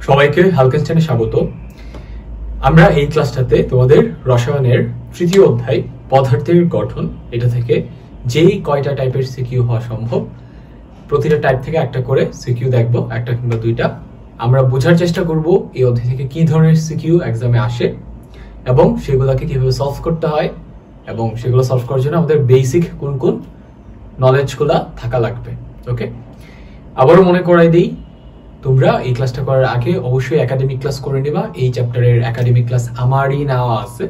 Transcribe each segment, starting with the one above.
সবাইকে হালকেনস্টাইনে স্বাগত। আমরা এই ক্লাসটাতে তোমাদের রসায়নের তৃতীয় অধ্যায় পদার্থের গঠন এটা থেকে যেই কয়টা টাইপের সিকিউ হওয়া সম্ভব প্রতিটা টাইপ থেকে একটা করে সিকিউ দেখবো, একটা কিংবা দুইটা। আমরা বোঝার চেষ্টা করব এই অধ্যায় থেকে কি ধরনের সিকিউ এক্সামে আসে এবং সেগুলোকে কিভাবে সলভ করতে হয় এবং সেগুলো সলভ করার জন্য আমাদের বেসিক কোন কোন নলেজগুলা থাকা লাগবে। ওকে, আবারও মনে করাই দিই, তোমরা এই ক্লাসটা করার আগে অবশ্যই একাডেমিক ক্লাস করে নিবা। এই চ্যাপ্টারের একাডেমিক ক্লাস আমারই নেওয়া আছে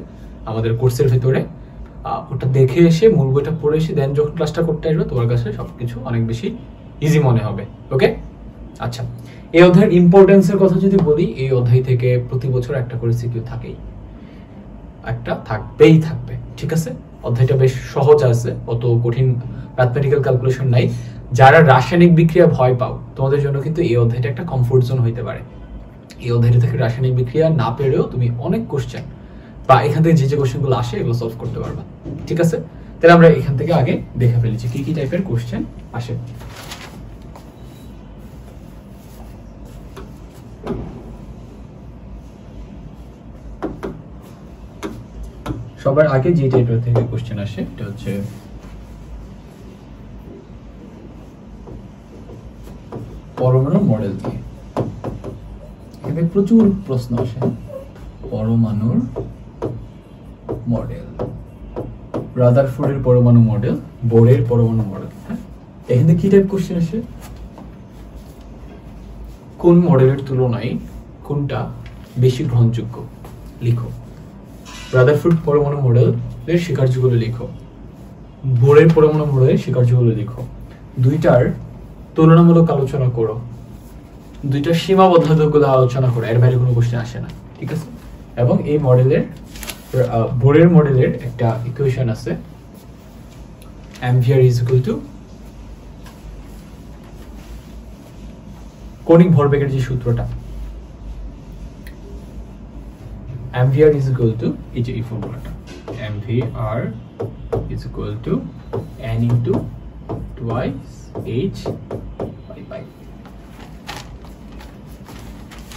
আমাদের কোর্সের ভেতরে। ওটা দেখে এসে মূল বইটা পড়ে এসে দেন যখন ক্লাসটা করতে আসবে তোমার কাছে সবকিছু অনেক বেশি ইজি মনে হবে। ওকে, আচ্ছা, এই অধ্যায়ের ইম্পর্টেন্সের কথা যদি বলি, এই অধ্যায় থেকে প্রতি বছর একটা করে সিকিউ থাকেই, একটা থাকবেই থাকবে। ঠিক আছে, অধ্যায়টা বেশ সহজ আছে, অত কঠিন ম্যাথমেটিক্যাল ক্যালকুলেশন নাই। যারা রাসায়নিক বিক্রিয়া ভয় পাও তোমাদের জন্য কিন্তু এই অধ্যায়টা একটা কমফোর্ট জোন হইতে পারে। এই অধ্যায়টা থেকে রাসায়নিক বিক্রিয়া না পেরেও তুমি অনেক কোশ্চেন বা এখান থেকে যে যে কোশ্চেনগুলো আসে এগুলো সলভ করতে পারবা। ঠিক আছে, তাহলে আমরা এখান থেকে আগে দেখে ফেলেছি কি কি টাইপের কোশ্চেন আসে। সবার আগে যে টাইপের থেকে কোশ্চেন আসে এটা হচ্ছে পরমাণুর মডেল দিয়ে। এখানে প্রচুর প্রশ্ন আসে। পরমাণুর মডেল, রাদারফোর্ডের পরমাণু মডেল, বোরের পরমাণু মডেল। হ্যাঁ, এখানে কি টাইপ কোশ্চেন আসে? কোন মডেলের তুলনায় কোনটা বেশি গ্রহণযোগ্য লিখো। রাদারফোর্ড পরমাণু মডেলের স্বীকার্যগুলো লিখো, বোরের পরমাণু মডেলের স্বীকার্যগুলো লিখো। দুইটার তুলনামূলক আলোচনা করো, দুইটার সীমাবদ্ধতাগুলো আলোচনা করো। এর বাইরে কোনো কোশ্চেন আসে না। ঠিক আছে, এবং এই মডেলের বোরের মডেলের একটা ইকুয়েশন আছে, অ্যাম্পিয়ার ইজ ইকুয়াল টু কৌণিক ভরবেগের যে সূত্রটা, অ্যাম্পিয়ার ইজ ইকুয়াল টু এই যে এই ফর্মুলাটা, ampere is equal to n into twice h by pi.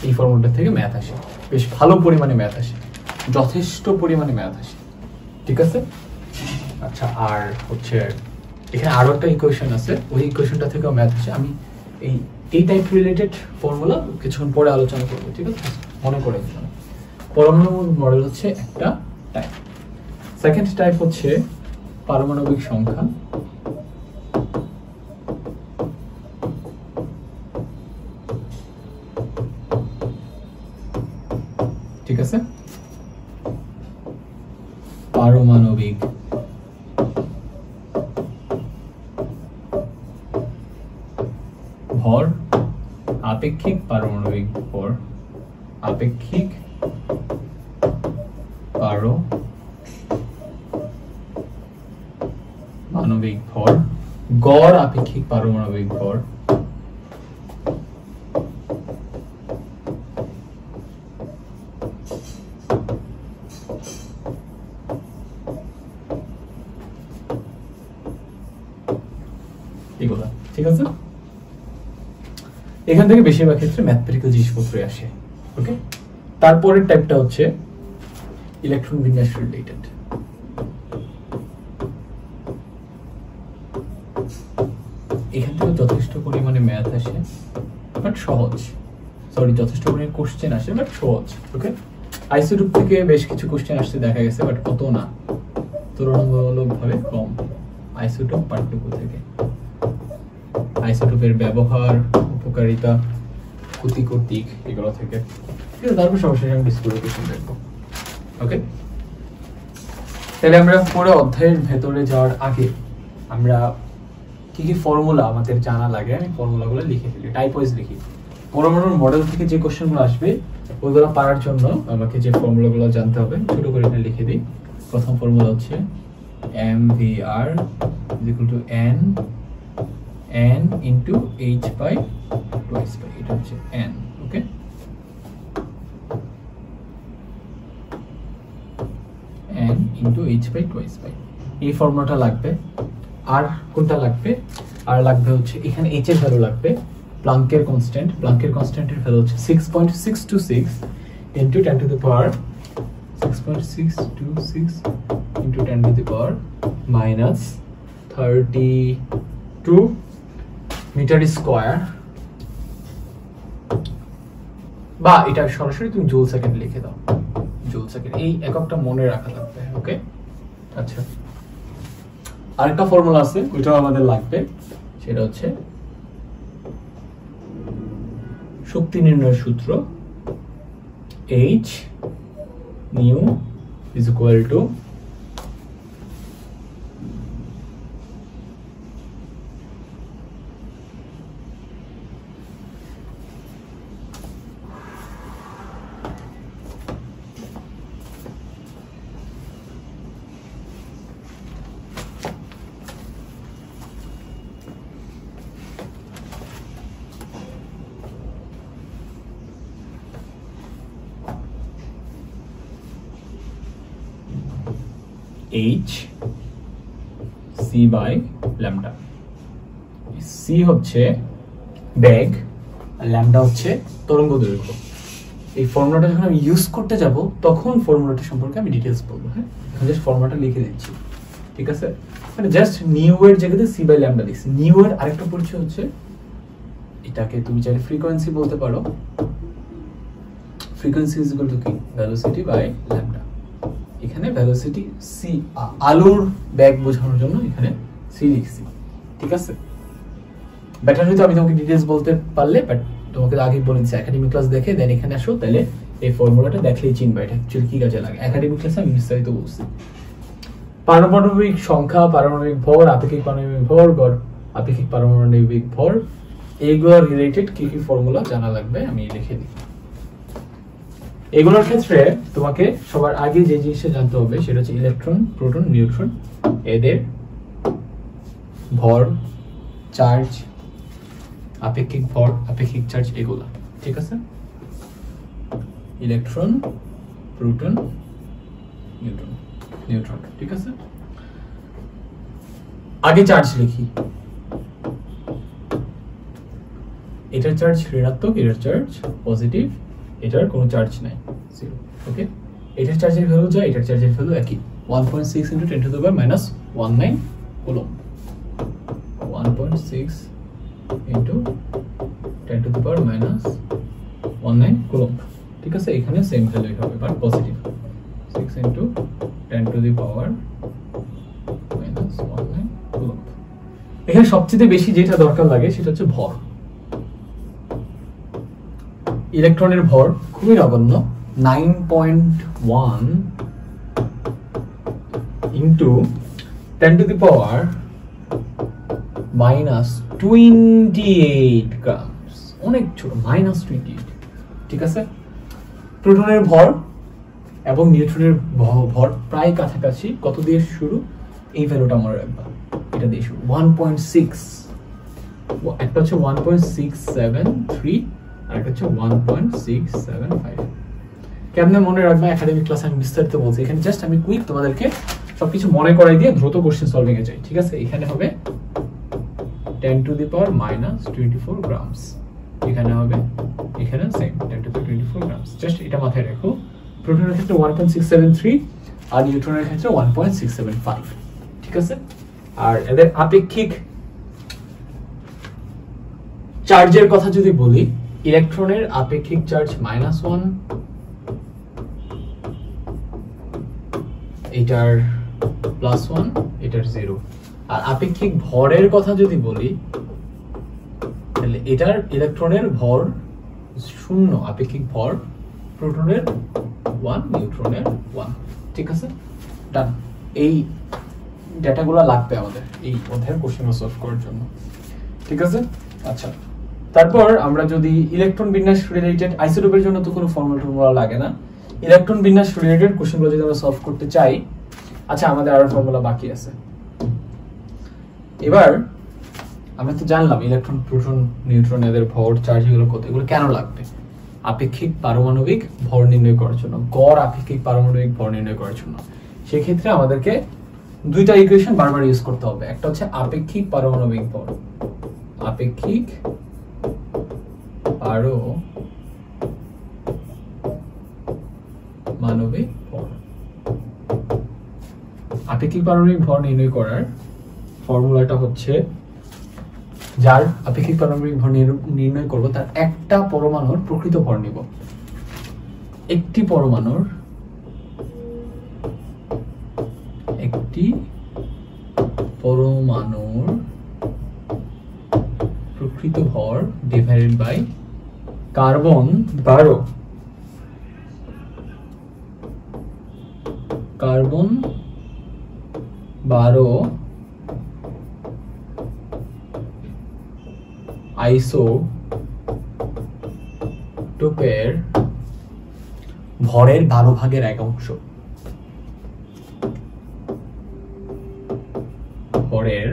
এই ফর্মুলাটা থেকে ম্যাথ আসে, বেশ ভালো পরিমাণে ম্যাথ আসে, যথেষ্ট পরিমাণে ম্যাথ আসে। ঠিক আছে, আচ্ছা, আর হচ্ছে এখানে আরো একটা ইকুয়েশন আছে, ওই ইকুয়েশনটা থেকেও ম্যাথ আসে। আমি এই টাইপ রিলেটেড ফর্মুলা কিছুক্ষণ পরে আলোচনা করবো। ঠিক আছে, মনে করে দিলাম। পরমাণু মডেল হচ্ছে একটা টাইপ। সেকেন্ড টাইপ হচ্ছে পারমাণবিক সংখ্যা। ঠিক আছে, পারমাণবিক ভর, আপেক্ষিক পারমাণবিক ভর, আপেক্ষিক পারমাণবিক ভর, গড় আপেক্ষিক পারমাণবিক ভর, এগুলা। ঠিক আছে, এখান থেকে বেশিরভাগ ক্ষেত্রে ম্যাথমেটিক্যাল জিনিসপত্রই আসে। ওকে, তারপরের টাইপটা হচ্ছে ইলেকট্রন বিন্যাস রিলেটেড। এখান থেকে যথেষ্ট পরিমাণে ম্যাথ আসে, বাট সহজ। সরি, যথেষ্ট পরিমাণে কোশ্চেন আসে, বাট সহজ। ওকে, আইসোটোপ থেকে বেশ কিছু কোশ্চেন আসতে দেখা গেছে, বাট কত না, তুলনামূলকভাবে কম। আইসোটোপ পার্থক্য থেকে, আইসোটোপের ব্যবহার, উপকারিতা, ক্ষতিকর দিক, এগুলো থেকে। তারপর সবশেষে আমি ডিসক্রিমিনেশন দেখবো। ওকে, তাহলে আমরা পুরো অধ্যায়ের ভেতরে যাওয়ার আগে আমরা কি কি ফর্মুলা আমাদের জানা লাগে আমি ফর্মুলাগুলো লিখে ফেলি, টাইপ ওয়াইজ লিখি। পরমাণুর মডেল থেকে যে কোশ্চেনগুলো আসবে ওইগুলো পারার জন্য আমাকে যে ফর্মুলাগুলো জানতে হবে ছোট করে এখানে লিখে দিই। প্রথম ফর্মুলা হচ্ছে mvr is equal to n into h by twice by, এটা হচ্ছে n। Okay, n into h by twice by, এই ফর্মুলাটা লাগবে। আর কোনটা লাগবে? আর লাগবে হচ্ছে এখানে h এর ভ্যালু লাগবে প্লাঙ্কের কনস্ট্যান্টের ভ্যালু হচ্ছে 6.626 into 10 to the power 6.626 into 10 to the power minus 32 metre square, বা এটা সরাসরি তুমি জুল সেকেন্ড লিখে দাও, জুল সেকেন্ড, এই এককটা মনে রাখা লাগবে। ওকে, আচ্ছা আরেকটা ফর্মুলা আছে ওইটাও আমাদের লাগবে, সেটা হচ্ছে শক্তি নির্ণয়ের সূত্র H nu is equal to H C by lambda। C হচ্ছে বেগ আর ল্যামডা হচ্ছে তরঙ্গ দৈর্ঘ্য। এই ফর্মুলাটা যখন আমি ইউজ করতে যাব তখন ফর্মুলাটা সম্পর্কে আমি ডিটেইলস বলবো। হ্যাঁ, এখন জাস্ট ফর্মুলাটা লিখে দিচ্ছি, ঠিক আছে? মানে জাস্ট নিউ এর জায়গাতে C by lambda লিখছি। নিউ এর আরেকটা পরিচয় হচ্ছে, এটাকে তুমি চাইলে ফ্রিকোয়েন্সি বলতে পারো। ফ্রিকোয়েন্সি ইজ ইকুয়াল টু কি? Velocity by lambda. এখানে ভেলোসিটি সি, আলোর বেগ বোঝানোর জন্য এখানে সি লিখছি, ঠিক আছে? বেটার হয়তো আমি তোমাকে ডিটেইলস বলতে পারলে, বাট তোমাকে আগে বলে দিচ্ছি একাডেমিক ক্লাস দেখে দেন এখানে আসো, তাহলে এই ফর্মুলাটা দেখলেই চিনবা এটা অ্যাকচুয়ালি কি কাজে লাগে। একাডেমিক ক্লাসে আমি বিস্তারিত বলছি। পারমাণবিক সংখ্যা, পারমাণবিক ভর, আপেক্ষিক পারমাণবিক ভর, গড় আপেক্ষিক পারমাণবিক ভর, এইগুলোর রিলেটেড কি কি ফর্মুলা জানা লাগবে আমি লিখে দিই। এগুলোর ক্ষেত্রে তোমাকে সবার আগে যে জিনিসটা জানতে হবে সেটা হচ্ছে ইলেকট্রন, প্রোটন, নিউট্রন, এদের ভর, চার্জ, আপেক্ষিক ভর, আপেক্ষিক চার্জ, এগুলা, ঠিক আছে? ইলেকট্রন, প্রোটন, নিউট্রন, ঠিক আছে? আগে চার্জ লিখি। এটার চার্জ ঋণাত্মক, এটার চার্জ পজিটিভ, এটার কোনো চার্জ নাই, 0। ওকে, এটার চার্জের ভ্যালু যা, এটার চার্জের ভ্যালু একই, 1.6 × 10 to the power -19 coulomb. 1.6 × 10 to the power -19 coulomb, ঠিক আছে? এখানে সেম ভ্যালুই হবে but positive, 6 × 10 to the power -19 coulomb. এখানে সবচেয়ে বেশি যেটা দরকার লাগে সেটা হচ্ছে ভর। ইলেকট্রনের ভর খুবই নগণ্য, 9.1 into 10 to the power -28 grams, অনেক ছোট, -28, ঠিক আছে? প্রোটনের ভর এবং নিউট্রনের ভর প্রায় কাছাকাছি। কত দিয়ে শুরু? এই ভ্যালুটা মনে রাখবা, এটা দিয়ে শুরু, 1.6, একটা হচ্ছে 1.673 আর একটা হচ্ছে 1.675। কেমনে মনে রাখবা একাডেমিক ক্লাসে আমি বিস্তারিত বলছি, এখানে জাস্ট আমি কুইক তোমাদেরকে সবকিছু মনে করাই দিয়ে দ্রুত কোশ্চেন সলভিং এ যাই, ঠিক আছে? এখানে হবে 10 to the power -24 গ্রামস, এখানে হবে, এখানে same 10 to the 24 grams. Just এটা মাথায় রাখো। প্রোটনের ক্ষেত্রে 1.673 আর নিউট্রনের ক্ষেত্রে 1.675, ঠিক আছে? আর এদের আপেক্ষিক চার্জের কথা যদি বলি, ইলেকট্রনের আপেক্ষিক চার্জ -1, এটার +1, এটার 0। আর আপেক্ষিক ভরের কথা যদি বলি তাহলে এটার ইলেকট্রনের ভর 0, আপেক্ষিক ভর, প্রোটনের 1, নিউট্রনের 1, ঠিক আছে? ডান। এই ডেটাগুলো লাগবে আমাদের এই অধ্যায়ের কোশ্চেন সলভ করার জন্য, ঠিক আছে? আচ্ছা, তারপর আমরা যদি ইলেকট্রন বিন্যাস রিলেটেড, আইসোটোপের জন্য তো কোনো ফর্মুলা লাগে না, ইলেকট্রন বিন্যাস রিলেটেড কোশ্চেনগুলো যদি আমরা সলভ করতে চাই, আচ্ছা আমাদের আরো ফর্মুলা বাকি আছে। এবার আমরা তো জানলাম ইলেকট্রন, প্রোটন, নিউট্রন, এদের ভর, চার্জ, এগুলো কত, এগুলো কেন লাগবে? আপেক্ষিক পারমাণবিক ভর নির্ণয় করার জন্য, গড় আপেক্ষিক পারমাণবিক ভর নির্ণয় করার জন্য। সেক্ষেত্রে আমাদেরকে দুইটা ইকুয়েশন বারবার ইউজ করতে হবে। একটা হচ্ছে আপেক্ষিক পারমাণবিক ভর, আপেক্ষিক পারমাণবিক ভর। আপেক্ষিক পারমাণবিক ভর নির্ণয় করার ফর্মুলাটা হচ্ছে, যার আপেক্ষিক পারমাণবিক ভর নির্ণয় করব তার একটা পরমাণুর প্রকৃত ভর নিব। একটি পরমাণুর প্রকৃত ভর ডিভাইডেড বাই কার্বন 12 আইসোটোপের ভরের 12/1 ভরের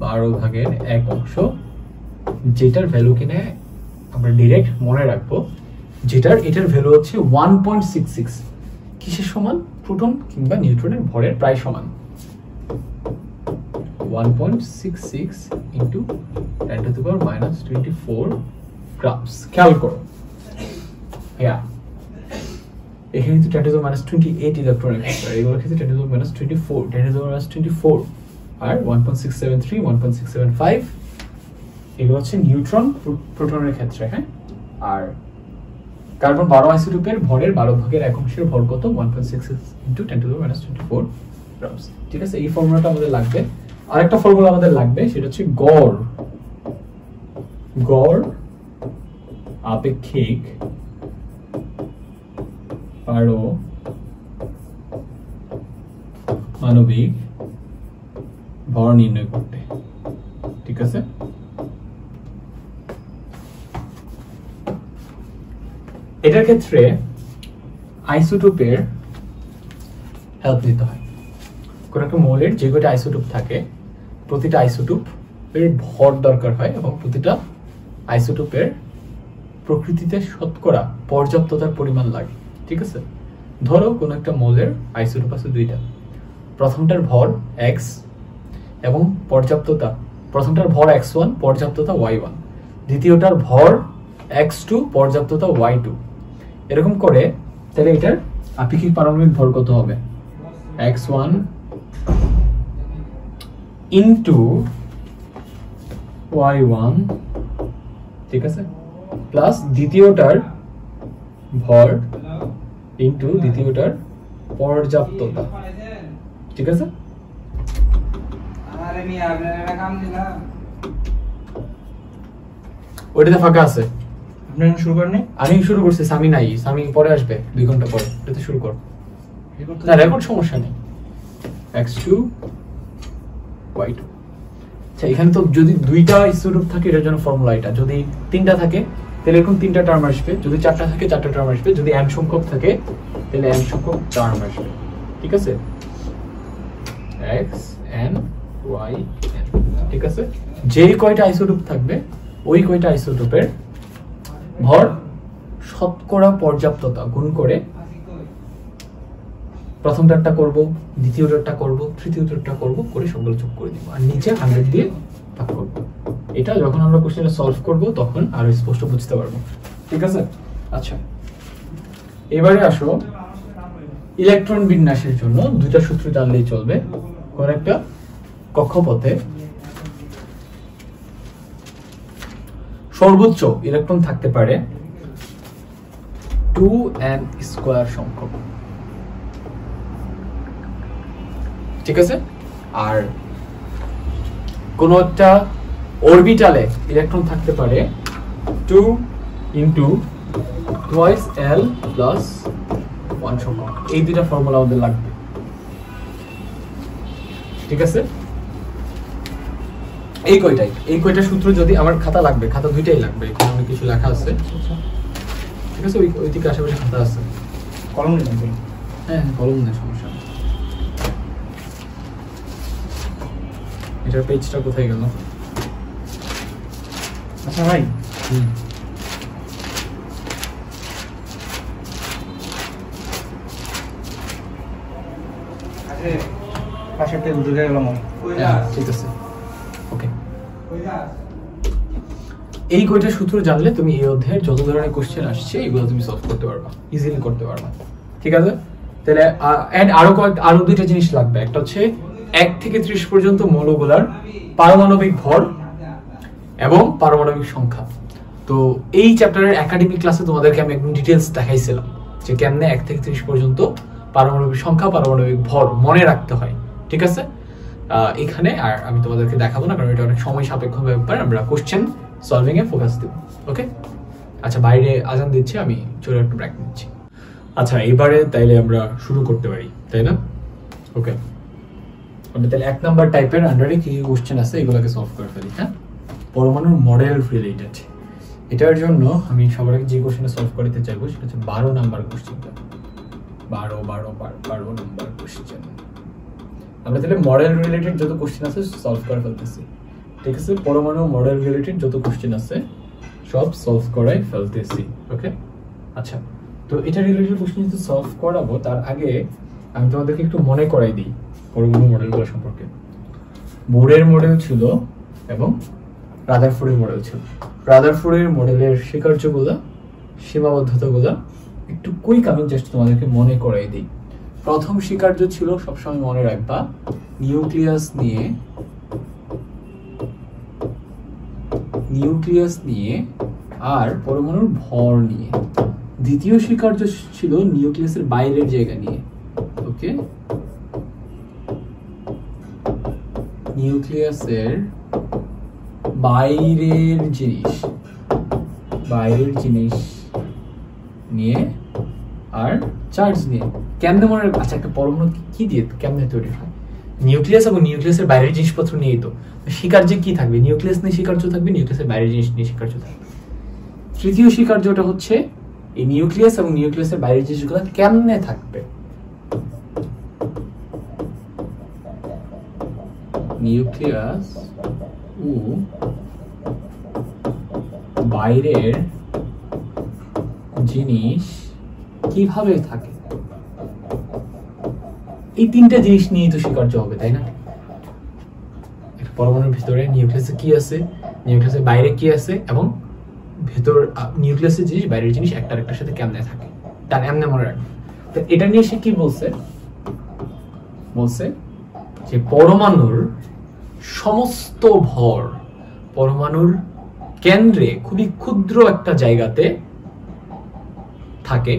12/1, যেটার ভ্যালু কিনে আমরা ডিরেক্ট মনে রাখবো, এটার ভ্যালু হচ্ছে 1.66। কিসের সমান? প্রোটন কিংবা নিউট্রনের ভরের প্রায় সমান। 1.66 ইন্টু 10⁻⁻24 গ্রামস। খেয়াল করো, এখানে কিন্তু 10⁻28 ইলেকট্রন এক্সট্রা, এগুলোর ক্ষেত্রে 10⁻24, 10⁻24 আর 1.673, 1.675 এগুলো হচ্ছে নিউট্রন প্রোটনের ক্ষেত্রে। হ্যাঁ, আর কার্বন 12 আইসোটোপের ভরের 12/1 ভর কত? 1.66 ইন্টু 10⁻24 গ্রামস। ঠিক আছে, এই ফর্মুলাটা আমাদের লাগবে। আরেকটা ফর্মুলা আমাদের লাগবে, সেটা হচ্ছে গড় আপেক্ষিক পারমাণবিক ভর নির্ণয় করতে। ঠিক আছে, এটার ক্ষেত্রে আইসোটোপের হেল্প নিতে হয়। কোন একটা মৌলের যে কয়টা আইসোটোপ থাকে, প্রতিটা আইসোটোপের ভর দরকার হয় এবং প্রতিটা আইসোটোপের প্রকৃতিতে শতকরা পর্যাপ্ততার পরিমাণ লাগে। ঠিক আছে, ধরো কোন একটা মৌলের আইসোটোপ আছে 2টা, প্রথমটার ভর x এবং পর্যাপ্ততা, প্রথমটার ভর x1, পর্যাপ্ততা y1, দ্বিতীয়টার ভর x2, পর্যাপ্ততা y2। এরকম করে তাহলে এটার আপেক্ষিক পারমাণবিক ভর কত হবে? x1 ইন্টু y1, ঠিক আছে, প্লাস দ্বিতীয়টার ভর ইন্টু দ্বিতীয়টার পর্যাপ্ততা। ঠিক আছে, ওইটাতে ফাঁকা আছে। শুরু করেন? আমি শুরু করছি, সামি নাই, সামি পরে আসবে 2 ঘন্টা পরে। এটাতে শুরু কর, না রেকর্ড সমস্যা নেই। x2 y2। আচ্ছা, এখানে তো যদি 2টা আইসোটোপ থাকে এটার জন্য ফর্মুলা এটা, যদি 3টা থাকে তাহলে এরকম 3টা টার্ম আসবে, যদি 4টা থাকে 4টা টার্ম আসবে, যদি m সংখ্যক থাকে তাহলে m সংখ্যক টার্ম আসবে। ঠিক আছে, x n y n। ঠিক আছে, যেই কয়টা আইসোটোপ থাকবে ওই কয়টা আইসোটোপের ভর শতকরা পর্যাপ্ততা গুণ করে প্রথমটারটা করব, দ্বিতীয়টারটা করব, তৃতীয়টারটা করব, করে সবগুলো যোগ করে দিব আর নিচে 100 দিয়ে ভাগ করব। এটা যখন আমরা কোশ্চেনটা সলভ করব তখন আরো স্পষ্ট বুঝতে পারবো। ঠিক আছে, আচ্ছা এবারে আসো ইলেকট্রন বিন্যাসের জন্য 2টা সূত্র জানলেই চলবে। কোন একটা কক্ষপথে সর্বোচ্চ ইলেকট্রন থাকতে পারে 2n² সংখ্যক। ঠিক আছে, আর কোন একটা অরবিটালে ইলেকট্রন থাকতে পারে 2 × 2l + 1 সংখ্যক। এই 2টা ফর্মুলা আমাদের লাগবে। ঠিক আছে, এই কয়টা সূত্র যদি আমার খাতা লাগবে, খাতা 2টাই লাগবে, এখানে অনেক কিছু লেখা আছে। ঠিক আছে, ওই দিকে আশেপাশে খাতা আছে, কলম নেই? হ্যাঁ কলম নেই, সমস্যা নেই। এটার পেজটা কোথায় গেল? আচ্ছা ভাই, পাশের টেবিল ঢুকে গেলাম। ঠিক আছে, ওকে। এই কয়টা সূত্র জানলে তুমি এই অধ্যায়ের যত ধরনের কোশ্চেন আসছে এগুলো তুমি সলভ করতে পারবা, ইজিলি করতে পারবা। ঠিক আছে, তাহলে আরো দুইটা জিনিস লাগবে। একটা হচ্ছে 1 থেকে 30 পর্যন্ত মৌলগুলার পারমাণবিক ভর এবং পারমাণবিক সংখ্যা। তো এই চ্যাপ্টারের একাডেমিক ক্লাসে তোমাদেরকে আমি একদম ডিটেইলস দেখাইছিলাম যে কেমনে 1 থেকে 30 পর্যন্ত পারমাণবিক সংখ্যা, পারমাণবিক ভর মনে রাখতে হয়। ঠিক আছে, এখানে আর আমি তোমাদেরকে দেখাবো না, কারণ এটা অনেক সময় সাপেক্ষ ব্যাপার। আমরা কোশ্চেন সলভিং এ ফোকাস দেব। ওকে, আচ্ছা, বাইরে আজান দিচ্ছে, আমি চলে একটু ব্রেক নিচ্ছি। আচ্ছা, এবারে তাইলে আমরা শুরু করতে পারি, তাই না? ওকে, তাহলে 1 নাম্বার টাইপের আন্ডারে কি কি কোশ্চেন আছে এগুলোকে সলভ করে ফেলি। হ্যাঁ, পরমাণুর মডেল রিলেটেড। এটার জন্য আমি সবার আগে যে কোশ্চেনটা সলভ করতে চাইবো সেটা হচ্ছে 12 নাম্বার কোশ্চেনটা। 12 নাম্বার কোশ্চেন। আমরা তাহলে মডেল রিলেটেড যত কোশ্চেন আছে সলভ করে ফেলতেছি। ঠিক আছে, পরমাণু মডেল রিলেটেড যত কোশ্চেন আছে সব সলভ করাই ফেলতেছি। ওকে, আচ্ছা, তো এটা রিলেটেড কোশ্চেন যদি সলভ করাবো তার আগে আমি তোমাদেরকে একটু মনে করাই দিই পরমাণু মডেলগুলো সম্পর্কে। বোরের মডেল ছিল এবং রাদারফোর্ডের মডেল ছিল। রাদারফোর্ডের মডেলের স্বীকার্যগুলো, সীমাবদ্ধতাগুলো একটু কুইক আমি জাস্ট তোমাদেরকে মনে করাই দিই। প্রথম স্বীকার্য ছিল, সবসময় মনে রাখবা, নিউক্লিয়াস নিয়ে আর পরমাণুর ভর নিয়ে। দ্বিতীয় স্বীকার্য ছিল নিউক্লিয়াসের বাইরের জায়গা নিয়ে। ওকে, নিউক্লিয়াসের বাইরের জিনিস নিয়ে আর চার্জ নিয়ে। কেমনে মনে রাখবো? আচ্ছা, একটা পরমাণু কি দিয়ে কেমনে তৈরি হয়? নিউক্লিয়াস এবং নিউক্লিয়াসের বাইরের জিনিসপত্র নিয়েই তো। স্বীকার্য কি থাকবে? নিউক্লিয়াস নিয়ে স্বীকার্য থাকবে, নিউক্লিয়াসের বাইরের জিনিস নিয়ে স্বীকার্য থাকবে। তৃতীয় স্বীকার্যটা হচ্ছে এই নিউক্লিয়াস এবং নিউক্লিয়াসের বাইরের জিনিসগুলো কেমনে থাকবে। নিউক্লিয়াস ও বাইরের জিনিস কিভাবে থাকে, এই তিনটা জিনিস নিয়ে তো স্বীকার্য হবে, তাই না? পরমাণুর ভিতরে নিউক্লিয়াসে কি আছে, নিউক্লিয়াসের বাইরে কি আছে, এবং ভেতর নিউক্লিয়াসের জিনিস বাইরের জিনিস একটা আরেকটার সাথে কেমনে থাকে, তার এমনি মনে রাখবে। তো এটা নিয়ে সে কি বলছে যে পরমাণুর সমস্ত ভর পরমাণুর কেন্দ্রে খুবই ক্ষুদ্র একটা জায়গাতে থাকে,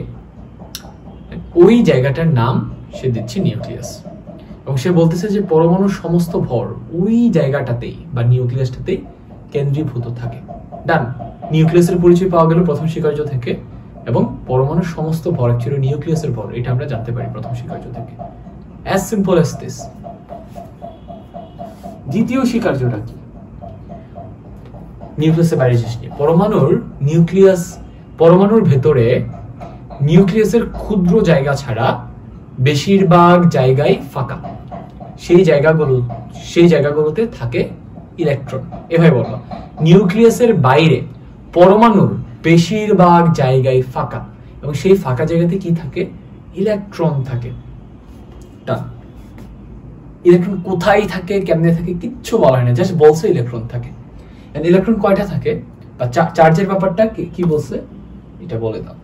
ওই জায়গাটার নাম সে দিচ্ছে নিউক্লিয়াস। এবং সে বলতেছে যে পরমাণুর সমস্ত ভর ওই জায়গাটাতেই বা নিউক্লিয়াসটাতেই কেন্দ্রীভূত থাকে। ডান, নিউক্লিয়াসের পরিচয় পাওয়া গেল প্রথম স্বীকার্য থেকে, এবং পরমাণুর সমস্ত ভর ছিল নিউক্লিয়াসের ভর, এটা আমরা জানতে পারি প্রথম স্বীকার্য থেকে। As simple as this. দ্বিতীয় স্বীকার্যটা কি? নিউক্লিয়াসের বাইরে জিনিস নিয়ে। পরমাণুর ভেতরে নিউক্লিয়াসের ক্ষুদ্র জায়গা ছাড়া বেশিরভাগ জায়গায় ফাঁকা। সেই জায়গাগুলোতে থাকে ইলেকট্রন। এভাবে বলবো, নিউক্লিয়াসের বাইরে পরমাণুর বেশিরভাগ জায়গায় ফাঁকা, এবং সেই ফাঁকা জায়গাতে কি থাকে? ইলেকট্রন থাকে। ইলেকট্রন কোথায় থাকে, কেমনে থাকে, কিচ্ছু বলা হয় না, জাস্ট বলছে ইলেকট্রন থাকে। ইলেকট্রন কয়টা থাকে বা চার্জের ব্যাপারটা কি বলছে এটা বলে দাও।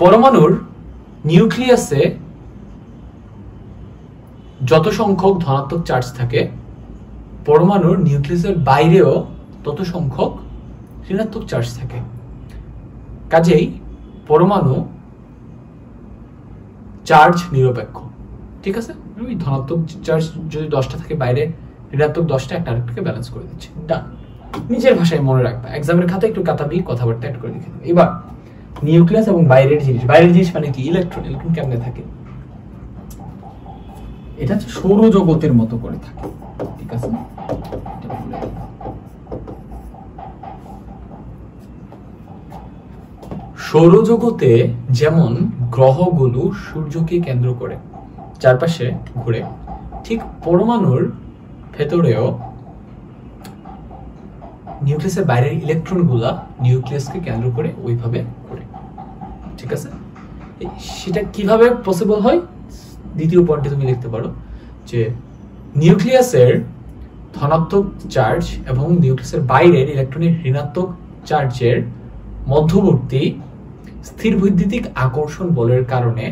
পরমাণুর নিউক্লিয়াসে যত সংখ্যক ধনাত্মক চার্জ থাকে, পরমাণুর নিউক্লিয়াসের বাইরেও তত সংখ্যক ঋণাত্মক চার্জ থাকে। কাজেই পরমাণু চার্জ নিরপেক্ষ। ঠিক আছে, ওই ধনাত্মক চার্জ যদি 10টা থাকে, বাইরে ঋণাত্মক 10টা একটা আরেকটাকে ব্যালেন্স করে দিচ্ছে। ডান, নিজের ভাষায় মনে রাখবা, এক্সামের খাতায় একটু কাতাবি কথাবার্তা অ্যাড করে লিখে দেবে। এবার নিউক্লিয়াস এবং বাইরের জিনিস মানে কি? ইলেকট্রন কেমনে থাকে? এটা হচ্ছে সৌরজগতের মতো করে থাকে। ঠিক আছে, সৌরজগতে যেমন গ্রহগুলো সূর্যকে কেন্দ্র করে চারপাশে ঘুরে, ঠিক পরমাণুর ভেতরেও নিউক্লিয়াসের বাইরের ইলেকট্রনগুলা নিউক্লিয়াসকে কেন্দ্র করে ওইভাবে ঘুরে। ঠিক আছে, সেটা কিভাবে পসিবল হয়? দ্বিতীয় পয়েন্টে তুমি লিখতে পারো যে নিউক্লিয়াসের ধনাত্মক চার্জ এবং নিউক্লিয়াসের বাইরের ইলেকট্রনের ঋণাত্মক চার্জের মধ্যবর্তী স্থির বৈদ্যুতিক আকর্ষণ বলের কারণে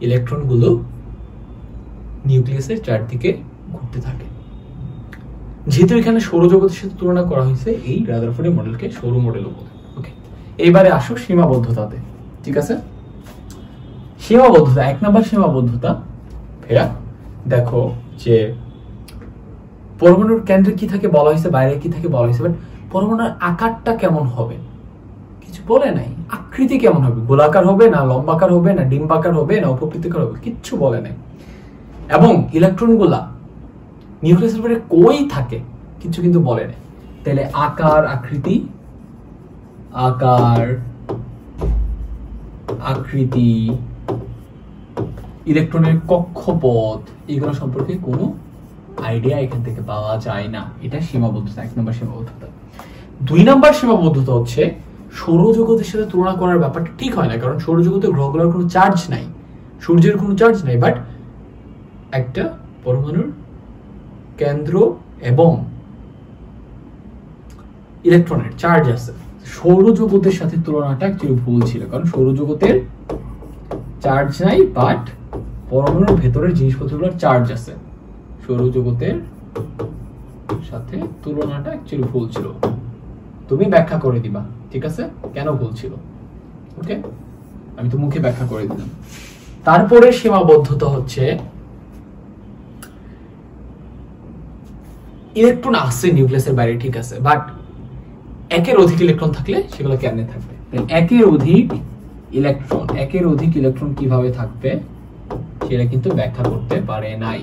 ইলেকট্রনগুলো নিউক্লিয়াসের চারদিকে ঘুরতে থাকে। যেহেতু এখানে সৌরজগতের সাথে তুলনা করা হয়েছে, এই রাদারফোর্ডের মডেলকে সৌর মডেলও বলে। ওকে, এবারে আসো সীমাবদ্ধতাতে। ঠিক আছে, সীমাবদ্ধতা, 1 নম্বর সীমাবদ্ধতা। ভাইয়া দেখো যে পরমাণুর কেন্দ্রে কি থাকে বলা হয়েছে, বাইরে কি থাকে বলা হয়েছে, বাট পরমাণুর আকারটা কেমন হবে কিছু বলে নাই। আকৃতি কেমন হবে, গোলাকার হবে না লম্বাকার হবে না ডিম্বাকার হবে না উপবৃত্তাকার হবে, কিচ্ছু বলে নাই। এবং ইলেকট্রনগুলা নিউক্লিয়াসের পরে কই থাকে কিছু কিন্তু বলে নাই। তাহলে আকার, আকৃতি, ইলেকট্রনের কক্ষপথ, এগুলো সম্পর্কে কোনো আইডিয়া এখান থেকে পাওয়া যায় না। এটা সীমাবদ্ধতা, 1 নম্বর সীমাবদ্ধতা। 2 নম্বর সীমাবদ্ধতা হচ্ছে সৌরজগতের সাথে তুলনা করার ব্যাপারটা ঠিক হয় না, কারণ সৌরজগতে গ্রহগুলোর কোনো চার্জ নাই, সূর্যের কোনো চার্জ নাই, বাট একটা পরমাণুর কেন্দ্র এবং ইলেকট্রনের চার্জ আছে। সৌরজগতের সাথে তুলনাটা অ্যাকচুয়ালি ভুল ছিল, কারণ সৌরজগতের চার্জ নাই, বাট পরমাণুর ভেতরের জিনিসপত্রগুলোর চার্জ আছে। সৌরজগতের সাথে তুলনাটা অ্যাকচুয়ালি ভুল ছিল। তুমি ব্যাখ্যা করে দিবা, ঠিক আছে, কেন ভুল ছিল। ওকে, আমি তো মুখে ব্যাখ্যা করে দিলাম। তারপরে সীমাবদ্ধতা হচ্ছে ইলেকট্রন আছে নিউক্লিয়াসের বাইরে, ঠিক আছে, বাট একের অধিক ইলেকট্রন থাকলে সেগুলো কেমনে থাকবে। একের অধিক ইলেকট্রন কিভাবে থাকবে সেটা কিন্তু ব্যাখ্যা করতে পারে নাই।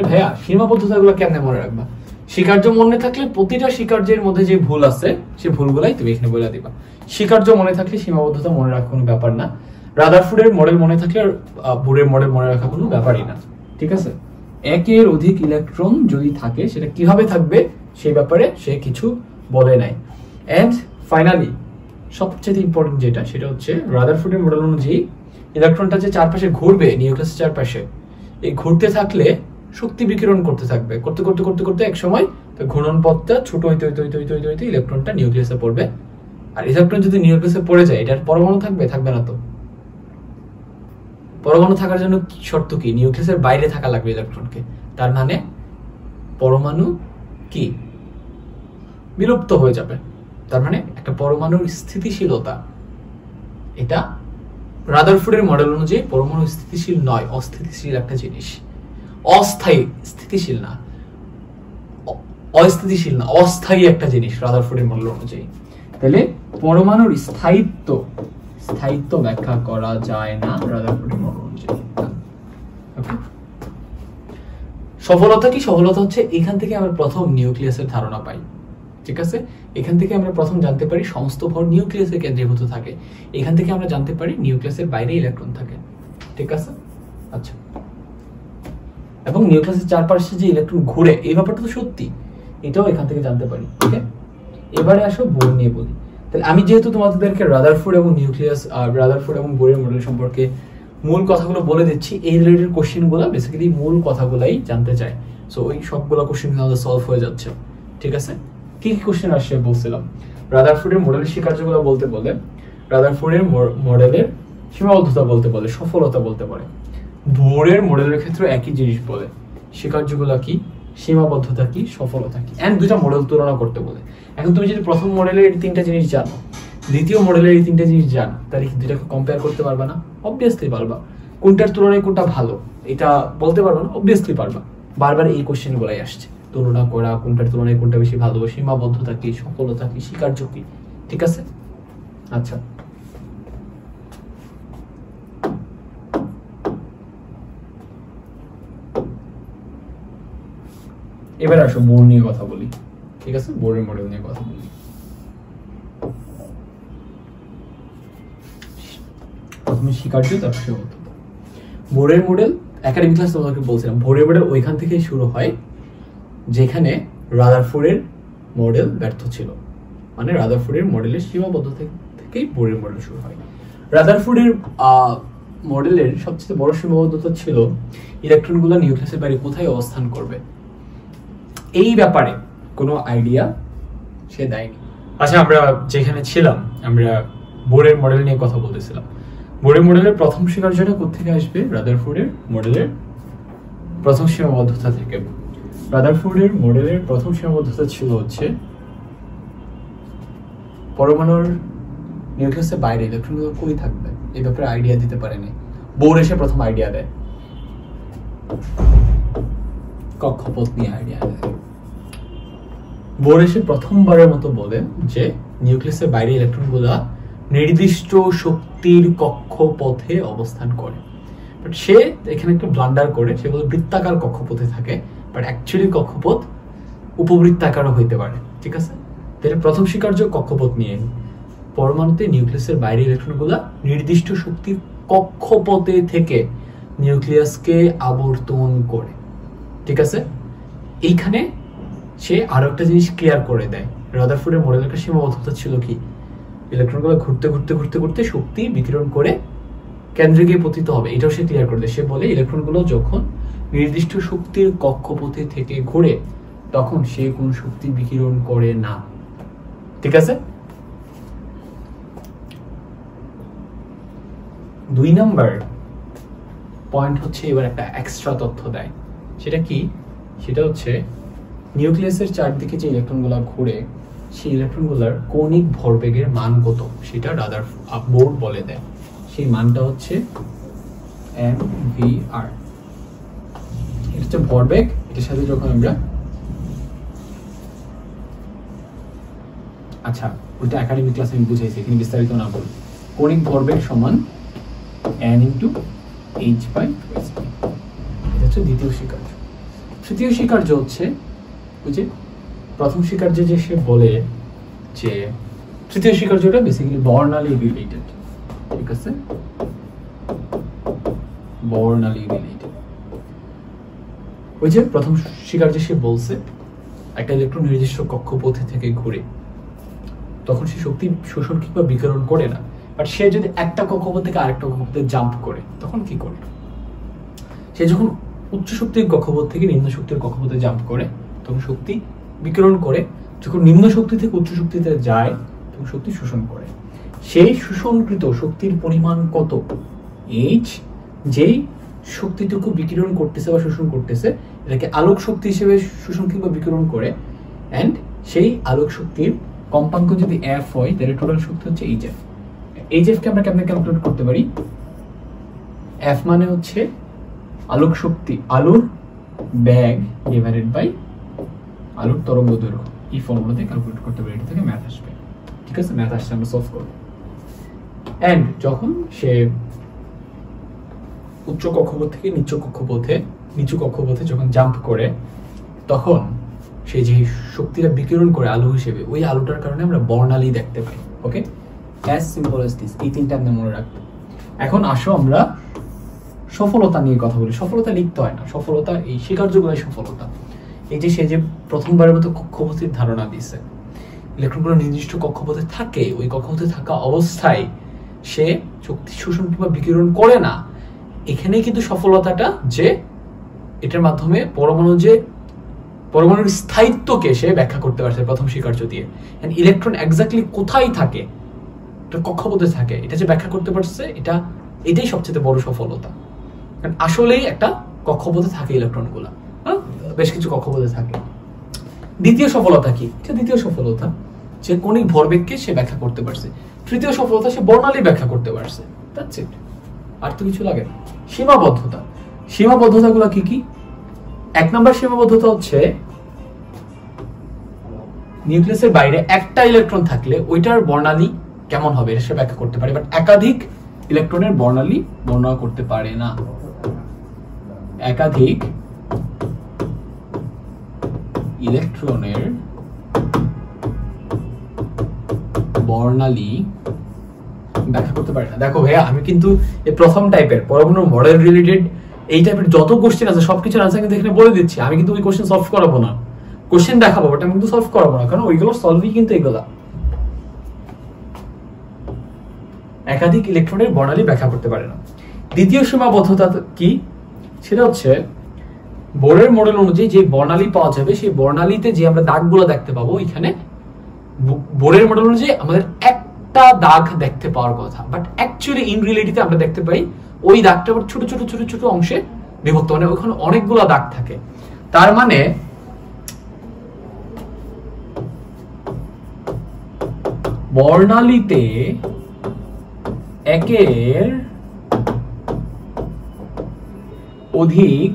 ভাইয়া সীমাবদ্ধতাগুলো কেমনে মনে রাখবা? স্বীকার্য মনে থাকলে প্রতিটা স্বীকার্যের মধ্যে যে ভুল আছে সে ভুলগুলাই তুমি এখানে বলে দিবা। স্বীকার্য মনে থাকলে সীমাবদ্ধতা মনে রাখা কোনো ব্যাপার না। রাদারফোর্ডের মডেল মনে থাকলে বুরের মডেল মনে রাখা কোনো ব্যাপারই না, ঠিক আছে। একের অধিক ইলেকট্রন যদি থাকে সেটা কিভাবে থাকবে সেই ব্যাপারে সে কিছু বলে নাই। এন্ড ফাইনালি সবচেয়ে ইম্পর্টেন্ট যেটা, সেটা হচ্ছে রাদারফোর্ডের মডেল অনুযায়ী ইলেকট্রনটা যে চারপাশে ঘুরবে নিউক্লিয়াসের চারপাশে, এই ঘুরতে থাকলে শক্তি বিকিরণ করতে থাকবে, করতে করতে করতে করতে এক সময় ঘূর্ণন পথটা ছোট হইতে হইতে হইতে হইতে হইতে ইলেকট্রনটা নিউক্লিয়াসে পড়বে। আর ইলেকট্রন যদি নিউক্লিয়াসে পড়ে যায়, এটার পরমাণু থাকবে না তো। পরমাণু থাকার জন্য শর্ত কি? নিউক্লিয়াসের বাইরে থাকা লাগবে ইলেকট্রনকে। তার মানে পরমাণু কি বিলুপ্ত হয়ে যাবে। তার মানে একটা পরমাণুর স্থিতিশীলতা, এটা রাদারফোর্ডের মডেল অনুযায়ী পরমাণু স্থিতিশীল নয়, অস্থিতিশীল একটা জিনিস। অস্থায়ী, স্থিতিশীল না, অস্থিতিশীল না, অস্থায়ী একটা জিনিস রাদারফোর্ডের মডেল অনুযায়ী। তাহলে পরমাণুর স্থায়িত্ব ব্যাখ্যা করা যায় না রাদারফোর্ডের মডেল অনুযায়ী। সফলতা কি? সফলতা হচ্ছে এখান থেকে আমরা প্রথম নিউক্লিয়াসের ধারণা পাই, ঠিক আছে। এখান থেকে আমরা প্রথম জানতে পারি সমস্ত ভর নিউক্লিয়াসে কেন্দ্রীভূত থাকে। এখান থেকে আমরা জানতে পারি নিউক্লিয়াসের বাইরে ইলেকট্রন থাকে, ঠিক আছে। আচ্ছা, এবং নিউক্লিয়াসের চারপাশে যে ইলেকট্রন ঘুরে, এই ব্যাপারটা তো সত্যি, এটাও এখান থেকে জানতে পারি। ওকে, এবারে আসো বোর নিয়ে বলি। তাহলে আমি যেহেতু তোমাদেরকে রাদারফোর্ড এবং বোরের মডেল সম্পর্কে মূল কথাগুলো বলে দিচ্ছি, এই রিলেটেড কোশ্চেনগুলো বেসিক্যালি মূল কথাগুলাই জানতে চাই। সো ওই সবগুলো কোশ্চেন আমাদের সলভ হয়ে যাচ্ছে, ঠিক আছে। কি কি কোশ্চেন আসছে বলছিলাম? রাদারফোর্ডের মডেলের স্বীকার্যগুলো বলতে বলে, রাদারফোর্ডের মডেলের সীমাবদ্ধতা বলতে বলে, সফলতা বলতে পারে। বোরের মডেলের ক্ষেত্রে একই জিনিস বলে, স্বীকার্যগুলো কি, সীমাবদ্ধতা কি, সফলতা কি, এন্ড দুইটা মডেল তুলনা করতে বলে। এখন তুমি যদি প্রথম মডেলের এই তিনটা জিনিস জানো, দ্বিতীয় মডেলের এই তিনটা জিনিস জানো, তাহলে কি দুইটাকে কম্পেয়ার করতে পারবা না? অবভিয়াসলি পারবা। কোনটার তুলনায় কোনটা ভালো এটা বলতে পারবা না? অবভিয়াসলি পারবা। বারবার এই কোশ্চেন গুলাই আসছে, তুলনা করা, কোনটার তুলনায় কোনটা বেশি ভালো, সীমাবদ্ধতা কি, সফলতা কি, স্বীকার্য কি, ঠিক আছে। আচ্ছা, এবার আসো বোর নিয়ে কথা বলি, ঠিক আছে। বোরের মডেল নিয়ে কথা বলি। প্রথমে স্বীকার্য, তারপর সীমাবদ্ধতা। বোরের মডেল একাডেমিক ক্লাস তোমাদেরকে বলছিলাম, বোরের মডেল ওইখান থেকে শুরু হয় যেখানে রাদারফোর্ডের মডেল ব্যর্থ ছিল। মানে রাদারফোর্ডের মডেলের সীমাবদ্ধতা থেকেই বোরের মডেল শুরু হয়। রাদারফোর্ডের মডেলের সবচেয়ে বড় সীমাবদ্ধতা ছিল ইলেকট্রনগুলো নিউক্লিয়াসের বাইরে কোথায় অবস্থান করবে। এই ব্যাপারে কোনো আইডিয়া সে দেয়নি। আচ্ছা, আমরা যেখানে ছিলাম আমরা বোরের মডেল নিয়ে কথা বলতেছিলাম। বোরের মডেলের প্রথম স্বীকার্যটা কোত্থেকে আসবে? রাদারফোর্ডের মডেলের প্রথম সীমাবদ্ধতা থেকে। রাদারফোর্ডের মডেলের প্রথম সীমাবদ্ধতা ছিল হচ্ছে পরমাণুর নিউক্লিয়াসের বাইরে ইলেকট্রনগুলো কই থাকবে এই ব্যাপারে আইডিয়া দিতে পারেনি। বোর এসে প্রথম আইডিয়া দেয়, কক্ষপথ নিয়ে আইডিয়া দেয়। বোর এসে প্রথমবারের মতো বলেন যে নিউক্লিয়াসের বাইরে ইলেকট্রনগুলো নির্দিষ্ট শক্তির কক্ষপথে অবস্থান করে। বাট সে এখানে একটা ব্লান্ডার করে, সে বলে বৃত্তাকার কক্ষপথে থাকে, বাট অ্যাকচুয়ালি কক্ষপথ উপবৃত্তাকারও হইতে পারে। ঠিক আছে, এটা প্রথম স্বীকার্য কক্ষপথ নিয়ে। পরমাণুতে নিউক্লিয়াসের বাইরে ইলেকট্রনগুলো নির্দিষ্ট শক্তির কক্ষপথে থেকে নিউক্লিয়াসকে আবর্তন করে। ঠিক আছে, এইখানে সে আরো একটা জিনিস ক্লিয়ার করে দেয়। রাদারফোর্ডের মডেলের একটা সীমাবদ্ধতা ছিল কি, ইলেকট্রনগুলো ঘুরতে ঘুরতে ঘুরতে ঘুরতে শক্তি বিকিরণ করে কেন্দ্রে গিয়ে পতিত হবে, এটাও সে ক্লিয়ার করে দেয়। সে বলে ইলেকট্রনগুলো যখন নির্দিষ্ট শক্তির কক্ষপথে থেকে ঘুরে তখন সে কোনো শক্তি বিকিরণ করে না। ঠিক আছে, 2 নাম্বার পয়েন্ট হচ্ছে এবার একটা এক্সট্রা তথ্য দেয়। সেটা কি? সেটা হচ্ছে নিউক্লিয়াসের চারদিকে যে ইলেকট্রনগুলো ঘুরে সেই ইলেকট্রনগুলোর কৌণিক ভরবেগের মান কত সেটা রাদারফোর্ড বলে দেয়। সেই মানটা হচ্ছে mvr। এটা হচ্ছে ভরবেগ। এটার সাথে যখন আমরা আচ্ছা ওইটা একাডেমিক ক্লাসে আমি বুঝাইছি, এখানে বিস্তারিত না বলি। কৌণিক ভরবেগ সমান n × h/s। এটা হচ্ছে দ্বিতীয় স্বীকার্য। তৃতীয় স্বীকার্য হচ্ছে ওই যে প্রথম স্বীকার্য যে সে বলে যে তৃতীয় স্বীকার্যটা বেসিক্যালি বর্ণালী রিলেটেড। ঠিক আছে, বর্ণালী রিলেটেড। ওই যে প্রথম স্বীকার্য সে বলছে একটা ইলেকট্রন নির্দিষ্ট কক্ষপথে থেকে ঘুরে তখন সে শক্তি শোষণ কিংবা বিকিরণ করে না। বাট সে যদি একটা কক্ষপথ থেকে আরেকটা কক্ষপথে জাম্প করে তখন কি করবে? সে যখন উচ্চ শক্তির কক্ষপথ থেকে নিম্ন শক্তির কক্ষপথে জাম্প করে তখন শক্তি বিকিরণ করে, যখন নিম্ন শক্তি থেকে উচ্চ শক্তিতে যায় তখন শক্তি শোষণ করে। সেই শোষণকৃত শক্তির পরিমাণ কত? h, যেই শক্তিটুকু বিকিরণ করতেছে বা শোষণ করতেছে এটাকে আলোক শক্তি হিসেবে শোষণ কিংবা বিকিরণ করে, এন্ড সেই আলোক শক্তির কম্পাঙ্ক যদি f হয় তাহলে টোটাল শক্তি হচ্ছে hf। hf কে আমরা কেমনে ক্যালকুলেট করতে পারি? f মানে হচ্ছে আলোক শক্তি, আলোর বেগ ডিভাইডেড বাই আলোর তরঙ্গ দৈর্ঘ্য। এই ফর্মুলাতে ক্যালকুলেট করতে পারি, এটা থেকে ম্যাথ আসবে। ঠিক আছে, ম্যাথ আসছে, আমরা সলভ করব। এন্ড যখন সে উচ্চ কক্ষপথ থেকে নিচু কক্ষপথে যখন জাম্প করে তখন সে যে শক্তিটা বিকিরণ করে আলো হিসেবে ওই আলোটার কারণে আমরা বর্ণালী দেখতে পাই। ওকে, অ্যাজ সিম্পল অ্যাজ দিস। এই তিনটা আপনি মনে রাখবেন। এখন আসো আমরা সফলতা নিয়ে কথা বলি। সফলতা লিখতে হয় না, সফলতা এই স্বীকার্যগুলোই সফলতা। এই যে সে যে প্রথমবারের মতো কক্ষপথের ধারণা দিছে, ইলেকট্রনগুলো নির্দিষ্ট কক্ষপথে থাকে, ওই কক্ষপথে থাকা অবস্থায় সে শক্তি শোষণ কিংবা বিকিরণ করে না। এখানে কিন্তু সফলতাটা যে এটার মাধ্যমে পরমাণুর স্থায়িত্বকে সে ব্যাখ্যা করতে পারছে প্রথম স্বীকার্য দিয়ে। ইলেকট্রন এক্স্যাক্টলি কোথায় থাকে, এটা কক্ষপথে থাকে, এটা যে ব্যাখ্যা করতে পারছে, এটাই সবচেয়ে বড় সফলতা। কারণ আসলেই একটা কক্ষপথে থাকে ইলেকট্রনগুলা, বেশ কিছু কক্ষপথে থাকে। দ্বিতীয় সফলতা কি? এটা দ্বিতীয় সফলতা, যে কৌণিক ভরবেগকে সে ব্যাখ্যা করতে পারছে। তৃতীয় সফলতা, সে বর্ণালী ব্যাখ্যা করতে পারছে। দ্যাটস ইট, আর তো কিছু লাগে না। সীমাবদ্ধতা, সীমাবদ্ধতাগুলো কি কি? 1 নম্বর সীমাবদ্ধতা হচ্ছে নিউক্লিয়াসের বাইরে একটা ইলেকট্রন থাকলে ওইটার বর্ণালী কেমন হবে এটা সে ব্যাখ্যা করতে পারে, বাট একাধিক ইলেকট্রনের বর্ণালী বর্ণনা করতে পারে না। একাধিক ইলেকট্রনের বর্ণালী ব্যাখ্যা করতে পারে না। দেখো ভাইয়া, আমি কিন্তু এই প্রথম টাইপের পরমাণু মডেল রিলেটেড এই টাইপের যত কোশ্চেন আছে সবকিছুর আনসার কিন্তু এখানে বলে দিচ্ছি। আমি কিন্তু ওই কোশ্চেন সলভ করাবো না, কোশ্চেন দেখাবো, বাট আমি কিন্তু সলভ করাবো না, কারণ ওইগুলো সলভই কিন্তু এগুলা। একাধিক ইলেকট্রনের বর্ণালী ব্যাখ্যা করতে পারে না। দ্বিতীয় সীমাবদ্ধতা কি? সেটা হচ্ছে বোরের মডেল অনুযায়ী যে বর্ণালী পাওয়া যাবে সেই বর্ণালীতে যে আমরা দাগগুলো দেখতে পাবো, এখানে বোরের মডেল অনুযায়ী আমাদের একটা দাগ দেখতে পাওয়ার কথা, বাট অ্যাকচুয়ালি ইন রিয়েলিটিতে আমরা দেখতে পাই ওই দাগটা আবার ছোট ছোট ছোট ছোট অংশে বিভক্ত, মানে ওখানে অনেকগুলো দাগ থাকে। তার মানে বর্ণালীতে একের অধিক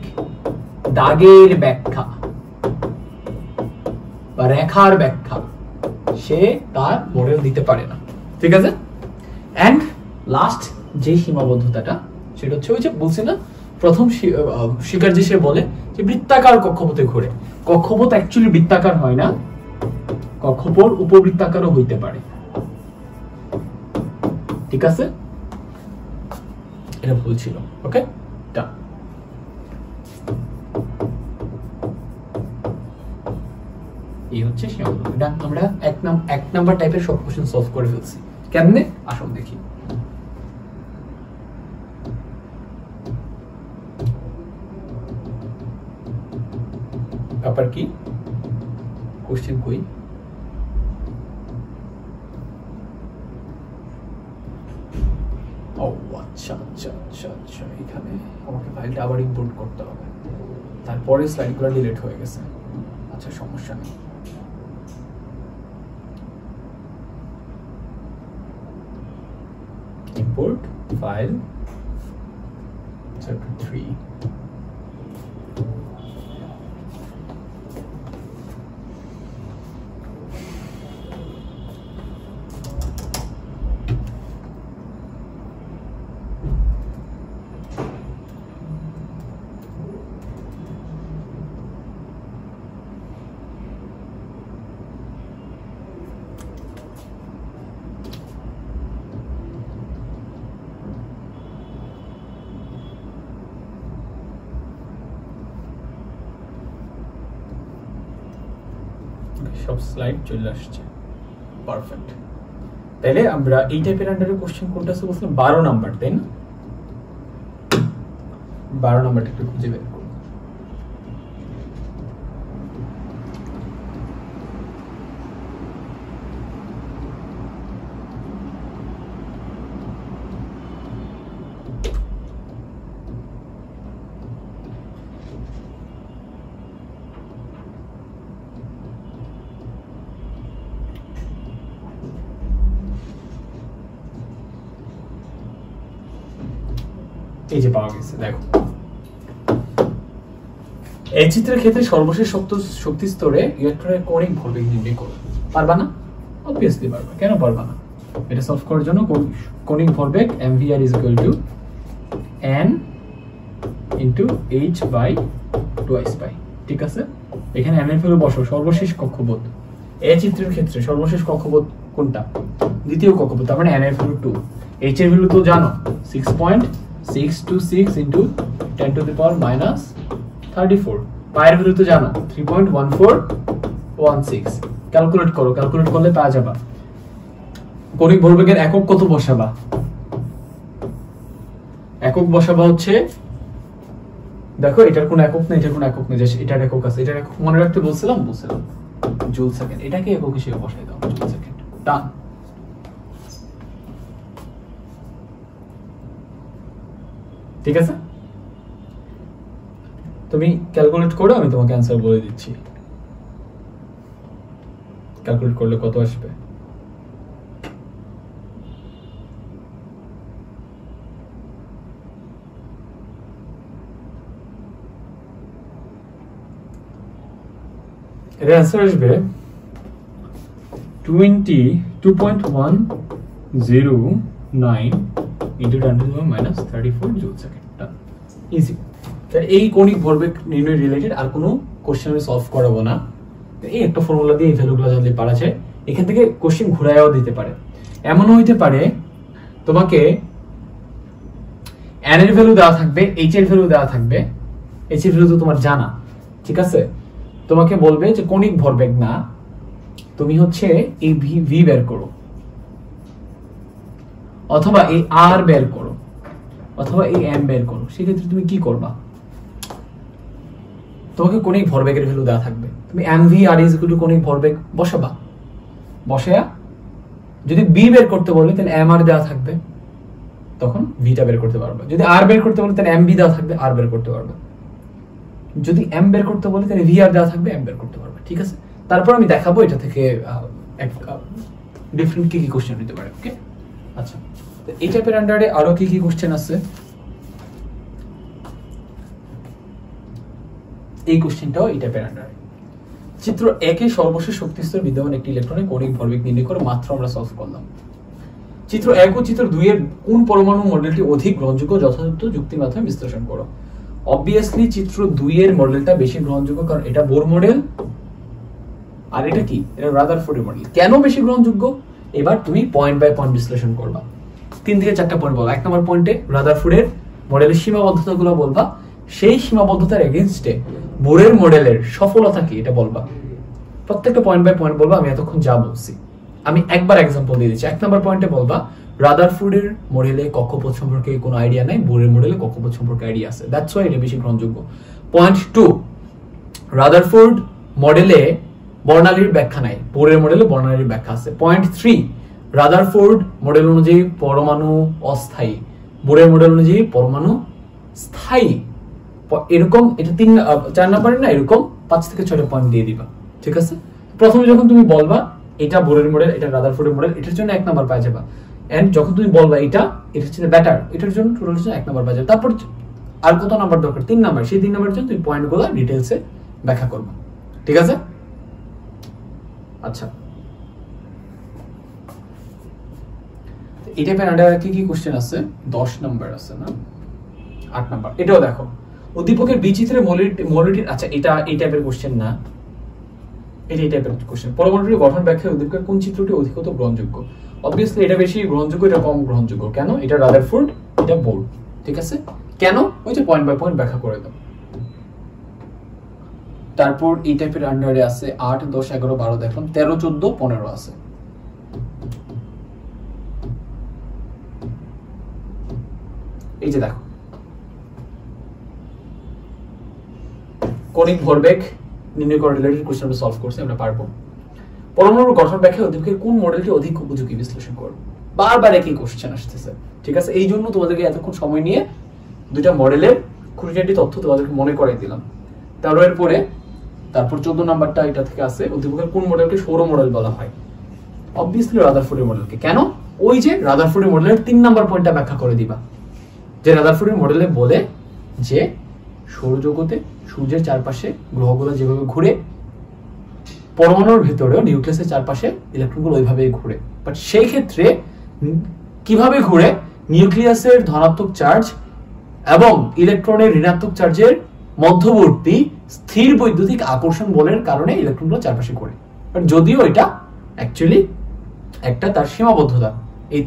দাগের ব্যাখ্যা বা রেখার ব্যাখ্যা সে তার মডেল দিতে পারে না, ঠিক আছে। এন্ড লাস্ট যে সীমাবদ্ধতাটা সেটা হচ্ছে ওই যে বলছি না, প্রথম শিকার যে সে বলে যে বৃত্তাকার কক্ষপথে ঘোরে। কক্ষপথ অ্যাকচুয়ালি বৃত্তাকার হয় না, কক্ষপথ উপবৃত্তাকারও হইতে পারে, ঠিক আছে। এটা ভুল ছিল, ওকে। এই হচ্ছে সীমাবদ্ধতা। আমরা এক নাম্বার টাইপের সব কোশ্চেন সলভ করে ফেলছি। কেমনে আসুন দেখি। ব্যাপার কি, কোশ্চেন কই? ও আচ্ছা আচ্ছা আচ্ছা আচ্ছা, এখানে আমাকে ফাইলটা আবার ইম্পোর্ট করতে হবে, তারপরে স্লাইডগুলো ডিলিট হয়ে গেছে। আচ্ছা, সমস্যা নেই। import file chapter 3. সব স্লাইড চলে আসছে, পারফেক্ট। তাহলে আমরা এই টাইপের আন্ডারে কোশ্চেন কোনটা আছে বলছিলাম? 12 নাম্বার, তাই না? 12 নাম্বারটা একটু খুঁজে বের করুন। এই যে পাওয়া গেছে, দেখো। এই চিত্রের ক্ষেত্রে সর্বশেষ শক্তি স্তরে ইলেকট্রনের কৌণিক ভরবেগ নির্ণয় করো। পারবা না? অবভিয়াসলি পারবা, কেন পারবা না? এটা সলভ করার জন্য কৌণিক ভরবেগ mvr is equal to n into h by 2s pi, ঠিক আছে। এখানে n এর ভ্যালু বসো, সর্বশেষ কক্ষপথ। এই চিত্রের ক্ষেত্রে সর্বশেষ কক্ষপথ কোনটা? দ্বিতীয় কক্ষপথ, তার মানে n এর ভ্যালু 2, h এর ভ্যালু তো জানো 6.626 into 10 to the power minus 34, পায়ের ভ্যালু তো জানো 3.1416। ক্যালকুলেট করো, ক্যালকুলেট করলে পাওয়া যাবে। কৌণিক ভরবেগের একক কত বসাবা? একক বসাবা হচ্ছে, দেখো এটার কোন একক নেই, এটার কোন একক নেই, এটার একক আছে, এটার একক মনে রাখতে বলছিলাম জুল সেকেন্ড। এটাকে একক হিসেবে বসাই দাও, জুল সেকেন্ড। ডান। ঠিক আছে, তুমি ক্যালকুলেট করো, আমি তোমাকে অ্যান্সার বলে দিচ্ছি। ক্যালকুলেট করলে কত আসবে? এর অ্যান্সার আসবে 22.109 into 10 to the power minus 34 joule second. Easy. এই কৌণিক ভরবেগ নির্ণয় রিলেটেড আর কোনো কোশ্চেন আমি সলভ করাবো না। এই একটা ফর্মুলা দিয়ে এই ভ্যালুগুলো জানলে পারা যায়। এখান থেকে কোশ্চেন ঘুরাইও দিতে পারে। এমনও হইতে পারে তোমাকে n এর ভ্যালু দেওয়া থাকবে, h এর ভ্যালু দেওয়া থাকবে। h এর ভ্যালু তো তোমার জানা, ঠিক আছে। তোমাকে বলবে যে কৌণিক ভরবেগ না, তুমি হচ্ছে এই v বের করো, অথবা এই r বের করো, অথবা এই m বের করো। সেক্ষেত্রে তুমি কি করবা? তোমাকে কণিক ভরবেগের ভ্যালু দেওয়া থাকবে, তুমি mv r is equal to কণিক ভরবেগ বসাবা, বসায়া যদি b বের করতে বলে তাহলে mr দেওয়া থাকবে, তখন v টা বের করতে পারবে। যদি r বের করতে বলে তাহলে mb দেওয়া থাকবে, r বের করতে পারবে। যদি m বের করতে বলে তাহলে vr দেওয়া থাকবে, m বের করতে পারবে। ঠিক আছে, তারপর আমি দেখাবো এটা থেকে ডিফারেন্ট কি কি কোশ্চেন হতে পারে। ওকে, আচ্ছা, তো এই টাইপের আন্ডারে আরো কি কি কোশ্চেন আছে, এই কোশ্চেনটাও এই টাইপের আন্ডারে। চিত্র 1 এ সর্বশেষ শক্তি স্তর বিদ্যমান একটি ইলেকট্রনের কণিক ভরবেগ নির্ণয় করে মাত্র আমরা সলভ করলাম। চিত্র 1 ও চিত্র 2 এর কোন পরমাণু মডেলটি অধিক গ্রহণযোগ্য যথাযথ যুক্তির মাধ্যমে বিশ্লেষণ করো। অবভিয়াসলি চিত্র 2 এর মডেলটা বেশি গ্রহণযোগ্য, কারণ এটা বোর মডেল আর এটা কি, এটা রাদারফোর্ডের মডেল। কেন বেশি গ্রহণযোগ্য, এবার তুমি পয়েন্ট বাই পয়েন্ট বিশ্লেষণ করবা। 3 থেকে 4টা পয়েন্ট বলবা। 1 নম্বর পয়েন্টে রাদারফোর্ডের মডেলের সীমাবদ্ধতাগুলো বলবা, সেই সীমাবদ্ধতার এগেইনস্টে বোরের মডেলের সফলতা কি এটা বলবা। প্রত্যেকটা পয়েন্ট বাই পয়েন্ট বলবা। আমি এতক্ষণ যা বলছি আমি একবার एग्जांपल দিয়ে দিচ্ছি। 1 নম্বর পয়েন্টে বলবা রাদারফোর্ডের মডেলে কক্ষপথ সম্পর্কে কোনো আইডিয়া নাই, বোরের মডেলে কক্ষপথ সম্পর্কে আইডিয়া আছে, দ্যাটস ওয়াই এটা বেশি গ্রহণযোগ্য। পয়েন্ট 2, রাদারফোর্ড মডেলে বর্ণালীর ব্যাখ্যা নাই, বোরের মডেলে বর্ণালীর ব্যাখ্যা আছে। পয়েন্ট 3, রাদারফোর্ড মডেল অনুযায়ী পরমাণু অস্থায়ী, বোরের মডেল অনুযায়ী পরমাণু স্থায়ী। এরকম এটা 4 নাম্বারে না, এরকম 5 থেকে 6টা পয়েন্ট দিয়ে দিবা। ঠিক আছে, প্রথমে যখন তুমি বলবা এটা বোরের মডেল, এটা রাদারফোর্ডের মডেল, এটার জন্য 1 নাম্বার পাওয়া যাবে। এন্ড যখন তুমি বলবা এটা হচ্ছে বেটার, এটার জন্য টোটাল হচ্ছে 1 নাম্বার পাওয়া যাবে। তারপর আর কত নাম্বার দরকার, 3 নাম্বার। সেই 3 নাম্বারের জন্য তুমি পয়েন্টগুলো ডিটেইলসে ব্যাখ্যা করবা। ঠিক আছে, আচ্ছা, এই টাইপের আন্ডারে কি কি কোশ্চেন আছে, 10 নাম্বার আছে না, 8 নাম্বার। এটাও দেখো, উদ্দীপকের বিচিত্রে মোলারিটির, আচ্ছা এটা এই টাইপের কোশ্চেন না, এটা এই টাইপের কোশ্চেন। পরমাণুর গঠন ব্যাখ্যায় উদ্দীপকের কোন চিত্রটি অধিকতর গ্রহণযোগ্য। অবভিয়াসলি এটা বেশি গ্রহণযোগ্য, এটা কম গ্রহণযোগ্য। কেন, এটা রাদারফোর্ড, এটা বোর। ঠিক আছে, কেন, ওই যে পয়েন্ট বাই পয়েন্ট ব্যাখ্যা করে দাও। তারপর এই টাইপের আন্ডারে আছে 8, 10, 11, 12, দেখুন 13, 14, 15 আছে। এই যে দেখো, কণিক ভরবেগ নির্ণয় করা রিলেটেড কোশ্চেন আমরা সলভ করছি, আমরা পারবো। পরমাণুর গঠন ব্যাখ্যায় উদ্দীপকের কোন মডেলটি অধিক উপযোগী বিশ্লেষণ করব। বারবার একই কোশ্চেন আসতেছে। ঠিক আছে, এই জন্য তোমাদেরকে এতক্ষণ সময় নিয়ে দুইটা মডেলের খুঁটিনাটি তথ্য তোমাদেরকে মনে করাই দিলাম। 13 এর পরে তারপর 14 নাম্বারটা এটা থেকে আছে, উদ্দীপকের কোন মডেলকে সৌর মডেল বলা হয়। অবভিয়াসলি রাদারফোর্ডের মডেলকে। কেন, ওই যে রাদারফোর্ডের মডেলের 3 নাম্বার পয়েন্টটা ব্যাখ্যা করে দিবা, যে রাদারফোর্ডের মডেলে বলে যে সৌরজগতে সূর্যের চারপাশে গ্রহগুলো যেভাবে ঘুরে, পরমাণুর ভিতরেও নিউক্লিয়াসের চারপাশে ইলেকট্রনগুলো ওইভাবেই ঘুরে। বাট সেই ক্ষেত্রে কিভাবে ঘুরে, নিউক্লিয়াসের ধনাত্মক চার্জ এবং ইলেকট্রনের ঋণাত্মক চার্জের মধ্যবর্তী স্থির বৈদ্যুতিক আকর্ষণ বলের কারণে ইলেকট্রনগুলো চারপাশে ঘুরে। বাট যদিও এটা অ্যাকচুয়ালি একটা তার সীমাবদ্ধতা, এই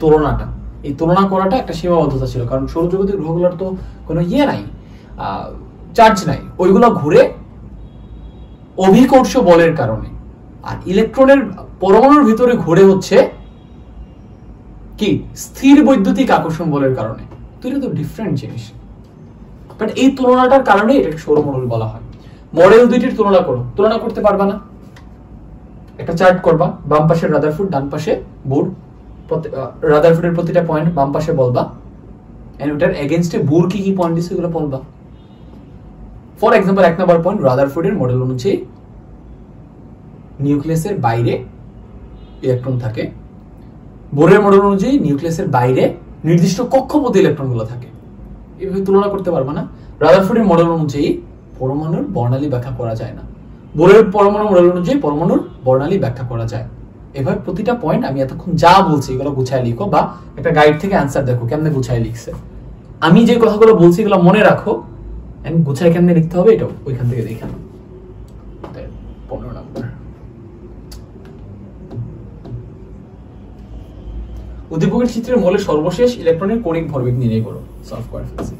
তুলনা করাটা একটা সীমাবদ্ধতা ছিল, কারণ সৌরজগতের গ্রহগুলোর তো কোনো নাই, চার্জ নাই, ওইগুলো ঘুরে অভিকর্ষ বলের কারণে। আর ইলেকট্রনের পরমাণুর ভিতরে ঘুরে হচ্ছে কি, স্থির বৈদ্যুতিক আকর্ষণ বলের কারণে। তো এটা তো ডিফারেন্ট জিনিস, বাট এই তুলনাটার কারণে এটাকে সৌর মডেল বলা হয়। মডেল দুইটির তুলনা করো, তুলনা করতে পারবা না, একটা চার্ট করবা, বাম পাশে রাদারফোর্ড, ডান পাশে বোর। রাদারফোর্ডের প্রতিটা পয়েন্ট বাম পাশে বলবা, এন্ড ওটার এগেইনস্টে বোর কি কি পয়েন্ট দিছে এগুলো বলবা। ফর এক্সাম্পল 1 নাম্বার পয়েন্ট, রাদারফোর্ডের মডেল অনুযায়ী নিউক্লিয়াসের বাইরে ইলেকট্রন থাকে, বোরের মডেল অনুযায়ী নিউক্লিয়াসের বাইরে নির্দিষ্ট কক্ষপথে ইলেকট্রনগুলো থাকে। এভাবে তুলনা করতে পারবা না। রাদারফোর্ডের মডেল অনুযায়ী পরমাণুর বর্ণালী ব্যাখ্যা করা যায় না, বোরের পরমাণু মডেল অনুযায়ী পরমাণুর বর্ণালী ব্যাখ্যা করা যায়। এভাবে প্রতিটা পয়েন্ট আমি এতক্ষণ যা বলছি এগুলো গুছায় লিখো, বা একটা গাইড থেকে অ্যান্সার দেখো কেমনে গুছায় লিখছে। আমি যে কথাগুলো বলছি এগুলো মনে রাখো, এন্ড গুছায় কেমনে লিখতে হবে এটাও ওইখান থেকে দেখে নাও। 15 নাম্বার, উদ্দীপকের চিত্রের মৌলের সর্বশেষ ইলেকট্রনের কণিক ভরবেগ নির্ণয় করো। সলভ করে ফেলছি।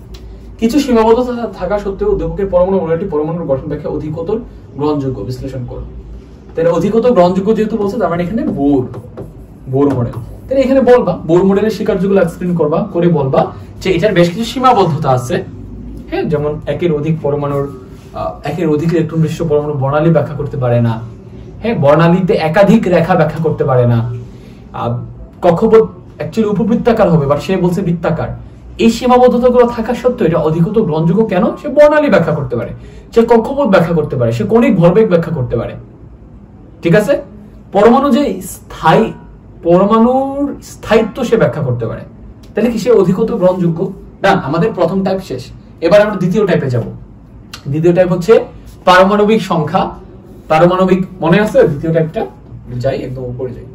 কিছু সীমাবদ্ধতা থাকা সত্ত্বেও উদ্দীপকের পরমাণু মডেলটি পরমাণুর গঠন ব্যাখ্যা অধিকতর গ্রহণযোগ্য বিশ্লেষণ করো। তাহলে অধিকতর গ্রহণযোগ্য যেহেতু বলছে, তার মানে এখানে বোর মডেল। তাহলে এখানে বলবা বোর মডেলের স্বীকার্যগুলো এক্সপ্লেইন করবা, করে বলবা যে এটার বেশ কিছু সীমাবদ্ধতা আছে। হ্যাঁ, যেমন একের অধিক পরমাণুর একের অধিক ইলেকট্রন বিশিষ্ট পরমাণু বর্ণালী ব্যাখ্যা করতে পারে না। হ্যাঁ, বর্ণালীতে একাধিক রেখা ব্যাখ্যা করতে পারে না। কক্ষপথ অ্যাকচুয়ালি উপবৃত্তাকার হবে, বাট সে বলছে বৃত্তাকার। এই সীমাবদ্ধতাগুলো থাকা সত্ত্বেও এটা অধিকতর গ্রহণযোগ্য কেন? সে বর্ণালী ব্যাখ্যা করতে পারে, সে কক্ষপথ ব্যাখ্যা করতে পারে, সে কণিক ভরবেগ ব্যাখ্যা করতে পারে। ঠিক আছে, পরমাণু যে স্থায়ী, পরমাণুর স্থায়িত্ব সে ব্যাখ্যা করতে পারে। তাহলে কি সে অধিকতর গ্রহণযোগ্য? ডান, আমাদের প্রথম টাইপ শেষ। এবার আমরা দ্বিতীয় টাইপে যাব। দ্বিতীয় টাইপ হচ্ছে পারমাণবিক সংখ্যা। পারমাণবিক, মনে আছে দ্বিতীয় টাইপটা? যাই একদম উপরে যাই।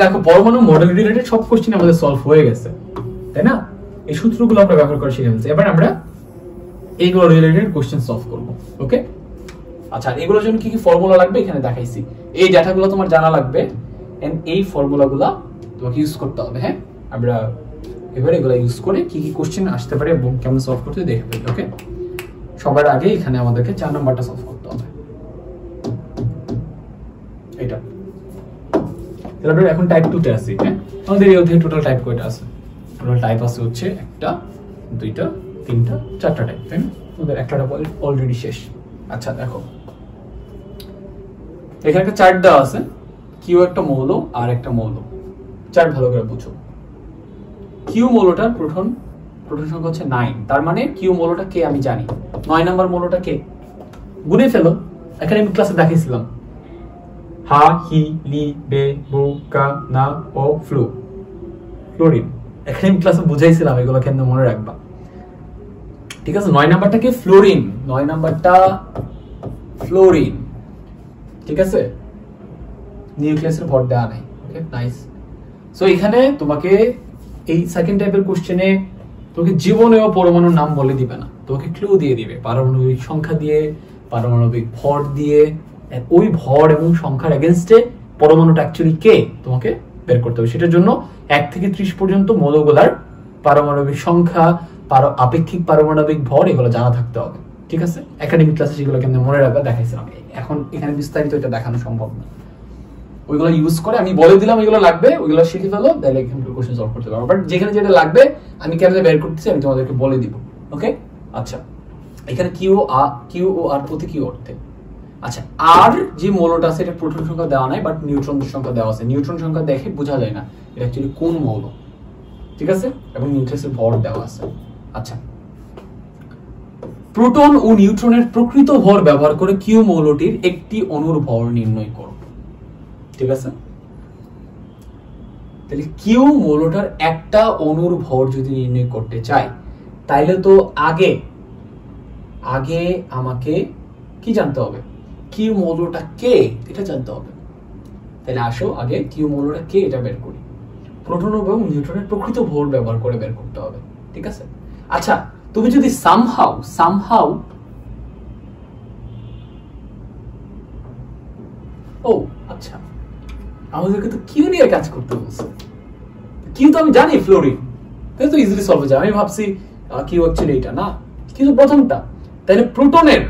দেখো, পরমাণু মডেল রিলেটেড সব কোশ্চেন আমাদের সলভ হয়ে গেছে, তাই না? এই সূত্রগুলো আমরা ব্যবহার করে শিখে ফেলছি। এবার আমরা এইগুলো রিলেটেড কোশ্চেন সলভ করব। ওকে, আচ্ছা, এগুলোর জন্য কি কি ফর্মুলা লাগবে এখানে দেখাইছি। এই ডাটাগুলো তোমার জানা লাগবে, এন্ড এই ফর্মুলাগুলো তোমাকে ইউজ করতে হবে। হ্যাঁ, আমরা এবারে এগুলো ইউজ করে কি কি কোশ্চেন আসতে পারে এবং কেমন সলভ করতে দেখে ফেলি। ওকে, সবার আগে এখানে আমাদেরকে 4 নাম্বারটা সলভ করতে হবে। এটা তাহলে এখন টাইপ 2 তে আসি। হ্যাঁ, আমাদের এই অধ্যায়ে টোটাল টাইপ কয়টা আছে? টোটাল টাইপ আছে হচ্ছে 1টা 2টা 3টা 4টা টাইপ, তাই না? আমাদের একটা অলরেডি শেষ। আচ্ছা দেখো, এখানে একটা চার্ট দেওয়া আছে, কিউ একটা মৌল আর একটা মৌল। চার্ট ভালো করে বুঝো। কিউ মৌলটার প্রোটন সংখ্যা হচ্ছে 9, তার মানে কিউ মৌলটা কে আমি জানি। 9 নাম্বার মৌলটা কে? গুনে ফেলো। এখানে আমি ক্লাসে দেখাইছিলাম, হা, হি, লি, বে, বু, কা, না, ও, ফ্লু, ফ্লোরিন। এখানে আমি ক্লাসে বুঝাইছিলাম এগুলো কেমনে মনে রাখবা। ঠিক আছে, 9 নাম্বারটা কে? ফ্লোরিন। 9 নাম্বারটা ফ্লোরিন। ঠিক আছে, নিউক্লিয়াসের ভর দেওয়া নাই। ওকে, নাইস। সো এখানে তোমাকে এই সেকেন্ড টাইপের কোশ্চেনে তোমাকে জীবনেও পরমাণুর নাম বলে দিবে না, তোমাকে ক্লু দিয়ে দিবে পারমাণবিক সংখ্যা দিয়ে, পারমাণবিক ভর দিয়ে। ওই ভর এবং সংখ্যার এগেইনস্টে পরমাণুটা অ্যাকচুয়ালি কে তোমাকে বের করতে হবে। সেটার জন্য 1 থেকে 30 পর্যন্ত মৌলগুলার পারমাণবিক সংখ্যা, আপেক্ষিক পারমাণবিক ভর এগুলো জানা থাকতে হবে। ঠিক আছে, একাডেমিক ক্লাসে সেগুলো কেমন মনে রাখবা দেখাইছিলাম। এখন এখানে বিস্তারিত এটা দেখানো সম্ভব না। ওইগুলো ইউজ করে আমি বলে দিলাম এগুলো লাগবে, ওইগুলো শিখে ফেলো, তাহলে এখানে কোশ্চেন সলভ করতে পারবো। বাট যেখানে যেটা লাগবে আমি কেমনে বের করতেছি আমি তোমাদেরকে বলে দিব। ওকে, আচ্ছা, এখানে কিউ ও আর প্রতি কি অর্থে? আচ্ছা, আর যে মৌলটা আছে এটা প্রোটন সংখ্যা দেওয়া নাই, বাট নিউট্রন সংখ্যা দেওয়া আছে। নিউট্রন সংখ্যা দেখে বোঝা যায় না এটা অ্যাকচুয়ালি কোন মৌল। ঠিক আছে, এবং নিউক্লিয়াসের ভর দেওয়া আছে। আচ্ছা, প্রোটন ও নিউট্রনের প্রকৃত ভর ব্যবহার করে কিউ মৌলটির একটি অণুর ভর নির্ণয় করো। ঠিক আছে, তাহলে কিউ মৌলটার একটা অণুর ভর যদি নির্ণয় করতে চাই, তাইলে তো আগে আমাকে কি জানতে হবে? কিউ মৌলটা কে এটা জানতে হবে। তাহলে আসো আগে কিউ মৌলটা কে এটা বের করি। প্রোটন এবং নিউট্রনের প্রকৃত ভর ব্যবহার করে বের করতে হবে। ঠিক আছে, আচ্ছা, তুমি যদি সামহাউ ও আচ্ছা, আমাদেরকে তো কিউ নিয়ে কাজ করতে বলছে। কিউ তো আমি জানি ফ্লোরিন, তাই তো ইজিলি সলভ হয়ে যায়। আমি ভাবছি কিউ অ্যাকচুয়ালি এটা না, কিন্তু প্রথমটা। তাহলে প্রোটনের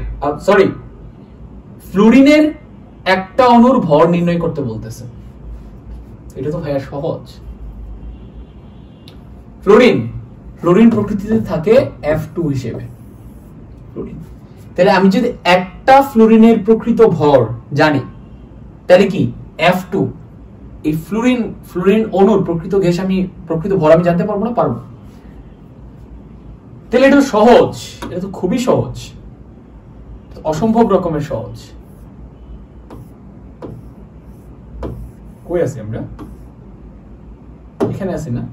ফ্লোরিনের একটা অণুর ভর নির্ণয় করতে বলতেছে। এটা তো ভাইয়া সহজ। ফ্লোরিন প্রকৃতিতে থাকে F2 হিসেবে। ফ্লোরিন, তাহলে আমি যদি একটা ফ্লোরিনের প্রকৃত ভর জানি, তাহলে কি F2, এই ফ্লোরিন অণুর প্রকৃত গ্যাস আমি প্রকৃত ভর আমি জানতে পারবো না? পারবো। তাহলে এটা সহজ, এটা তো খুবই সহজ, অসম্ভব রকমের সহজ। কই আছি আমরা? এখানে আছি না?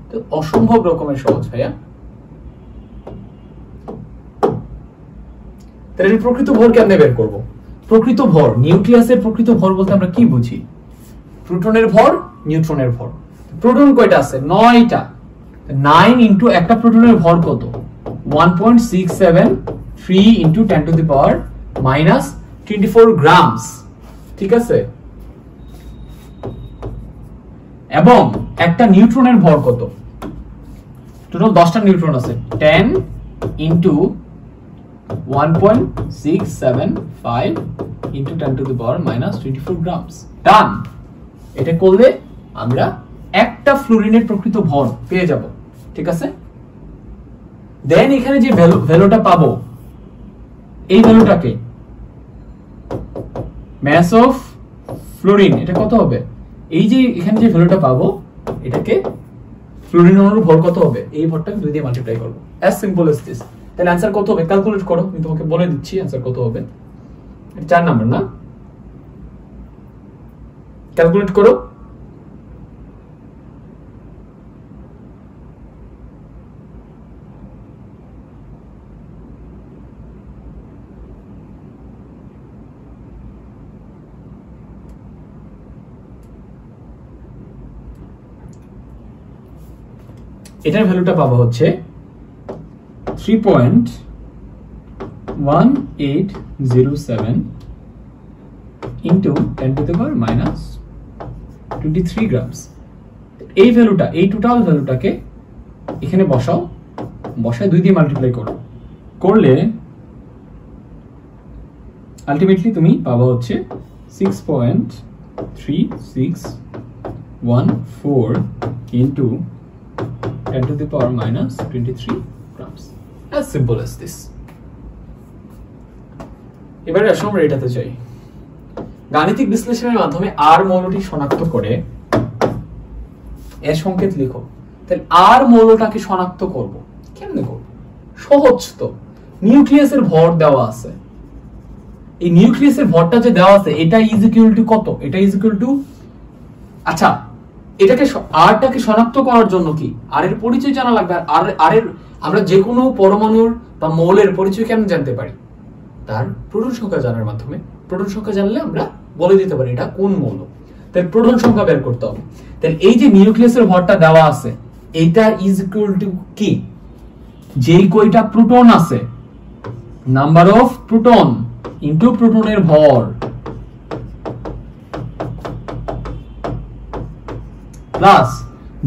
তো অসম্ভব রকমের সহজ ভাইয়া। তাহলে প্রকৃত ভর কেমনে বের করব? প্রকৃত ভর, নিউক্লিয়াসের প্রকৃত ভর বলতে আমরা কি বুঝি? প্রোটনের ভর, নিউট্রনের ভর। প্রোটন কয়টা আছে? 9টা। 9 ইনটু একটা প্রোটনের ভর কত? 1.673 into 10 to the power -24 grams. ঠিক আছে, এবং একটা নিউট্রনের ভর কত? টোটাল 10টা নিউট্রন আছে। 10 into 1.675 into 10 to the power -24 grams. Done. এটা করলে আমরা একটা ফ্লোরিনের প্রকৃত ভর পেয়ে যাব, ঠিক আছে। দেন এখানে যে ভ্যালুটা পাবো, এই ভ্যালুটাকে মাস অফ ফ্লোরিন, এটা কত হবে, এই যে এখানে যে ভ্যালুটা পাবো এটাকে ফ্লোরিন অনুর ভর কত হবে, এই ভরটাকে 2 দিয়ে মাল্টিপ্লাই করব, অ্যাজ সিম্পল অ্যাজ দিস। তাহলে आंसर কত হবে ক্যালকুলেট করো, আমি তোমাকে বলে দিচ্ছি आंसर কত হবে। 4 নাম্বার না, ক্যালকুলেট করো। এটার ভ্যালুটা পাবো হচ্ছে 3.1807 into 10 to the power minus 23 grams. এই ভ্যালুটা, এই টোটাল ভ্যালুটাকে এখানে বসাও, বসায় 2 দিয়ে মাল্টিপ্লাই করো, করলে আলটিমেটলি তুমি পাবা হচ্ছে 6.3614 into 10 to the power minus 23 grams. As simple as this. এবারে আসলে আমরা এটাতে যাই। গাণিতিক বিশ্লেষণের মাধ্যমে আর মৌলটি শনাক্ত করে এর সংকেত লিখো। তাহলে আর মৌলটাকে শনাক্ত করব কেমনে করব? সহজ তো, নিউক্লিয়াসের ভর দেওয়া আছে, এই নিউক্লিয়াসের ভরটা যে দেওয়া আছে এটা ইজ ইকুয়াল টু কত, এটা ইজ ইকুয়াল টু, আচ্ছা এটাকে আরটাকে শনাক্ত করার জন্য কি আর এর পরিচয় জানা লাগবে। আর এর আমরা যে কোনো পরমাণুর বা মৌলের পরিচয় কেমন জানতে পারি, তার প্রোটন সংখ্যা জানার মাধ্যমে। প্রোটন সংখ্যা জানলে আমরা বলে দিতে পারি এটা কোন মৌল। তাই প্রোটন সংখ্যা বের করতে হবে। তাহলে এই যে নিউক্লিয়াসের ভরটা দেওয়া আছে এইটা ইজ ইকুয়াল টু কি, যেই কয়টা প্রোটন আছে নাম্বার অফ প্রোটন ইনটু প্রোটনের ভর প্লাস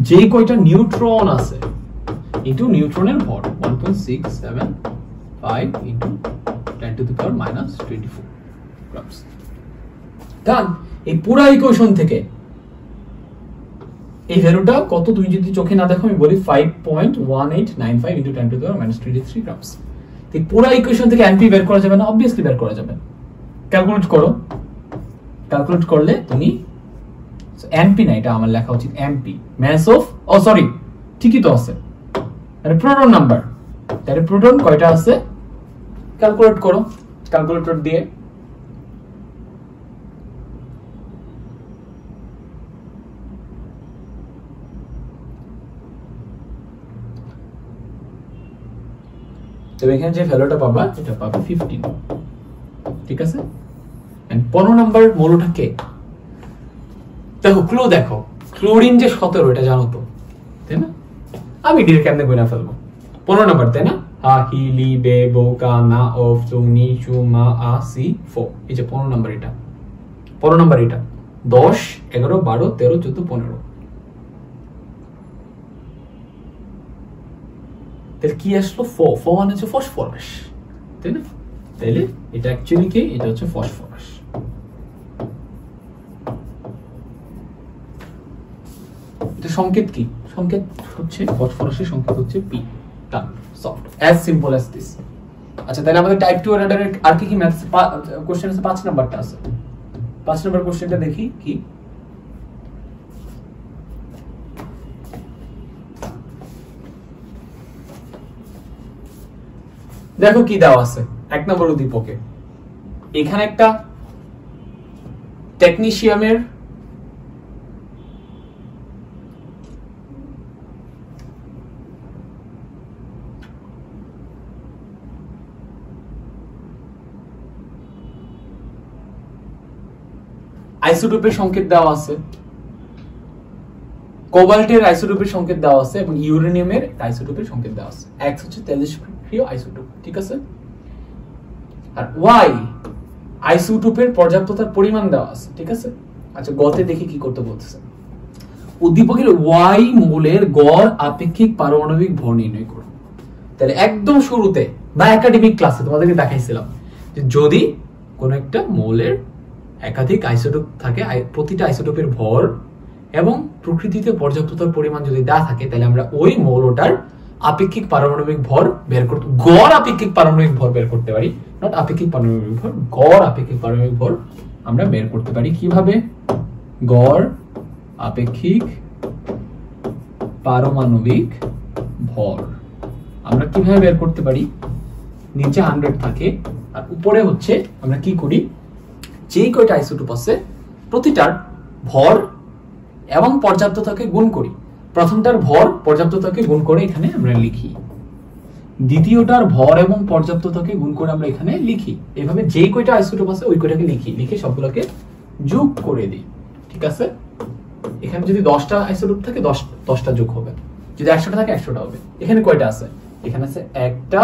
যে কয়টা নিউট্রন আছে ইনটু নিউট্রনের ভর 1.675 into 10 to the power minus 24 grams. কারণ এই পুরো ইকুয়েশন থেকে এই ভ্যালুটা কত তুমি যদি চোখে না দেখো আমি বলি 5.1895 into 10 to the power minus 23 grams. এই পুরো ইকুয়েশন থেকে এমপি বের করা যাবে না, অবভিয়াসলি বের করা যাবে। ক্যালকুলেট করো, ক্যালকুলেট করলে তুমি এমপি না, এটা আমার লেখা উচিত MP, mass of, oh sorry ঠিকই তো আছে, মানে প্রোটন নাম্বার। তাহলে প্রোটন কয়টা আছে ক্যালকুলেট করো, ক্যালকুলেটর দিয়ে তবে এখানে যে ভ্যালুটা পাবা এটা পাবা 15, ঠিক আছে। এন্ড 15 নাম্বার মৌলটা কে দেখো, ক্লু দেখো, ক্লোরিন যে 17 এটা জানো তো, তাই না? আমি ডিরেক্ট কেমনে কইনা ফেলবো 15 নাম্বার, তাই না? আ হি লি বে বো কা না অফ জুনি শু মা আ সি ফো, এই যে 15 নাম্বার, এটা 15 নাম্বার, এটা 10 11 12 13 14 15। তাহলে কি আসলো? ফো মানে হচ্ছে ফসফরাস, তাই না? তাহলে এটা অ্যাকচুয়ালি কি, এটা হচ্ছে ফসফরাস। এটা সংকেত কি? সংকেত হচ্ছে ফসফরাসের সংকেত হচ্ছে P. Done, solved, as simple as this. আচ্ছা তাহলে আমাদের টাইপ 2 অর্ডারের আর কি কি ম্যাথস কোশ্চেন আছে? 5 নাম্বারটা আছে। 5 নাম্বার কোশ্চেনটা দেখি কি। দেখো কি দেওয়া আছে 1 নম্বর উদ্দীপকে। এখানে একটা টেকনিশিয়ামের আইসোটোপের সংকেত দেওয়া আছে, কোবাল্টের আইসোটোপের সংকেত দেওয়া আছে এবং ইউরেনিয়ামের আইসোটোপের সংকেত দেওয়া আছে। X হচ্ছে তেজস্ক্রিয় আইসোটোপ, ঠিক আছে। আর Y আইসোটোপের পর্যাপ্ততার পরিমাণ দেওয়া আছে, ঠিক আছে। আচ্ছা গতে দেখি কি করতে বলতেছে। উদ্দীপকের Y মৌলের গড় আপেক্ষিক পারমাণবিক ভর নির্ণয় করো। তাহলে একদম শুরুতে বা একাডেমিক ক্লাসে তোমাদেরকে দেখাইছিলাম যে যদি কোন একটা মৌলের একাধিক আইসোটোপ থাকে, প্রতিটা আইসোটোপের ভর এবং প্রকৃতিতে পর্যাপ্ততার পরিমাণ যদি দেওয়া থাকে তাহলে আমরা ওই মৌলটার আপেক্ষিক পারমাণবিক ভর বের করতে, গড় আপেক্ষিক পারমাণবিক ভর বের করতে পারি, নট আপেক্ষিক পারমাণবিক ভর, গড় আপেক্ষিক পারমাণবিক ভর আমরা বের করতে পারি। কিভাবে? গড় আপেক্ষিক পারমাণবিক ভর আমরা কিভাবে বের করতে পারি? নিচে 100 থাকে আর উপরে হচ্ছে আমরা কি করি, যেই কয়টা আইসোটোপ আছে প্রতিটার ভর এবং পর্যাপ্ততাকে গুণ করি। প্রথমটার ভর পর্যাপ্ততাকে গুণ করে এখানে আমরা লিখি, দ্বিতীয়টার ভর এবং পর্যাপ্ততাকে গুণ করে আমরা এখানে লিখি। এইভাবে যেই কয়টা আইসোটোপ আছে ওই কয়টাকে লিখি, লিখে সবগুলোকে যোগ করে দিই। ঠিক আছে? এখানে যদি 10টা আইসোটোপ থাকে 10টা যোগ হবে, যদি 100টা থাকে 100টা হবে। এখানে কয়টা আছে? এখানে আছে 1টা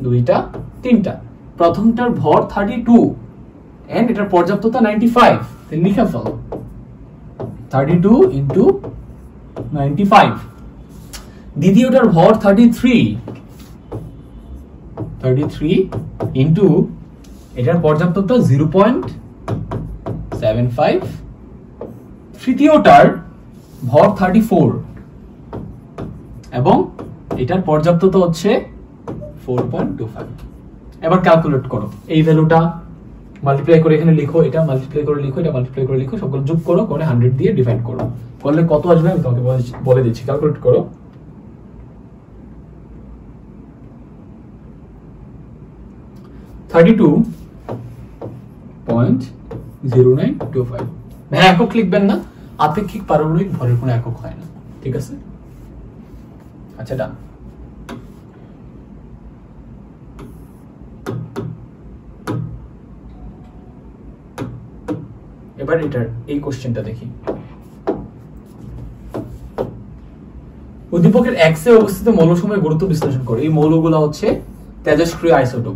2টা 3টা। প্রথমটার ভর 32 এন্ড এটার পর্যাপ্ততা 95, তাহলে লিখে ফেলো 32 ইনটু 95। দ্বিতীয়টার ভর 33 ইনটু এটার পর্যাপ্ততা 0.75। তৃতীয়টার ভর 34 এবং এটার পর্যাপ্ততা হচ্ছে 4.25। এবার ক্যালকুলেট করো, এই ভ্যালুটা মাল্টিপ্লাই করে এখানে লিখো, এটা মাল্টিপ্লাই করে লিখো, এটা মাল্টিপ্লাই করে লিখো, সবগুলো যোগ করো, করে 100 দিয়ে ডিভাইড করো, করলে কত আসবে আমি তোমাকে বলে দিচ্ছি। ক্যালকুলেট করো। একক লিখবেন না, আপেক্ষিক পারমাণবিক ভরের কোনো একক হয় না। ঠিক আছে? আচ্ছা, ডান। এবার এটার এই কোশ্চেনটা দেখি। উদ্দীপকের এক্স এ অবস্থিত মৌলসমূহের গুরুত্ব বিশ্লেষণ করে। এই মৌলগুলো হচ্ছে তেজস্ক্রিয় আইসোটোপ।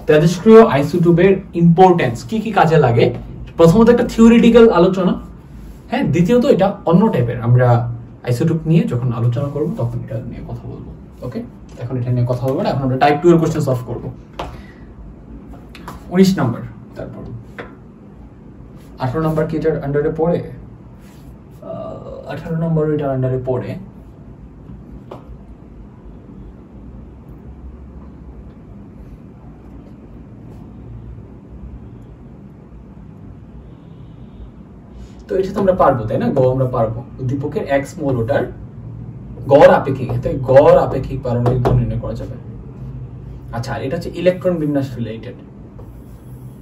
তেজস্ক্রিয় আইসোটোপের ইম্পর্টেন্স কি কি কাজে লাগে, প্রথমত একটা থিওরিটিক্যাল আলোচনা, হ্যাঁ, দ্বিতীয়ত এটা অন্য টাইপের, আমরা আইসোটোপ নিয়ে যখন আলোচনা করব তখন এটা নিয়ে কথা বলবো। ওকে, এখন এটা নিয়ে কথা বলবো না, এখন আমরা টাইপ 2 এর কোশ্চেন সলভ করব। 19 নাম্বার, তারপর 18 নাম্বার কি এটার আন্ডারে পড়ে? 18 নম্বর এটার আন্ডারে পড়ে। তো এটা তো আমরা পারবো, তাই না? গ আমরা পারবো। উদ্দীপকের এক্স মৌলটার গড় আপেক্ষিক, এতে গড় আপেক্ষিক পারমাণবিক ভর নির্ণয় করা যাবে। আচ্ছা, আর এটা হচ্ছে ইলেকট্রন বিন্যাস রিলেটেড,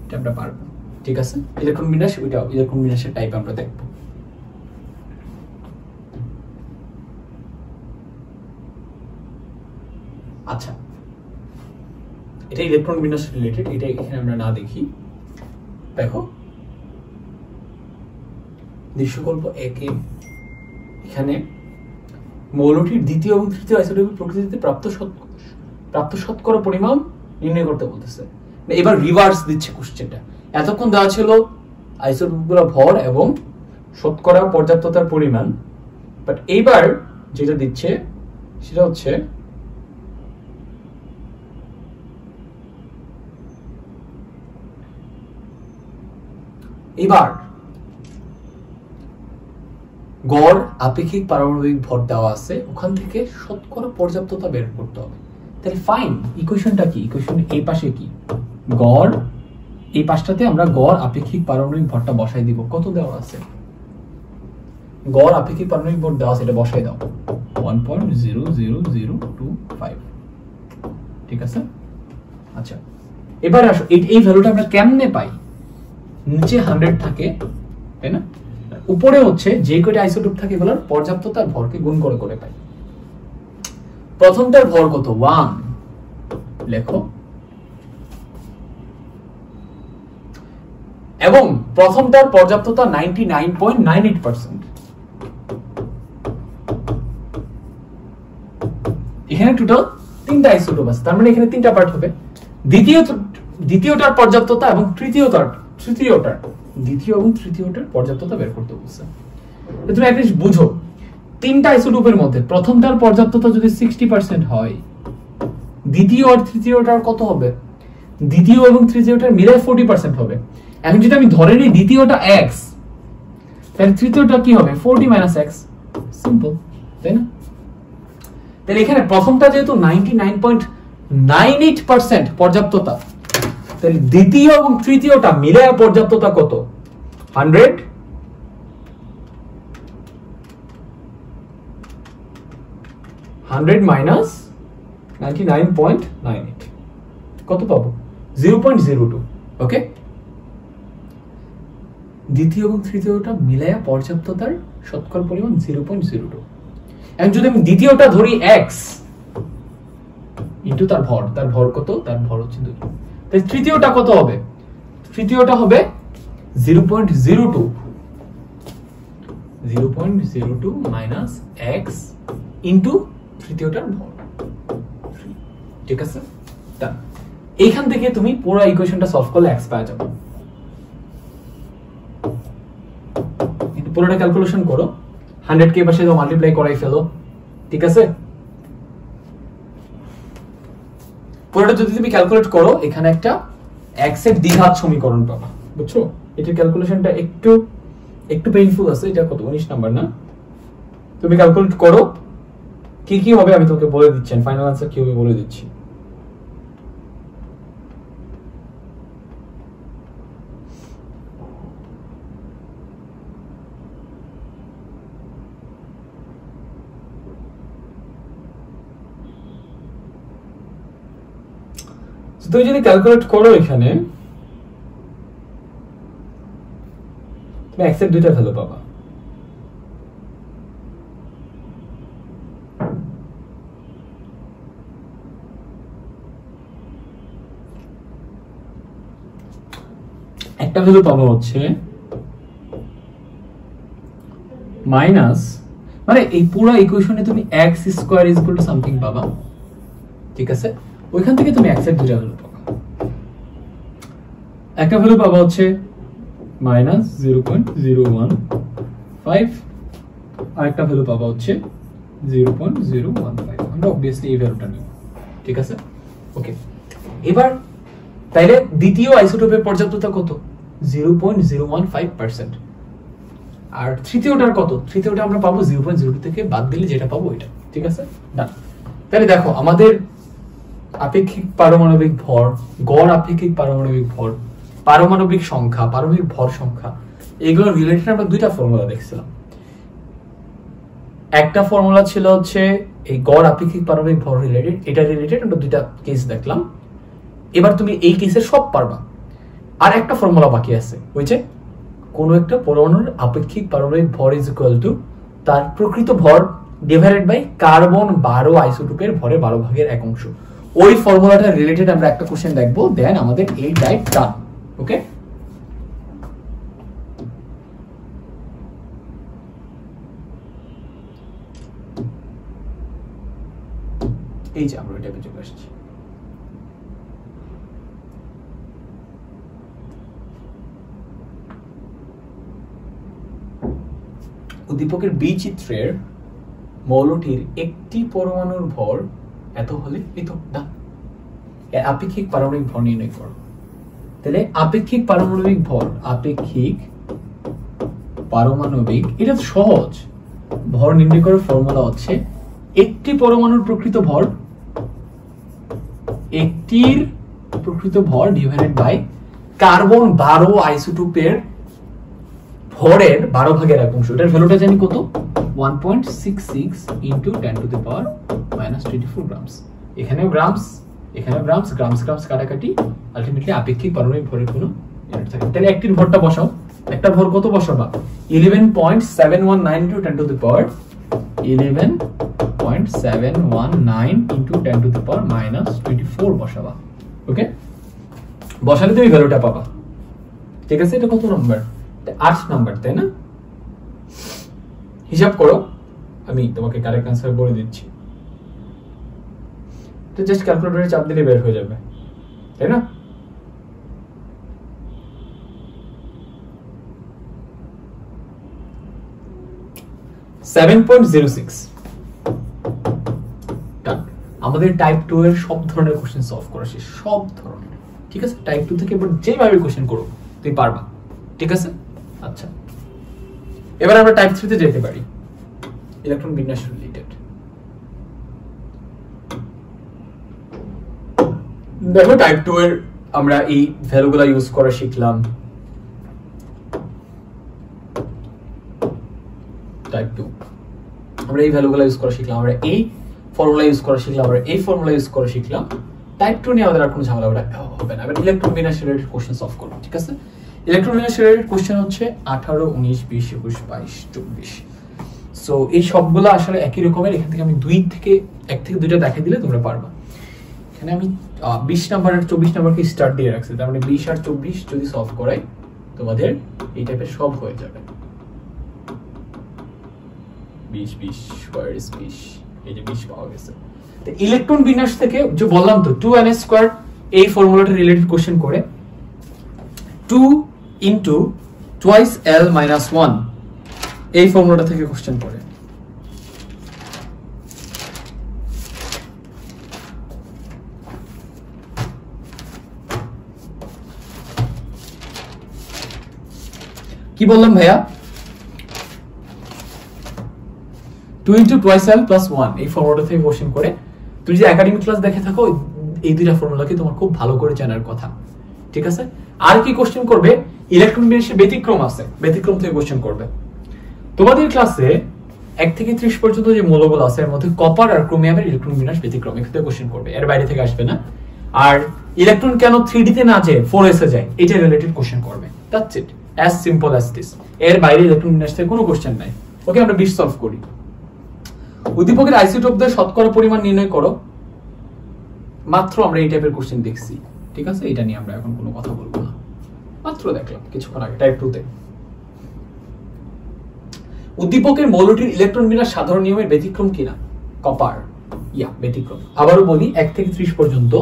এটা আমরা পারবো। ঠিক আছে, ইলেকট্রন বিন্যাস, ওইটা ইলেকট্রন বিন্যাসের টাইপ আমরা দেখবো। আচ্ছা, এটা ইলেকট্রন বিন্যাস রিলেটেড, এটা এখানে আমরা না দেখি। দেখো দৃশ্যকল্প 1 এ এখানে মৌলটির দ্বিতীয় এবং তৃতীয় আইসোটোপের প্রকৃতিতে প্রাপ্ত শতকরা পরিমাণ নির্ণয় করতে বলতেছে। এবার রিভার্স দিচ্ছে কোশ্চেনটা। এতক্ষণ দেওয়া ছিল আইসোটোপগুলোর ভর এবং শতকরা পর্যাপ্ততার পরিমাণ, বাট এইবার যেটা দিচ্ছে সেটা হচ্ছে এবার গড় আপেক্ষিক পারমাণবিক ভর দেওয়া আছে, ওখান থেকে শতকরা পর্যাপ্ততা বের করতে হবে। তাহলে ফাইন, ইকুয়েশনটা কি? ইকুয়েশন এই পাশে কি? গড়, এই পাশটাতে আমরা গড় আপেক্ষিক পারমাণবিক ভরটা বসাই দিব। কত দেওয়া আছে? গড় আপেক্ষিক পারমাণবিক ভর দেওয়া আছে, এটা বসাই দাও 1.00025। ঠিক আছে? আচ্ছা, এবার আসো, এই ভ্যালুটা আমরা কেমনে পাই? নিচে 100 থাকে, তাই না? উপরে হচ্ছে যে কয়টা আইসোটোপ থাকে এগুলোর পর্যাপ্ততার ভরকে গুণ করে করে পাই। প্রথমটার ভর কত? 1 লেখো, এবং প্রথমটার পর্যাপ্ততা 99.98%। এখানে টোটাল 3টা আইসোটোপ আছে, তার মানে এখানে 3টা পার্ট হবে। দ্বিতীয়টার পর্যাপ্ততা এবং দ্বিতীয় এবং তৃতীয়টার পর্যাপ্ততা বের করতে বলছে। তুমি একটা জিনিস বুঝো, 3টা আইসোটোপের মধ্যে প্রথমটার পর্যাপ্ততা যদি 60% হয়, দ্বিতীয় আর তৃতীয়টার কত হবে? দ্বিতীয় এবং তৃতীয়টার মিলাই 40% হবে। এখন যদি আমি ধরে নিই দ্বিতীয়টা x, তাহলে তৃতীয়টা কি হবে? 40 - x, সিম্পল, তাই না? তাহলে এখানে প্রথমটা যেহেতু 99.98% পর্যাপ্ততা, তাহলে দ্বিতীয় এবং তৃতীয়টা মিলে পর্যাপ্ততা কত? 100 মাইনাস 99.98 কত পাবো? 0.02। ওকে, দ্বিতীয় এবং তৃতীয়টা মিলায়া পর্যাপ্ততার শতকরা পরিমাণ 0.02। এখন যদি আমি দ্বিতীয়টা ধরি x ইনটু তার ভর কত? তার ভর হচ্ছে 2। তাই তৃতীয়টা কত হবে? তৃতীয়টা হবে 0.02 মাইনাস x ইনটু তৃতীয়টার ভর। ঠিক আছে, এইখান থেকে তুমি পুরো ইকুয়েশনটা সলভ করলে x পাওয়া যাবে। কিন্তু পুরোটা ক্যালকুলেশন করো, 100 কে পাশে মাল্টিপ্লাই করাই ফেলো। ঠিক আছে, পুরোটা যদি তুমি ক্যালকুলেট করো, এখানে একটা x এর দ্বিঘাত সমীকরণ পাবা। বুঝছো? এটার ক্যালকুলেশনটা একটু পেইনফুল আছে। এটা কত? 19 নাম্বার না? তুমি ক্যালকুলেট করো কি কি হবে, আমি তোমাকে বলে দিচ্ছি, ফাইনাল আনসার কি হবে বলে দিচ্ছি। তুমি যদি ক্যালকুলেট করো, এখানে তুমি x এর দুইটা ভ্যালু পাবা। একটা ভ্যালু পাবো হচ্ছে মাইনাস, মানে এই পুরো ইকুয়েশনে তুমি x square is equal to something পাবা। ঠিক আছে, ওইখান থেকে তুমি x এর দুইটা ভ্যালু পাবা। একটা ভ্যালু পাবা হচ্ছে মাইনাস 0.015, আর একটা ভ্যালু পাবা হচ্ছে 0.015। আমরা অবভিয়াসলি এই ভ্যালুটা নিব। ঠিক আছে, ওকে। এবার তাইলে দ্বিতীয় আইসোটোপের পর্যাপ্ততা কত? 0.015%। আর তৃতীয়টার কত? তৃতীয়টা আমরা পাবো 0.02 থেকে বাদ দিলে যেটা পাবো ওইটা। ঠিক আছে, ডান। তাহলে দেখো, আমাদের আপেক্ষিক পারমাণবিক ভর, গড় আপেক্ষিক পারমাণবিক ভর, পারমাণবিক সংখ্যা, পারমাণবিক ভর সংখ্যা, এগুলো রিলেটেড আমরা দুইটা ফর্মুলা দেখছিলাম। একটা ফর্মুলা ছিল হচ্ছে এই গড় আপেক্ষিক পারমাণবিক ভর রিলেটেড, এটা রিলেটেড আমরা দুইটা কেস দেখলাম। এবার তুমি এই কেসের সব পারবা। আর একটা ফর্মুলা বাকি আছে, ওই যে কোন একটা পরমাণুর আপেক্ষিক পারমাণবিক ভর ইজ ইকুয়াল টু তার প্রকৃত ভর ডিভাইডেড বাই কার্বন 12 আইসোটোপের ভরে 12 ভাগের 1 অংশ। ওই ফর্মুলাটা রিলেটেড আমরা একটা কোশ্চেন দেখবো, দেন আমাদের এই ডাইট ডান। ওকে, এই যে আমরা এটা চলে আসছি। উদ্দীপকের বি চিত্রের মৌলটির একটি পরমাণুর ভর এত হলে এত না, আপেক্ষিক পারমাণবিক ভর নির্ণয় করো। তাহলে আপেক্ষিক পারমাণবিক ভর, আপেক্ষিক পারমাণবিক, এটা সহজ। ভর নির্ণয় করার ফর্মুলা হচ্ছে একটি পরমাণুর প্রকৃত ভর, একটির প্রকৃত ভর ডিভাইডেড বাই কার্বন 12 আইসোটোপের ভরের 12 ভাগের 1 অংশ। এটার ভ্যালুটা জানি কত? 1.66 into 10 to the power minus 24 grams. এখানেও গ্রামস, এখানেও গ্রামস, গ্রামস গ্রামস কাটাকাটি, আলটিমেটলি আপেক্ষিক পারমাণবিক ভরের কোনো ইউনিট থাকে। তাহলে একটির ভরটা বসাও। একটা ভর কত বসাবা? 11.719 into 10 to the power 11.719 into 10 to the power minus 24 বসাবা। ওকে, বসালে তুমি ভ্যালুটা পাবা। ঠিক আছে, এটা কত নাম্বার? 8 নাম্বার, তাই না? হিসাব করো, আমি তোমাকে কারেক্ট আনসার বলে দিচ্ছি। তো জাস্ট ক্যালকুলেটরে চাপ দিলে বের হয়ে যাবে, তাই না? আমাদের টাইপ 2 এর সব ধরনের কোশ্চেন সলভ করা শেষ, সব ধরনের। ঠিক আছে, টাইপ 2 থেকে এবার যেভাবে কোশ্চেন করো তুমি পারবা। ঠিক আছে, আচ্ছা, এবার আমরা টাইপ 3 তে যেতে পারি। ইলেকট্রন বিন্যাস রিলেটেড। দেখো টাইপ 2 এর আমরা এই ভ্যালুগুলো ইউজ করা শিখলাম। টাইপ 2 আমরা এই ভ্যালুগুলো ইউজ করা শিখলাম, আমরা এই ফর্মুলা ইউজ করা শিখলাম, আমরা এই ফর্মুলা ইউজ করা শিখলাম। টাইপ 2 নিয়ে আমাদের আর কোনো ঝামেলা হবে না। এবার ইলেকট্রন বিন্যাস রিলেটেড কোশ্চেন সলভ করব, ঠিক আছে? ইলেকট্রন বিন্যাস রিলেটেড কোশ্চেন হচ্ছে 18, 19, 20, 21, 22, 24। সো এই সবগুলো আসলে একই রকমের। এখান থেকে আমি এক থেকে দুইটা দেখাই দিলে তোমরা পারবা। এখানে আমি 20 নাম্বার আর 24 নাম্বারকে স্টার্ট দিয়ে রাখছি, তার মানে 20 আর 24 যদি সলভ করাই তোমাদের এই টাইপের সব হয়ে যাবে। 20 20 স্কয়ার ইজ 20, এই যে 20 পাওয়া গেছে। তো ইলেকট্রন বিন্যাস থেকে যে বললাম তো 2n² এই ফর্মুলাটা রিলেটেড কোশ্চেন করে 2 ইনটু টুয়াইস l মাইনাস 1 এই ফর্মুলাটা থেকে কোশ্চেন করে। কি বললাম ভাইয়া? 2 ইনটু টুয়াইস l প্লাস 1 এই ফর্মুলা থেকে কোশ্চেন করে। তুমি যে একাডেমিক ক্লাস দেখে থাকো এই দুইটা ফর্মুলাকে তোমার খুব ভালো করে জানার কথা, ঠিক আছে? আর কি কোশ্চেন করবে? ইলেকট্রন বিন্যাসে ব্যতিক্রম আছে, ব্যতিক্রম থেকে কোশ্চেন করবে। তোমাদের ক্লাসে 1 থেকে 30 পর্যন্ত যে মৌলগুলো আছে এর মধ্যে কপার আর ক্রোমিয়ামের ইলেকট্রন বিন্যাস ব্যতিক্রম, এখান থেকে কোশ্চেন করবে, এর বাইরে থেকে আসবে না। আর ইলেকট্রন কেন 3D তে না যায় 4s এ যায় এটা রিলেটেড কোশ্চেন করবে। That's it, as simple as this. এর বাইরে ইলেকট্রন বিন্যাস থেকে কোনো কোশ্চেন নাই। ওকে, আমরা 20 সলভ করি। উদ্দীপকের আইসোটোপদের শতকরা পরিমাণ নির্ণয় করো। মাত্র আমরা এই টাইপের কোশ্চেন দেখছি, ঠিক আছে? এটা নিয়ে আমরা এখন কোনো কথা বলবো না, মাত্র দেখলাম কিছুক্ষণ আগে টাইপ 2 তে। উদ্দীপকের মৌলটির ইলেকট্রন বিন্যাস সাধারণ নিয়মের ব্যতিক্রম কিনা? কপার, ব্যতিক্রম। আবারও বলি 1 থেকে 30 পর্যন্ত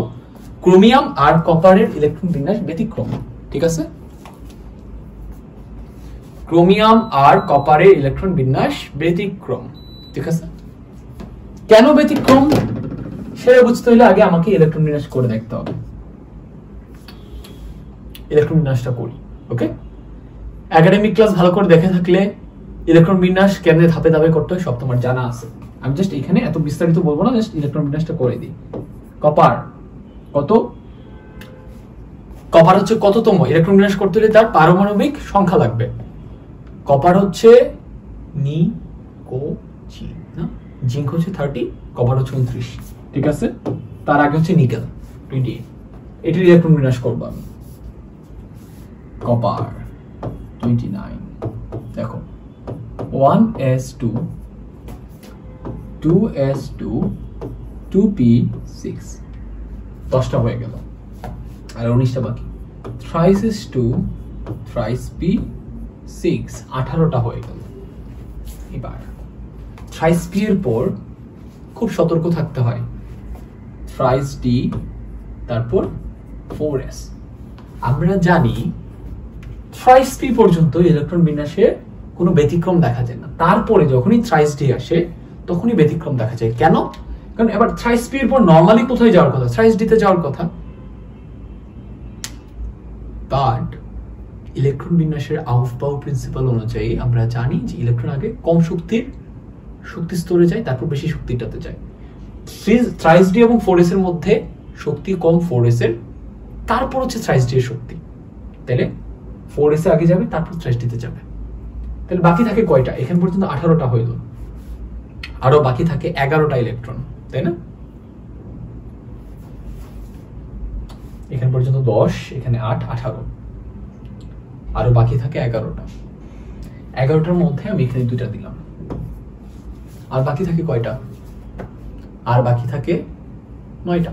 ক্রোমিয়াম আর কপারের ইলেকট্রন বিন্যাস ব্যতিক্রম, ঠিক আছে? ক্রোমিয়াম আর কপারের ইলেকট্রন বিন্যাস ব্যতিক্রম, ঠিক আছে? কেন ব্যতিক্রম সেটা বুঝতে হলে আগে আমাকে ইলেকট্রন বিন্যাস করে দেখতে হবে। ইলেকট্রন বিন্যাসটা করি, ওকে? একাডেমিক ক্লাস ভালো করে দেখে থাকলে ইলেকট্রন বিন্যাস কেমনে ধাপে ধাপে করতে হয় সব তোমার জানা আছে। আমি জাস্ট এখানে এত বিস্তারিত বলবো না, জাস্ট ইলেকট্রন বিন্যাসটা করে দিই। কপার কপার হচ্ছে কততম? ইলেকট্রন বিন্যাস করতে হলে তার পারমাণবিক সংখ্যা লাগবে। কপার হচ্ছে জিঙ্ক হচ্ছে 30, কপার হচ্ছে 29, ঠিক আছে? তার আগে হচ্ছে নিকেল 28। এটির ইলেকট্রন বিন্যাস করবো আমি। কপার 29, দেখো 1s2 2s2 2p6, 10টা হয়ে গেল, আর 19টা বাকি। thrice2 thrice p6, 18টা হয়ে গেল। এবার thrice p এর পর খুব সতর্ক থাকতে হয়, thrice d, তারপর 4s। আমরা জানি thrice p পর্যন্ত ইলেকট্রন বিন্যাসে কোনো ব্যতিক্রম দেখা যায় না, তারপরে যখনই thrice d আসে তখনই ব্যতিক্রম দেখা যায়। কেন? কারণ এবার thrice p এর পর নরমালি কোথায় যাওয়ার কথা? thrice d তে যাওয়ার কথা। বাট ইলেকট্রন বিন্যাসের আউফবাউ প্রিন্সিপাল অনুযায়ী আমরা জানি যে ইলেকট্রন আগে কম শক্তি স্তরে যায়, তারপর বেশি শক্তিটাতে যায়। thrice d এবং 4s এর মধ্যে শক্তি কম 4s এর, তারপর হচ্ছে thrice d এর শক্তি। তাহলে 4s এ আগে যাবে, তারপর thrice d তে যাবে। তাহলে বাকি থাকে কয়টা? এখান পর্যন্ত 18টা হইল, আরো বাকি থাকে 11টা ইলেকট্রন, তাই না? এখান পর্যন্ত 10, এখানে 8, 18, আরো বাকি থাকে 11টা। 11টার মধ্যে আমি এখানে 2টা দিলাম, আর বাকি থাকে কয়টা? আর বাকি থাকে 9টা।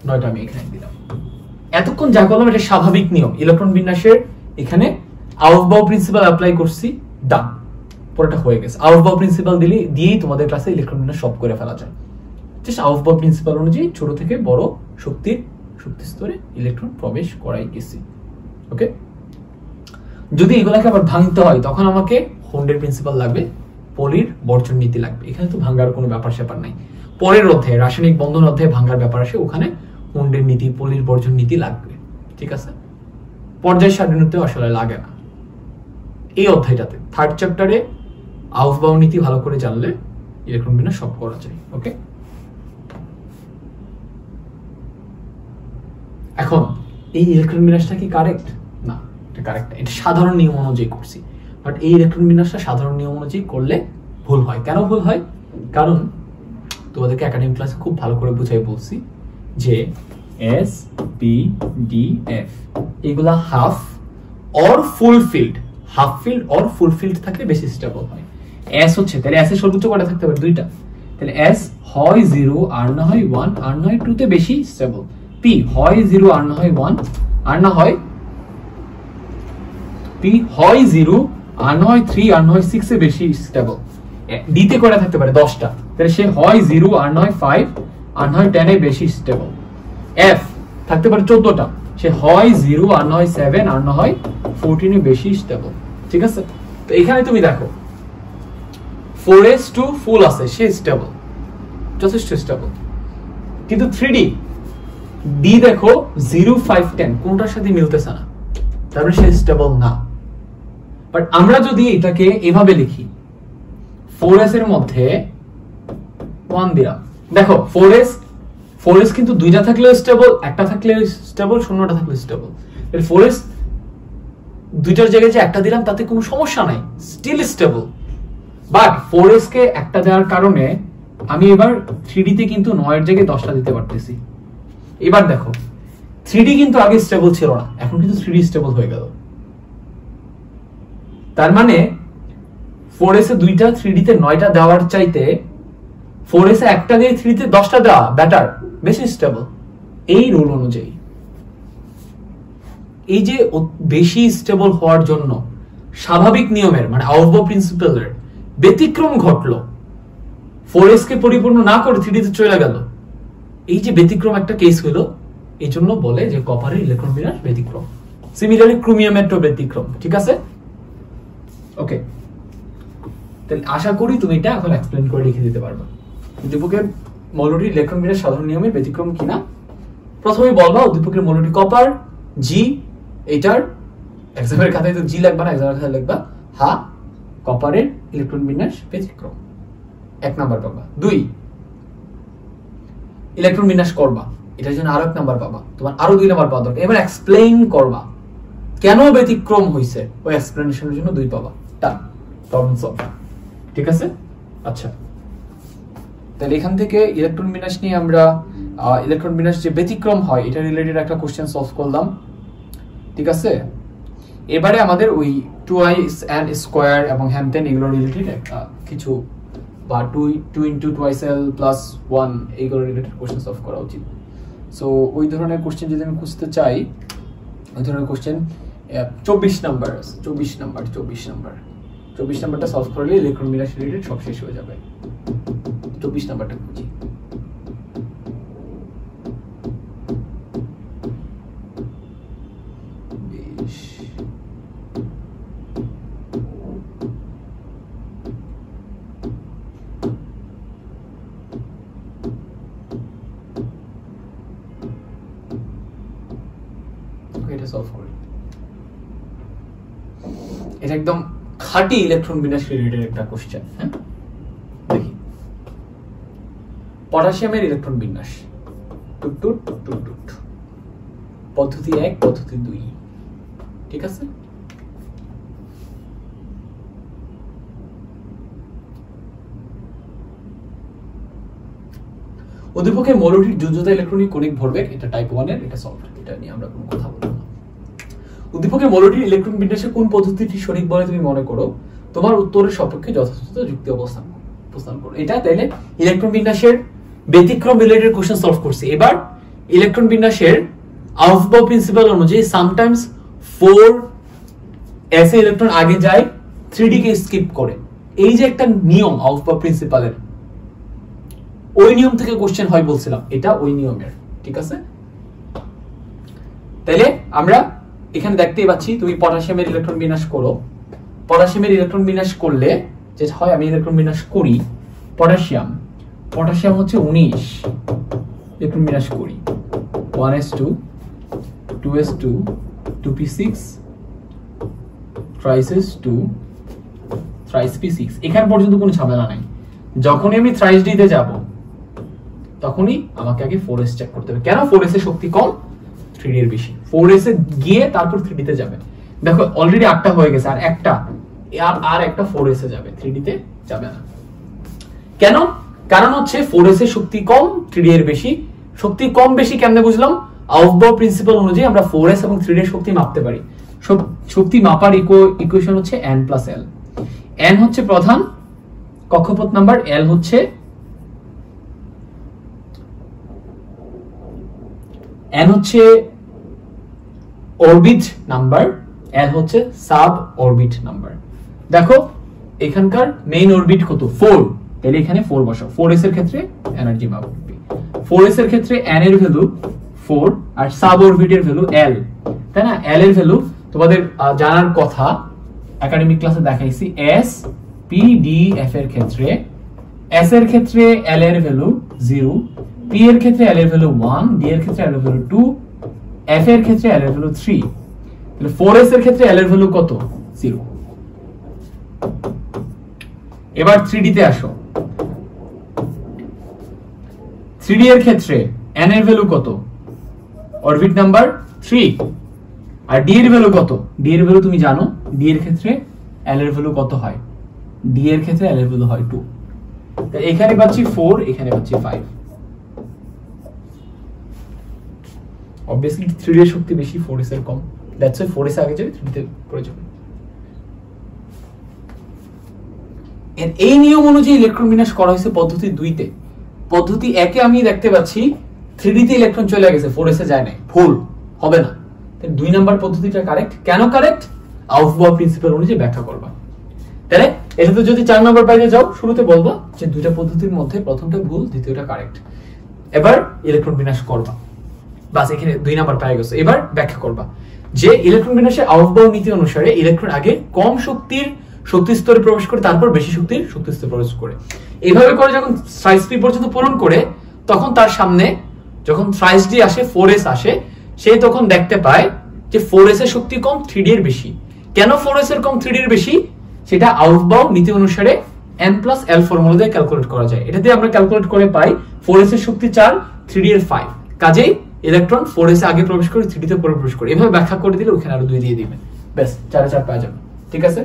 9টা আমি এখানে দিলাম। এতক্ষণ যা করলাম এটা স্বাভাবিক নিয়ম। ইলেকট্রন বিন্যাসের এখানে আউফবাউ প্রিন্সিপাল অ্যাপ্লাই করছি, ডান, পুরোটা হয়ে গেছে। আউফবাউ প্রিন্সিপাল দিয়েই তোমাদের ক্লাসে ইলেকট্রন বিন্যাস সব করে ফেলা যায়। জাস্ট আউফবাউ প্রিন্সিপাল অনুযায়ী ছোট থেকে বড় শক্তি স্তরে ইলেকট্রন প্রবেশ করাই গেছি, ওকে? যদি এগুলাকে আবার ভাঙতে হয় তখন আমাকে হোন্ডের প্রিন্সিপাল লাগবে, পলির বর্জন নীতি লাগবে। এখানে তো ভাঙার কোনো ব্যাপার স্যাপার নাই। পরের অধ্যায়ে রাসায়নিক বন্ধন অধ্যায়ে ভাঙার ব্যাপার আসে, ওখানে হোন্ডের নীতি, পলির বর্জন নীতি লাগবে, ঠিক আছে? পর্যায় সারণীতে আসলে লাগে না। এই অধ্যায়টাতে 3rd চ্যাপ্টারে আউফবাউ নীতি ভালো করে জানলে ইলেকট্রন বিন্যাস সব করা যায়। ওকে, এখন এই ইলেকট্রন বিন্যাসটা কি কারেক্ট? না, এটা কারেক্ট না, এটা সাধারণ নিয়ম অনুযায়ী করছি। বাট এই ইলেকট্রন বিন্যাসটা সাধারণ নিয়ম অনুযায়ী করলে ভুল হয়। কেন ভুল হয়? কারণ তোমাদেরকে একাডেমিক ক্লাসে খুব ভালো করে বুঝাই বলছি যে এস পি ডি এফ এগুলা half or full field, half field or full field থাকলে বেশি স্টেবল হয়। এস হচ্ছে, তাহলে এস এর সর্বোচ্চ কয়টা থাকতে পারে? 2টা। তাহলে এস হয় 0 আর না হয় 1 আর না হয় 2 তে বেশি স্টেবল। পি হয় 0 আর না হয় 1 আর না হয় পি হয় 0 আর না হয় 3 আর না হয় 6 এ বেশি স্টেবল। ডি তে কয়টা থাকতে পারে? 10টা। তাহলে সে হয় 0 আর না হয় 5 আর না হয় 10 এ বেশি স্টেবল। এফ থাকতে পারে 14টা, সে হয় 0 আর না হয় 7 আর না হয় 14 এ বেশি স্টেবল। ঠিক আছে, তো এখানে তুমি দেখো 4s2 ফুল আছে, সে স্টেবল, যথেষ্ট স্টেবল। কিন্তু 3d ডি দেখো 0 5 10 কোনটার সাথে মিলতেছে না, তারপরে সে স্টেবল না। বাট আমরা যদি এটাকে এভাবে লিখি 4s এর মধ্যে 1 দিলাম, দেখো 4s কিন্তু 2টা থাকলে স্টেবল, একটা থাকলে স্টেবল, 0টা থাকলে স্টেবল। এর 4s 2টার জায়গায় যে একটা দিলাম তাতে কোনো সমস্যা নাই, স্টিল স্টেবল। বাট 4s কে একটা দেওয়ার কারণে আমি এবার 3d তে কিন্তু 9 এর জায়গায় 10টা দিতে পারতেছি। এবার দেখো 3d কিন্তু আগে স্টেবল ছিল না, এখন কিন্তু 3d স্টেবল হয়ে গেল। তার মানে 4s এ 2টা 3d তে 9টা দেওয়ার চাইতে 4s এ একটা দিয়ে 3d তে 10টা দেওয়া বেটার, বেশি স্টেবল এই রুল অনুযায়ী। এই যে বেশি স্টেবল হওয়ার জন্য স্বাভাবিক নিয়মের মানে আউফবাউ প্রিন্সিপালের ব্যতিক্রম ঘটলো, 4s কে পরিপূর্ণ না করে 3d তে চলে গেল, এই যে ব্যতিক্রম একটা কেস হলো, এই জন্য বলে যে কপারের ইলেকট্রন বিন্যাস ব্যতিক্রম। সিমিলারলি ক্রোমিয়ামের ব্যতিক্রম। ঠিক আছে, ওকে, তাহলে আশা করি তুমি এটা এখন এক্সপ্লেইন করে লিখে দিতে পারবে। উদ্দীপকের মৌলটির ইলেকট্রন বিন্যাস সাধারণ নিয়মের ব্যতিক্রম কিনা প্রথমেই বলবা। উদ্দীপকের মৌলটি কপার, জি, এটার এক্সামের খাতায় তো জি লিখবা না, এক্সামের খাতায় লিখবা হা কপারের ইলেকট্রন বিন্যাস ব্যতিক্রম, 1 নাম্বার পাবা। 2 ইলেকট্রন বিন্যাস করবা, এটার জন্য আরো 1 নাম্বার পাবা, তোমার আরো 2 নাম্বার পাওয়া দরকার। এবার এক্সপ্লেইন করবা কেন ব্যতিক্রম হইছে, ওই এক্সপ্লেনেশনের জন্য 2 পাবা। টা প্রবলেম সলভ। ঠিক আছে, আচ্ছা, তাহলে এখান থেকে ইলেকট্রন বিন্যাস নিয়ে আমরা ইলেকট্রন বিন্যাস যে ব্যতিক্রম হয় এটা রিলেটেড একটা কোশ্চেন সলভ করলাম। ঠিক আছে, এবারে আমাদের ওই 2i and স্কয়ার এবং হ্যামটেন এগুলো রিলেটেড কিছু বা 2 into 2l plus 1 এইগুলো রিলেটেড কোশ্চেন সলভ করা উচিত। সো ওই ধরনের কোশ্চেন যদি আমি খুঁজতে চাই, ওই ধরনের কোশ্চেন 24 নাম্বারটা সলভ করলে ইলেকট্রন বিন্যাস রিলেটেড সব শেষ হয়ে যাবে। 24 নাম্বারটা খুঁজি। এটা সলভ করি। এটা একদম খাঁটি ইলেকট্রন বিন্যাস রিলেটেড একটা কোশ্চেন। হ্যাঁ, দেখি পটাশিয়ামের ইলেকট্রন বিন্যাস পদ্ধতি 1 পদ্ধতি 2। ঠিক আছে, উদ্দীপকের মৌলটির যোজ্যতা ইলেকট্রনিক কণিক ভরবেগ, এটা টাইপ 1 এর, এটা সলভ, এটা নিয়ে আমরা কোনো কথা বলবো না। উদ্দীপকের মৌলটির ইলেকট্রন বিন্যাসে কোন পদ্ধতিটি সঠিক বলে তুমি মনে করো, তোমার উত্তরের সপক্ষে যথাযথ যুক্তি উপস্থাপন করো। এটা তাইলে ইলেকট্রন বিন্যাসের ব্যতিক্রম রিলেটেড কোশ্চেন সলভ করছি। এবার ইলেকট্রন বিন্যাসের আউফবাউ প্রিন্সিপাল অনুযায়ী সামটাইমস 4s ইলেকট্রন আগে যায়, 3d কে স্কিপ করে, এই যে একটা নিয়ম আউফবাউ প্রিন্সিপালের, ওই নিয়ম থেকে কোশ্চেন হয় বলছিলাম, এটা ওই নিয়মের। ঠিক আছে, তাইলে আমরা এখানে দেখতেই পাচ্ছি তুমি পটাশিয়ামের ইলেকট্রন বিন্যাস করো। পটাশিয়ামের ইলেকট্রন বিন্যাস করলে যেটা হয়, আমি ইলেকট্রন বিন্যাস করি পটাশিয়াম হচ্ছে 19 ইলেকট্রন বিন্যাস করি, 1s2 2s2 2p6 3s2 thrice P 6। এখান পর্যন্ত কোনো ঝামেলা নাই। যখনই আমি থ্রাইস ডি তে যাব তখনই আমাকে আগে 4s চেক করতে হবে। কেন? 4s এর শক্তি কম, 3d এর বেশি। 4s এ গিয়ে তারপর 3d তে যাবে। দেখো অলরেডি 8টা হয়ে গেছে, আর একটা 4s এ যাবে, 3d তে যাবে না। কেন? কারণ হচ্ছে 4s এর শক্তি কম, 3d এর বেশি। শক্তি কম বেশি কেমনে বুঝলাম? আউফবাউ প্রিন্সিপাল অনুযায়ী আমরা 4s এবং 3d এর শক্তি মাপতে পারি। শক্তি মাপার ইকুয়েশন হচ্ছে n প্লাস l। n হচ্ছে প্রধান কক্ষপথ নাম্বার, l হচ্ছে অরবিট নাম্বার, l হচ্ছে সাব অরবিট নাম্বার। দেখো এখানকার মেইন অরবিট কত? 4, তাহলে এখানে 4 বসাও। 4s এর ক্ষেত্রে এনার্জি মাপবে, 4s এর ক্ষেত্রে n এর ভ্যালু 4 আর সাব অরবিটের ভ্যালু l, তাই না? l এর ভ্যালু তোমাদের জানার কথা, একাডেমিক ক্লাসে দেখাইছি। s p d f এর ক্ষেত্রে s এর ক্ষেত্রে l এর ভ্যালু 0, p এর ক্ষেত্রে l এর ভ্যালু 1, d এর ক্ষেত্রে l এর ভ্যালু 2, f এর ক্ষেত্রে l এর ভ্যালু 3। তাহলে 4s এর ক্ষেত্রে l এর ভ্যালু কত? 0। এবার 3d তে আসো। 3d এর ক্ষেত্রে n এর ভ্যালু কত? Orbit number 3। আর d এর ভ্যালু কত? d এর ভ্যালু তুমি জানো, d এর ক্ষেত্রে l এর ভ্যালু কত হয়? d এর ক্ষেত্রে l এর ভ্যালু হয় 2। তাই এখানে পাচ্ছি 4, এখানে পাচ্ছি 5। obviously 3d এর শক্তি বেশি, 4s এর কম। দ্যাটস ওয়াই 4s আগে যাবে, 3d তে পরে যাবে। এই নিয়ম অনুযায়ী ইলেকট্রন বিন্যাস করা হয়েছে পদ্ধতি 2 তে। পদ্ধতি 1 এ আমি দেখতে পাচ্ছি 3d তে ইলেকট্রন চলে গেছে, 4s এ যায় নাই। ভুল হবে না। তাই 2 নাম্বার পদ্ধতিটা কারেক্ট। কেন কারেক্ট? আউফবাউ প্রিন্সিপাল অনুযায়ী ব্যাখ্যা করবা। তাহলে এটাতে যদি 4 নাম্বার পাইতে যাও, শুরুতে বলবা যে দুইটা পদ্ধতির মধ্যে প্রথমটা ভুল, দ্বিতীয়টা কারেক্ট। এবার ইলেকট্রন বিন্যাস করবা। বাস, এখানে 2 নাম্বার পেয়ে গেছে। এবার ব্যাখ্যা করবা যে ইলেকট্রন বিন্যাসের আউফবাউ নীতি অনুসারে ইলেকট্রন আগে কম শক্তির শক্তি স্তরে প্রবেশ করে তারপর বেশি শক্তির শক্তি স্তরে প্রবেশ করে। এইভাবে করে যখন থ্রাইস পি পর্যন্ত পূরণ করে, তখন তার সামনে যখন থ্রাইস ডি আসে, 4s আসে, সে তখন দেখতে পায় যে 4s এর শক্তি কম, 3d এর বেশি। কেন 4s এর কম, 3d এর বেশি? সেটা আউফবাউ নীতি অনুসারে n প্লাস l ফর্মুলা দিয়ে ক্যালকুলেট করা যায়। এটা দিয়ে আমরা ক্যালকুলেট করে পাই 4s এর শক্তি 4, 3d এর 5। কাজেই ইলেকট্রন 4s এ আগে প্রবেশ করে 3d তে পরে প্রবেশ করে। এভাবে ব্যাখ্যা করে দিলে ওখানে আরো 2 দিয়ে দিবেন, ব্যাস 4 এ 4 পাওয়া যাবে। ঠিক আছে?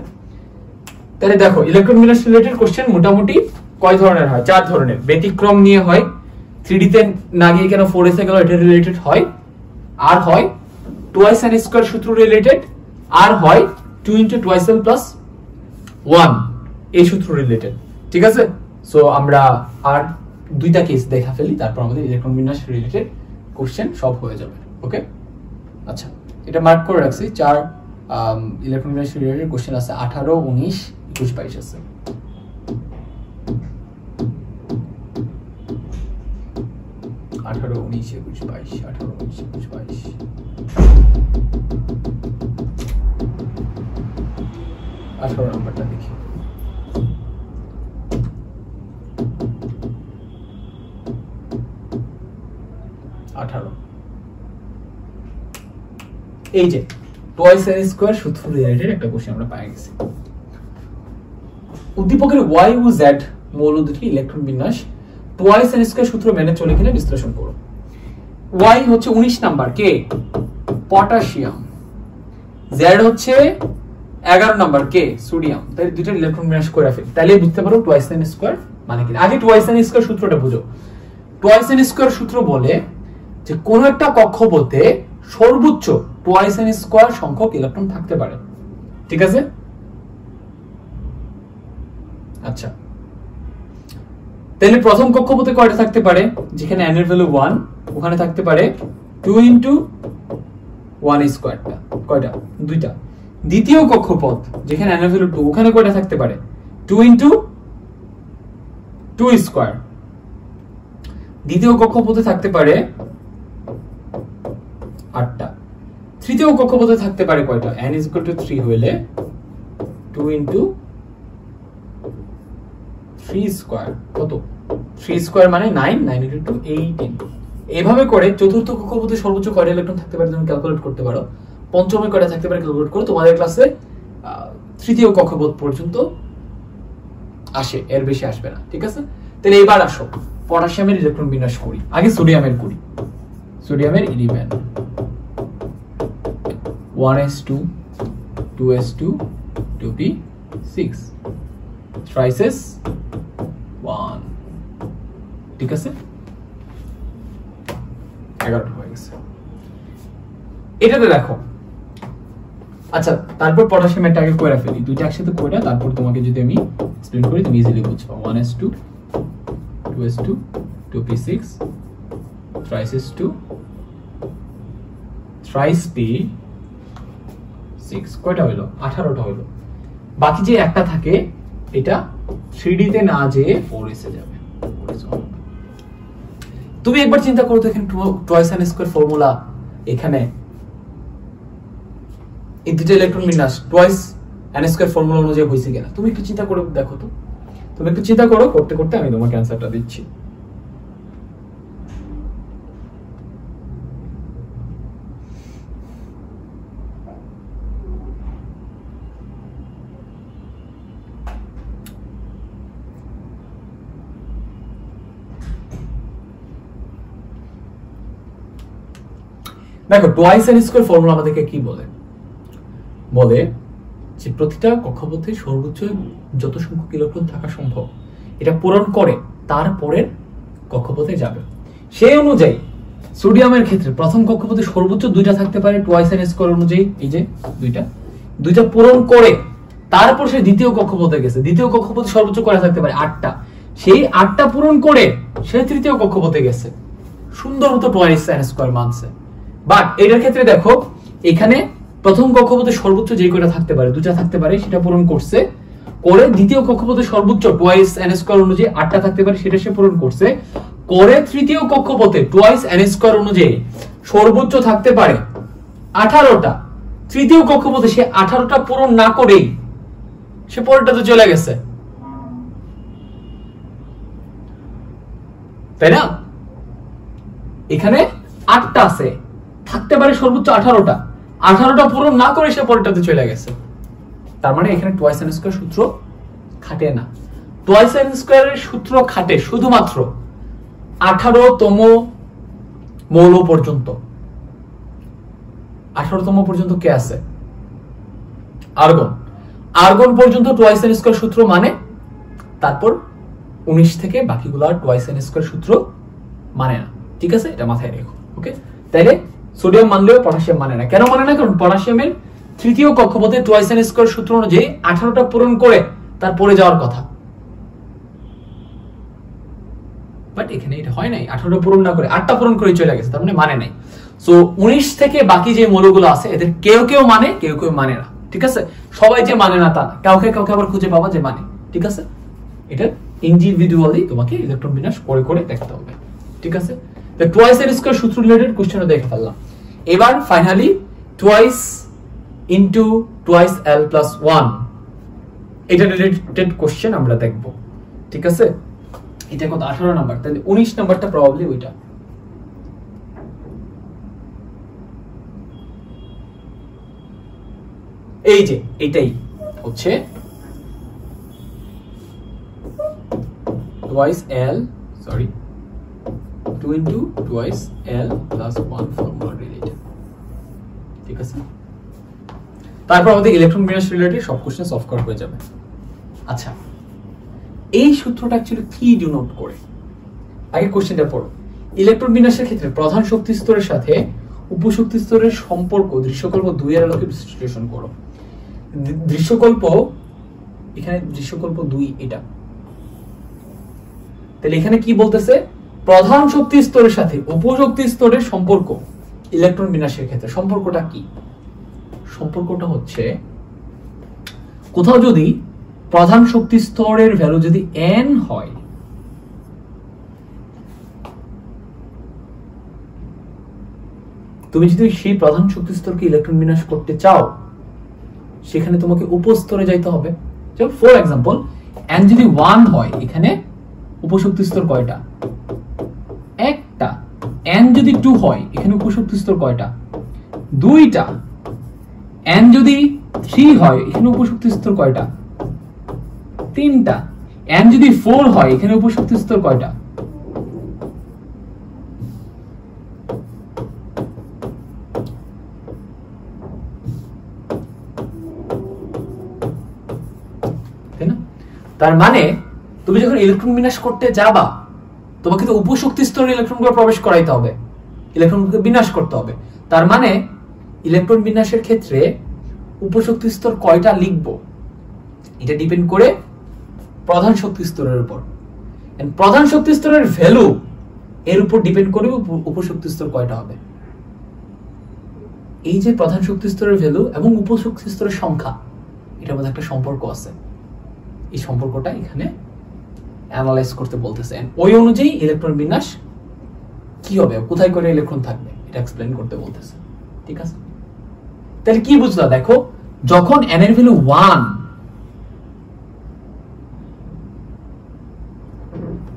তাহলে দেখো ইলেকট্রন বিন্যাস রিলেটেড কোশ্চেন মোটামুটি কয় ধরনের হয়? 4 ধরনের। ব্যতিক্রম নিয়ে হয়, 3d তে না গিয়ে কেন 4s এ গেল এটা রিলেটেড হয়, আর হয় twice n স্কয়ার সূত্র রিলেটেড, আর হয় 2 * twice l plus 1 এই সূত্র রিলেটেড। ঠিক আছে? সো আমরা আর 2টা কেস দেখা ফেলি, তারপর আমাদের ইলেকট্রন বিন্যাস রিলেটেড কোশ্চেন সব হয়ে যাবে। ওকে, আচ্ছা, এটা মার্ক করে রাখছি। 4 ইলেকট্রন বিন্যাস রিলেটেড কোশ্চেন আছে, 18, 19, 21, 22 আছে। আঠারো নম্বরটা দেখি। এই যে twice n স্কয়ার সূত্র রিলেটেড একটা কোশ্চেন আমরা পেয়ে গেছি। উদ্দীপকের y ও z মৌল দুটি ইলেকট্রন বিন্যাস twice n স্কয়ার সূত্র মেনে চলে কিনা বিশ্লেষণ করো। y হচ্ছে 19 নাম্বার, কে? পটাশিয়াম। z হচ্ছে 11 নাম্বার, কে? সোডিয়াম। তাই দুইটা ইলেকট্রন বিন্যাস করে ফেলি, তাহলে বুঝতে পারো twice n স্কয়ার মানে কি। আগে twice n স্কয়ার সূত্রটা বুঝো। twice n স্কয়ার সূত্র বলে যে কোন একটা কক্ষপথে সর্বোচ্চ twice n স্কয়ার সংখ্যক ইলেকট্রন থাকতে পারে। ঠিক আছে? আচ্ছা, তাহলে প্রথম কক্ষপথে কয়টা থাকতে পারে? যেখানে n এর ভ্যালু 1, ওখানে থাকতে পারে 2 * 1 স্কয়ারটা। কয়টা? 2টা। দ্বিতীয় কক্ষপথ যেখানে n এর ভ্যালু 2, ওখানে কয়টা থাকতে পারে? 2 * 2 স্কয়ার। দ্বিতীয় কক্ষপথে থাকতে পারে 8টা। তৃতীয় কক্ষপথে থাকতে পারে কয়টা? n = 3 হইলে 2 * 3 স্কয়ার। কত? 3 স্কয়ার মানে 9, 9 * 2 18। এইভাবে করে চতুর্থ কক্ষপথে সর্বোচ্চ কয়টা ইলেকট্রন থাকতে পারে তুমি ক্যালকুলেট করতে পারো। পঞ্চমে কয়টা থাকতে পারে ক্যালকুলেট করো। তোমাদের ক্লাসে তৃতীয় কক্ষপথ পর্যন্ত আসে, এর বেশি আসবে না। ঠিক আছে, তাহলে এবার আসো পটাশিয়ামের ইলেকট্রন বিন্যাস করি। আগে সোডিয়ামের করি। সোডিয়ামের 11 1s2 2s2 2p6 thrices 1। ঠিক আছে, 11টা হয়ে গেছে। এটাতে দেখো, আচ্ছা তারপর পটাশিয়ামটা আগে কইরা ফেলি, দুইটা একসাথে কইরা তারপর তোমাকে যদি আমি এক্সপ্লেইন করি তুমি ইজিলি বুঝবা। 1s2 2s2 2p6 thrices 2 thrice p6 কয়টা হইলো? 18টা হইলো। বাকি যে একটা থাকে এটা 3d তে না যেয়ে 4s এ যাবে। তুমি একবার চিন্তা করো তো, এখানে টয়েস n স্কয়ার ফর্মুলা, এখানে এই দুটো ইলেকট্রন বিন্যাস টয়েস n স্কয়ার ফর্মুলা অনুযায়ী হইছে কিনা তুমি একটু চিন্তা করে দেখো তো। তুমি একটু চিন্তা করো, করতে করতে আমি তোমাকে অ্যানসারটা দিচ্ছি। দেখো টয়েস n স্কয়ার ফর্মুলা আমাদেরকে কি বলে? বলে যে প্রতিটা কক্ষপথে সর্বোচ্চ যত সংখ্যক ইলেকট্রন থাকা সম্ভব এটা পূরণ করে তারপরের কক্ষপথে যাবে। সেই অনুযায়ী সোডিয়ামের ক্ষেত্রে প্রথম কক্ষপথে সর্বোচ্চ 2টা থাকতে পারে টয়েস n স্কয়ার অনুযায়ী, এই যে দুইটা পূরণ করে তারপর সে দ্বিতীয় কক্ষপথে গেছে। দ্বিতীয় কক্ষপথে সর্বোচ্চ কয়টা থাকতে পারে? 8টা। সেই 8টা পূরণ করে সে তৃতীয় কক্ষপথে গেছে। সুন্দর মতো টয়েস n স্কয়ার মানছে। বাট এটার ক্ষেত্রে দেখো, এখানে প্রথম কক্ষপথে সর্বোচ্চ যে কয়টা থাকতে পারে, 2টা থাকতে পারে, সেটা পূরণ করছে। করে দ্বিতীয় কক্ষপথে সর্বোচ্চ টয়েস n স্কয়ার অনুযায়ী 8টা থাকতে পারে, সেটা সে পূরণ করছে। করে তৃতীয় কক্ষপথে টয়েস n স্কয়ার অনুযায়ী সর্বোচ্চ থাকতে পারে 18টা। তৃতীয় কক্ষপথে সে 18টা পূরণ না করেই সে পরেরটাতে চলে গেছে, তাই না? এখানে 8টা আছে, থাকতে পারে সর্বোচ্চ 18টা। 18টা পূরণ না করে সে পরেরটাতে চলে গেছে। তার মানে এখানে টয়েস n স্কয়ার সূত্র খাটে না। টয়েস n স্কয়ারের সূত্র খাটে শুধুমাত্র 18তম মৌল পর্যন্ত। 18তম পর্যন্ত কে আছে? আর্গন। আর্গন পর্যন্ত টয়েস n স্কয়ার সূত্র মানে, তারপর 19 থেকে বাকিগুলো টয়েস n স্কয়ার সূত্র মানে না। ঠিক আছে, এটা মাথায় রেখো। ওকে, তাইলে সোডিয়াম মানলেও পটাশিয়াম মানে না। কেন মানে না? কারণ পটাশিয়ামের তৃতীয় কক্ষপথে টয়েস n স্কয়ার সূত্র অনুযায়ী 18টা পূরণ করে তারপরে যাওয়ার কথা। বাট এখানে এটা হয় নাই, 18টা পূরণ না করে 8টা পূরণ করে চলে গেছে, তার মানে নাই। সো 19 থেকে বাকি যে মৌলগুলো আছে এদের কেউ কেউ মানে, কেউ কেউ মানে না। ঠিক আছে, সবাই যে মানে না তা না, কাউকে কাউকে আবার খুঁজে পাবা যে মানে। ঠিক আছে, এটা ইন্ডিভিজুয়ালি তোমাকে ইলেকট্রন বিন্যাস করে করে দেখতে হবে। ঠিক আছে, তো টয়েস n স্কয়ার সূত্র রিলেটেড কোশ্চেনও দেখে ফেললাম। এবার finally twice into twice l plus 1 এটা রিলেটেড কোশ্চেন আমরা দেখব। ঠিক আছে, এটা কত? 18 নাম্বার, তাহলে 19 নাম্বারটা প্রবাবলি ওইটা। এই যে এটাই হচ্ছে twice l, sorry 2 into twice l plus 1 formula related। ঠিক আছে, তারপর আমাদের ইলেকট্রন বিন্যাস রিলেটেড সব কোশ্চেন সলভ করা হয়ে যাবে। আচ্ছা, এই সূত্রটা অ্যাকচুয়ালি কি ডিনোট করে? আগে কোশ্চেনটা পড়ো। ইলেকট্রন বিন্যাসের ক্ষেত্রে প্রধান শক্তি স্তরের সাথে উপশক্তি স্তরের সম্পর্ক দৃশ্যকল্প 2 এর আলোকে বিশ্লেষণ করো। দৃশ্যকল্প, এখানে দৃশ্যকল্প 2 এটা। তাহলে এখানে কি বলতেছে? প্রধান শক্তি স্তরের সাথে উপশক্তি স্তরের সম্পর্ক ইলেকট্রন বিন্যাসের ক্ষেত্রে সম্পর্কটা কি? সম্পর্কটা হচ্ছে, কোথাও যদি প্রধান শক্তি স্তরের ভ্যালু যদি n হয়, তুমি যদি সেই প্রধান শক্তি স্তরকে ইলেকট্রন বিন্যাস করতে চাও, সেখানে তোমাকে উপস্তরে যাইতে হবে। যেমন ফর এক্সাম্পল, n যদি 1 হয়, এখানে উপশক্তি স্তর কয়টা? একটা। n যদি 2 হয়, এখানে উপশক্তি স্তর কয়টা? 2টা। n যদি 3 হয়, এখানে উপশক্তি স্তর কয়টা? 3টা। n যদি 4 হয় এখানে উপশক্তি স্তর কয়টা? তাই না? তার মানে তুমি যখন ইলেকট্রন বিন্যাস করতে যাবা তোমাকে তো উপশক্তি স্তরে ইলেকট্রনগুলো প্রবেশ করাইতে হবে, ইলেকট্রনগুলোকে বিন্যাস করতে হবে। তার মানে ইলেকট্রন বিন্যাসের ক্ষেত্রে উপশক্তি স্তর কয়টা লিখবো এটা ডিপেন্ড করে প্রধান শক্তি স্তরের উপর। প্রধান শক্তি স্তরের ভ্যালু এর উপর ডিপেন্ড করে উপশক্তি স্তর কয়টা হবে। এই যে প্রধান শক্তি স্তরের ভ্যালু এবং উপশক্তি স্তরের সংখ্যা, এটার মধ্যে একটা সম্পর্ক আছে। এই সম্পর্কটা এখানে অ্যানালাইজ করতে বলতেছে। ওই অনুযায়ী ইলেকট্রন বিন্যাস কি হবে, কোথায় করে ইলেকট্রন থাকবে এটা এক্সপ্লেইন করতে বলতেছে। ঠিক আছে, তাহলে কি বুঝলা? দেখো, যখন n এর ভ্যালু 1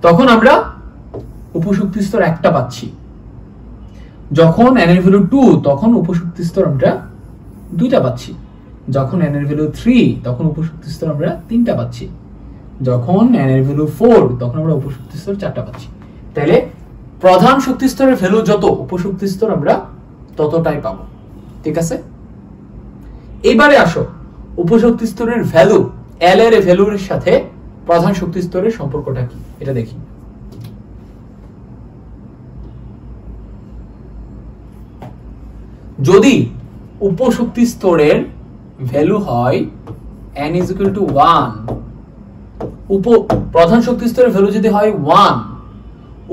তখন আমরা উপশক্তি স্তর একটা পাচ্ছি, যখন n এর ভ্যালু 2 তখন উপশক্তি স্তর আমরা দুইটা পাচ্ছি, যখন n এর ভ্যালু 3 তখন উপশক্তি স্তর আমরা তিনটা পাচ্ছি, যখন n এর ভ্যালু 4 তখন আমরা উপশক্তি স্তর চারটা পাচ্ছি। তাহলে প্রধান শক্তি স্তরের ভ্যালু যত, উপশক্তি স্তর আমরা ততটাই পাবো। ঠিক আছে, এবারে আসো উপশক্তি স্তরের ভ্যালু L এর ভ্যালুর সাথে প্রধান শক্তি স্তরের সম্পর্কটা কি এটা দেখি। যদি উপশক্তি স্তরের ভ্যালু হয় n = 1, প্রধান শক্তি স্তরের ভ্যালু যদি হয় 1,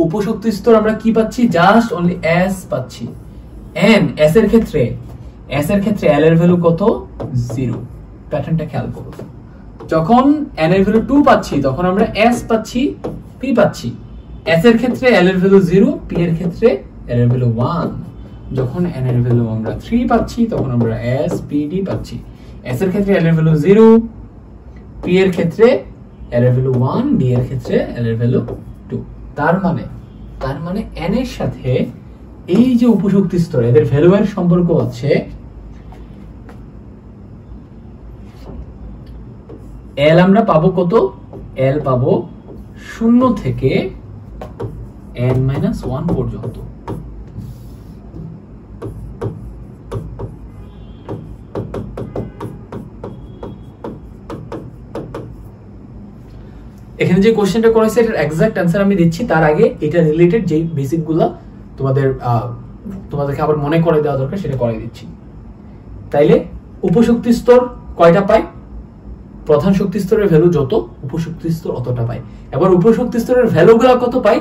উপশক্তি স্তর আমরা কি পাচ্ছি? জাস্ট অনলি s পাচ্ছি। n s এর ক্ষেত্রে L এর ভ্যালু কত? 0। প্যাটার্নটা খেয়াল করো। যখন n এর ভ্যালু 2 পাচ্ছি তখন আমরা s পাচ্ছি, p পাচ্ছি। s এর ক্ষেত্রে l এর ভ্যালু 0, p এর ক্ষেত্রে l এর ভ্যালু 1। যখন n এর ভ্যালু আমরা 3 পাচ্ছি তখন আমরা s p d পাচ্ছি। s এর ক্ষেত্রে l এর ভ্যালু 0, p এর ক্ষেত্রে l এর ভ্যালু 1, d এর ক্ষেত্রে l এর ভ্যালু 2। তার মানে n এর সাথে এই যে উপশক্তি স্তর এদের ভ্যালু এর সম্পর্ক হচ্ছে L আমরা পাবো কত? L পাবো 0 থেকে n-1 পর্যন্ত। এখানে যে কোশ্চেনটা করেছে এটার এক্সাক্ট অ্যান্সার আমি দিচ্ছি, তার আগে এটা রিলেটেড যে বেসিকগুলো তোমাদেরকে আবার মনে করে দেওয়া দরকার সেটা করে দিচ্ছি। তাইলে উপশক্তি স্তর কয়টা পাই? প্রধান শক্তি স্তরের ভ্যালু যত, উপশক্তি স্তর অতটা পাই। এবার উপশক্তি স্তরের ভ্যালুগুলো কত পাই?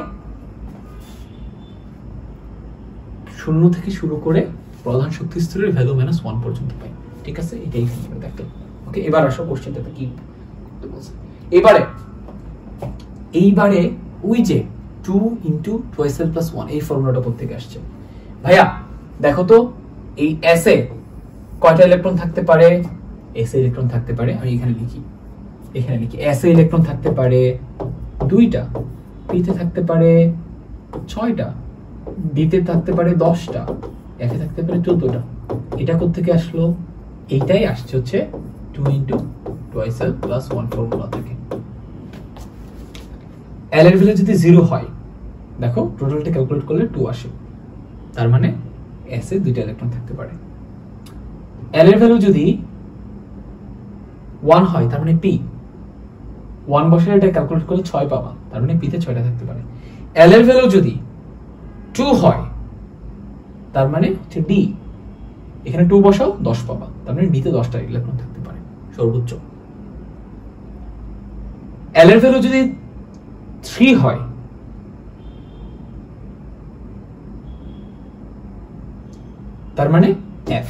0 থেকে শুরু করে প্রধান শক্তি স্তরের ভ্যালু -1 পর্যন্ত পাই। ঠিক আছে, এটাই এখানে দেখো। ওকে, এবার আসো কোশ্চেনটাতে কি করতে বলছে। এইবারে ওই যে 2 × 2l + 1 এই ফর্মুলাটা কোত্থেকে আসছে? ভাইয়া দেখো তো, এই s এ কয়টা ইলেকট্রন থাকতে পারে? s এ ইলেকট্রন থাকতে পারে, আমি এখানে লিখি s এ ইলেকট্রন থাকতে পারে 2টা, p তে থাকতে পারে 6টা, d তে থাকতে পারে 10টা, f এ থাকতে পারে 14টা। এটা কোত্থেকে আসলো? এইটাই আসছে হচ্ছে 2 × 2l + 1 ফর্মুলা থেকে। L এর ভ্যালু যদি 0 হয়, দেখো টোটালটা ক্যালকুলেট করলে 2 আসে, তার মানে s এ 2টা ইলেকট্রন থাকতে পারে। L এর ভ্যালু যদি 1 হয়, তার মানে p 1 বসে এটা ক্যালকুলেট করলে 6 পাবা, তার মানে p তে 6টা থাকতে পারে। L এর ভ্যালু যদি 2 হয়, তার মানে হচ্ছে d, এখানে 2 বসাও 10 পাবা, তার মানে d তে 10টা ইলেকট্রন থাকতে পারে সর্বোচ্চ। L এর ভ্যালু যদি 3 হয়, তার মানে f,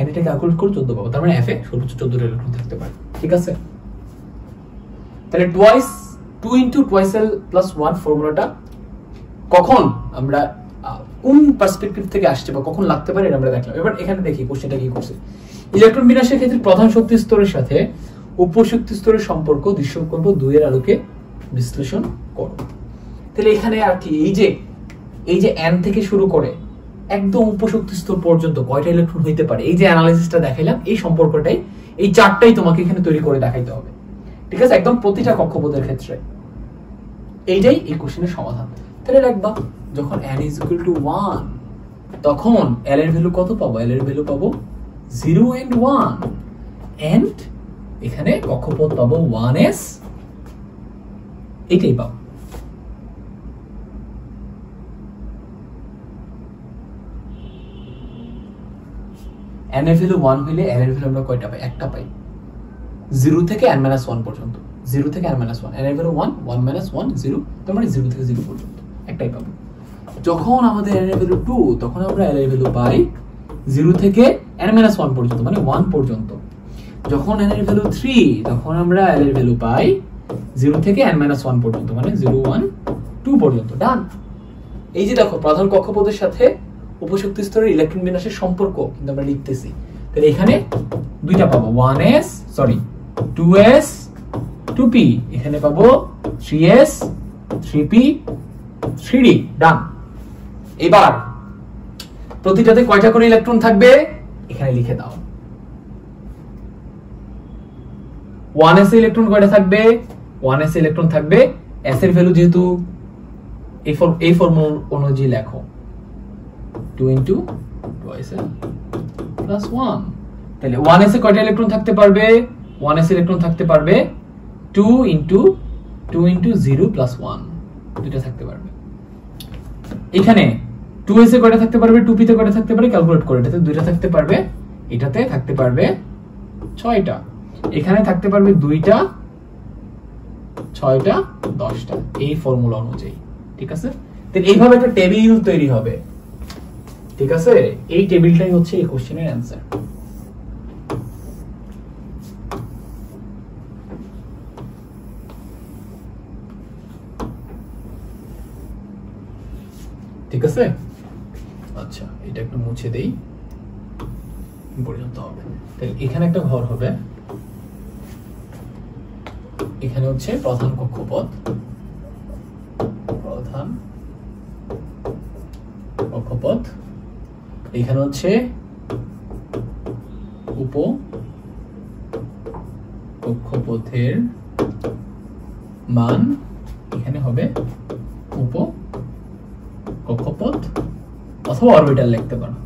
n এটা ক্যালকুলেট করে 14 পাবো, তার মানে f এ সর্বোচ্চ 14টা ইলেকট্রন থাকতে পারে। ঠিক আছে, তাহলে 2 × 2l + 1 ফর্মুলাটা কখন আমরা কোন পার্সপেক্টিভ থেকে আসছে বা কখন লাগতে পারে এটা আমরা দেখলাম। এবার এখানে দেখি কোশ্চেনটা কি করছে। ইলেকট্রন বিন্যাসের ক্ষেত্রে প্রধান শক্তি স্তরের সাথে উপশক্তি স্তরের সম্পর্ক দৃশ্যকল্প 2 এর আলোকে বিশ্লেষণ করো। তাহলে এখানে আর কি এই যে n থেকে শুরু করে একদম উপশক্তি স্তর পর্যন্ত কয়টা ইলেকট্রন হইতে পারে, এই যে অ্যানালাইসিসটা দেখাইলাম, এই সম্পর্কটাই, এই চারটাই তোমাকে এখানে তৈরি করে দেখাইতে হবে। ঠিক আছে, একদম প্রতিটা কক্ষপথের ক্ষেত্রে এইটাই এই কোশ্চেনের সমাধান। তাহলে রাখবা যখন n is equal to 1 তখন l এর ভ্যালু কত পাবো? l এর ভ্যালু পাবো 0 and 1 and এখানে কক্ষপথ পাবো 1s, এটাই পাবো। n এর ভ্যালু 1 হইলে l এর ভ্যালু আমরা কয়টা পাই? একটা পাই, 0 থেকে n-1 পর্যন্ত, 0 থেকে n-1, n এর ভ্যালু 1, 1 - 1 0, তার মানে 0 থেকে 0 পর্যন্ত একটাই পাবো। যখন আমাদের n এর ভ্যালু 2 তখন আমরা l এর ভ্যালু পাই 0 থেকে n-1 পর্যন্ত, মানে 1 পর্যন্ত। যখন n এর ভ্যালু 3 তখন আমরা l এর ভ্যালু পাই 0 থেকে n-1 পর্যন্ত, মানে 0 1 2 পর্যন্ত। ডান। এই যে দেখো প্রধান কক্ষপথের সাথে উপশক্তি স্তরের ইলেকট্রন বিন্যাসের সম্পর্ক কিন্তু আমরা লিখতেছি। তাহলে এখানে দুইটা পাবো, 2s 2p, এখানে পাবো 3s 3p 3d। ডান। এবার প্রতিটাতে কয়টা করে ইলেকট্রন থাকবে এখানে লিখে দাও। 1s ইলেকট্রন কয়টা থাকবে? 1s ইলেকট্রন থাকবে, s এর ভ্যালু যেহেতু এই ফর্মুলা অনুযায়ী লেখো 2 * 2s + 1। তাহলে 1s এ কয়টা ইলেকট্রন থাকতে পারবে? 1s ইলেকট্রন থাকতে পারবে 2 * 0 + 1, দুটো থাকতে পারবে। এখানে 2s এ কয়টা থাকতে পারবে? 2p তে কয়টা থাকতে পারে? ক্যালকুলেট করে, এটাতে দুইটা থাকতে পারবে, এটাতে থাকতে পারবে 6টা, এখানে থাকতে পারবে 2টা, 6টা, 10টা, এই ফর্মুলা অনুযায়ী। ঠিক আছে, তাহলে এইভাবে একটা টেবিল তৈরি হবে। ঠিক আছে, এই টেবিলটাই হচ্ছে এই কোশ্চেনের অ্যানসার। ঠিক আছে, আচ্ছা এটা একটু মুছে দেই, পর্যন্ত হবে। তাহলে এখানে একটা ঘর হবে, এখানে হচ্ছে প্রধান কক্ষপথ, এখানে হচ্ছে উপ কক্ষপথের মান, এখানে হবে উপ কক্ষপথ অথবা অরবিটাল লিখতে পারো,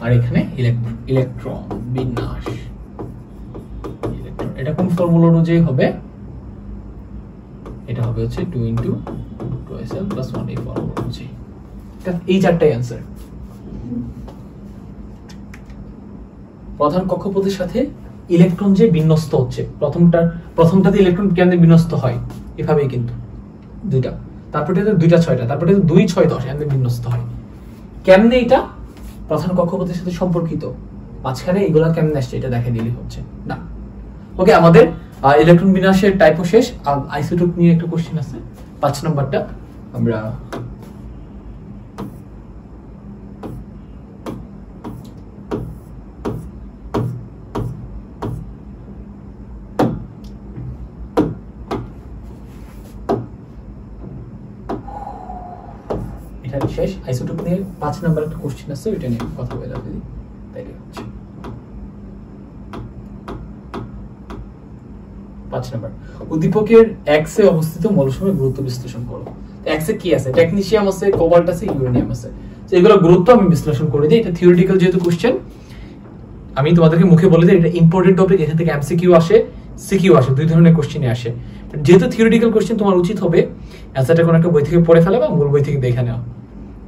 আর এখানে ইলেকট্রন বিন্যাস। এটা কোন ফর্মুলা অনুযায়ী হবে? এটা হবে হচ্ছে 2 * 2sl + 1, এই ফর্মুলা অনুযায়ী। এই চারটাই অ্যানসার। প্রধান কক্ষপথের সাথে ইলেকট্রন যে বিন্যস্ত হচ্ছে, প্রথমটাতে ইলেকট্রন কেমনে বিন্যস্ত হয়? এভাবেই কিন্তু দুইটা, তারপরে 2টা 6টা, তারপরে 2 6 10 এমনি বিন্যস্ত হয়। কেমনে এটা প্রধান কক্ষপথের সাথে সম্পর্কিত, মাঝখানে এগুলা কেমনে আসছে এটা দেখে দিলে হচ্ছে না। ওকে, আমাদের ইলেকট্রন বিন্যাসের টাইপও শেষ। আইসোটোপ নিয়ে একটা কোশ্চেন আছে, 5 নম্বরটা আমরা শেষ। আইসোটোপ নিয়ে 5 নাম্বার একটা কোশ্চেন আছে, ওইটা নিয়ে কথা বলে দিই। তাইলে হচ্ছে 5 নাম্বার, উদ্দীপকের x এ অবস্থিত মৌলসমূহের গুরুত্ব বিশ্লেষণ করো। x এ কি আছে? টেকনিশিয়াম আছে, কোবাল্ট আছে, ইউরেনিয়াম আছে। তো এগুলো গুরুত্ব আমি বিশ্লেষণ করে দিই। এটা থিওরিটিক্যাল যেহেতু কোশ্চেন, আমি তোমাদেরকে মুখে বলে দিই এটা ইম্পর্টেন্ট টপিক, এখান থেকে এমসিকিউ আসে, সিকিউ আসে, দুই ধরনের কোশ্চেনই আসে। যেহেতু থিওরিটিক্যাল কোশ্চেন, তোমার উচিত হবে অ্যান্সারটা কোনো একটা বই থেকে পড়ে ফেলা বা মূল বই থেকে দেখে নেওয়া।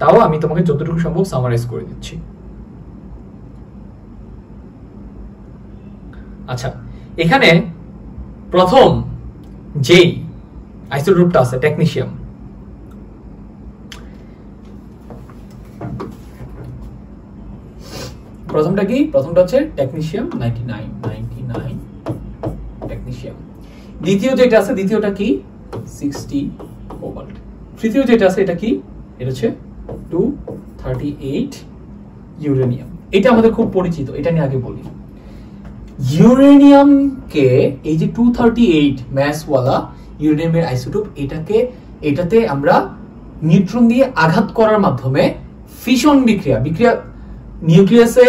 তাও আমি তোমাকে যতটুকু সম্ভব সামারাইজ করে দিচ্ছি। আচ্ছা, এখানে প্রথম যেই আইসোটোপটা আছে টেকনিশিয়াম, প্রথমটা কি? প্রথমটা হচ্ছে টেকনিশিয়াম 99 টেকনিশিয়াম। দ্বিতীয় যেটা আছে, দ্বিতীয়টা কি? 60 কোবাল্ট। তৃতীয় যেটা আছে এটা কি? এটা হচ্ছে 238 ইউরেনিয়াম। এটা আমাদের খুব পরিচিত, এটা নিয়ে আগে বলি। ইউরেনিয়ামকে এই যে 238 ম্যাসওয়ালা ইউরেনিয়ামের আইসোটোপ, এটাতে আমরা নিউট্রন দিয়ে আঘাত করার মাধ্যমে ফিশন বিক্রিয়া নিউক্লিয়াসে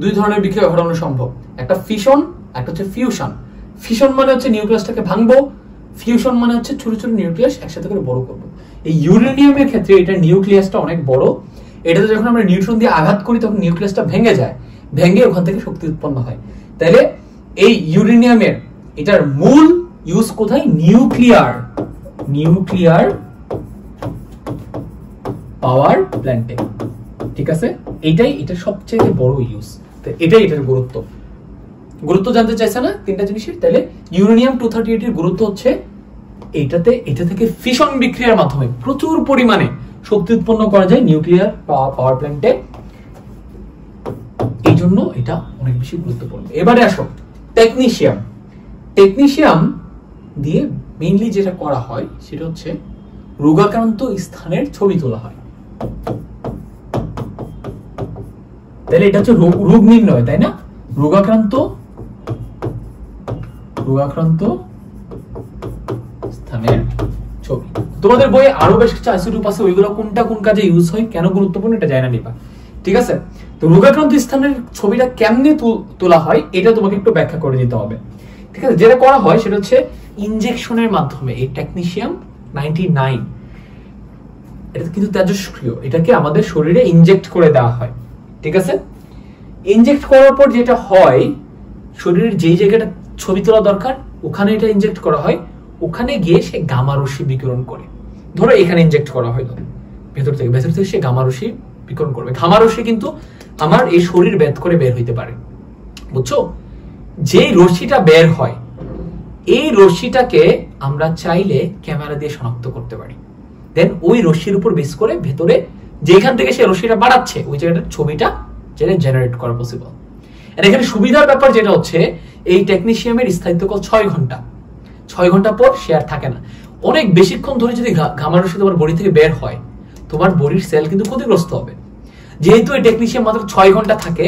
দুই ধরনের বিক্রিয়া ঘটানো সম্ভব, একটা ফিশন, একটা হচ্ছে ফিউশন। ফিশন মানে হচ্ছে নিউক্লিয়াসটাকে ভাঙবো, ফিউশন মানে হচ্ছে ছোট ছোট নিউক্লিয়াস একসাথে করে বড় করব। এই ইউরেনিয়ামের ক্ষেত্রে এটা নিউক্লিয়াসটা অনেক বড়, এটাতে যখন আমরা নিউট্রন দিয়ে আঘাত করি তখন নিউক্লিয়াসটা ভেঙে যায়, ভেঙে ওখান থেকে শক্তি উৎপন্ন হয়। তাহলে এই ইউরেনিয়ামের এটার মূল ইউজ কোথায়? নিউক্লিয়ার পাওয়ার প্ল্যান্টে, ঠিক আছে? এটা সবচেয়ে বড় ইউজ। তো এটাই এটার গুরুত্ব জানতে চাইছে না তিনটা জিনিসের? তাহলে ইউরেনিয়াম 238 এর গুরুত্ব হচ্ছে এটা থেকে ফিশন বিক্রিয়ার মাধ্যমে প্রচুর পরিমাণে শক্তি উৎপন্ন করা যায় নিউক্লিয়ার পাওয়ার প্ল্যান্টে, এই জন্য এটা অনেক বেশি গুরুত্বপূর্ণ। এবারে আসো টেকনিশিয়াম দিয়ে মেইনলি যেটা করা হয় সেটা হচ্ছে রোগাক্রান্ত স্থানের ছবি তোলা হয়। তাহলে এটা হচ্ছে রোগ নির্ণয়, তাই না? রোগাক্রান্ত স্থানের ছবি। তোমাদের বইয়ে আরো বেশ কিছু আইসোটোপ আছে, ওইগুলো কোনটা কোন কাজে ইউজ হয়, কেন গুরুত্বপূর্ণ এটা জানা নিবা, ঠিক আছে? তো রোগাক্রান্ত স্থানের ছবিটা কেমনে তোলা হয় এটা তোমাকে একটু ব্যাখ্যা করে দিতে হবে, ঠিক আছে? যেটা করা হয় সেটা হচ্ছে ইনজেকশনের মাধ্যমে। এই টেকনিশিয়াম 99 এটা কিন্তু তেজস্ক্রিয়, এটাকে আমাদের শরীরে ইনজেক্ট করে দেওয়া হয়, ঠিক আছে? ইনজেক্ট করার পর যেটা হয়, শরীরের যেই জায়গাটা ছবি তোলা দরকার ওখানে এটা ইনজেক্ট করা হয়, ওখানে গিয়ে সে গামা রশ্মি বিকিরণ করে। ধরো এখানে ইনজেক্ট করা হলো, ভেতর থেকে সে গামা রশ্মি বিকিরণ করবে। গামা রশ্মি কিন্তু আমার এই শরীর ভেদ করে বের হইতে পারে, বুঝছো? যেই রশ্মিটা বের হয় এই রশ্মিটাকে আমরা চাইলে ক্যামেরা দিয়ে শনাক্ত করতে পারি। দেন ওই রশ্মির উপর বেস করে ভেতরে যেখান থেকে সে রশ্মিটা বাড়াচ্ছে ওই জায়গাটার ছবিটা জেনারেট করা পসিবল। আর এখানে সুবিধার ব্যাপার যেটা হচ্ছে এই টেকনিশিয়ামের স্থায়িত্বকাল 6 ঘন্টা। 6 ঘন্টা পর সে আর থাকে না। অনেক বেশিক্ষণ ধরে যদি গামা রশ্মি তোমার বডি থেকে বের হয় তোমার বডির সেল কিন্তু ক্ষতিগ্রস্ত হবে। যেহেতু এই টেকনিশিয়াম মাত্র 6 ঘন্টা থাকে,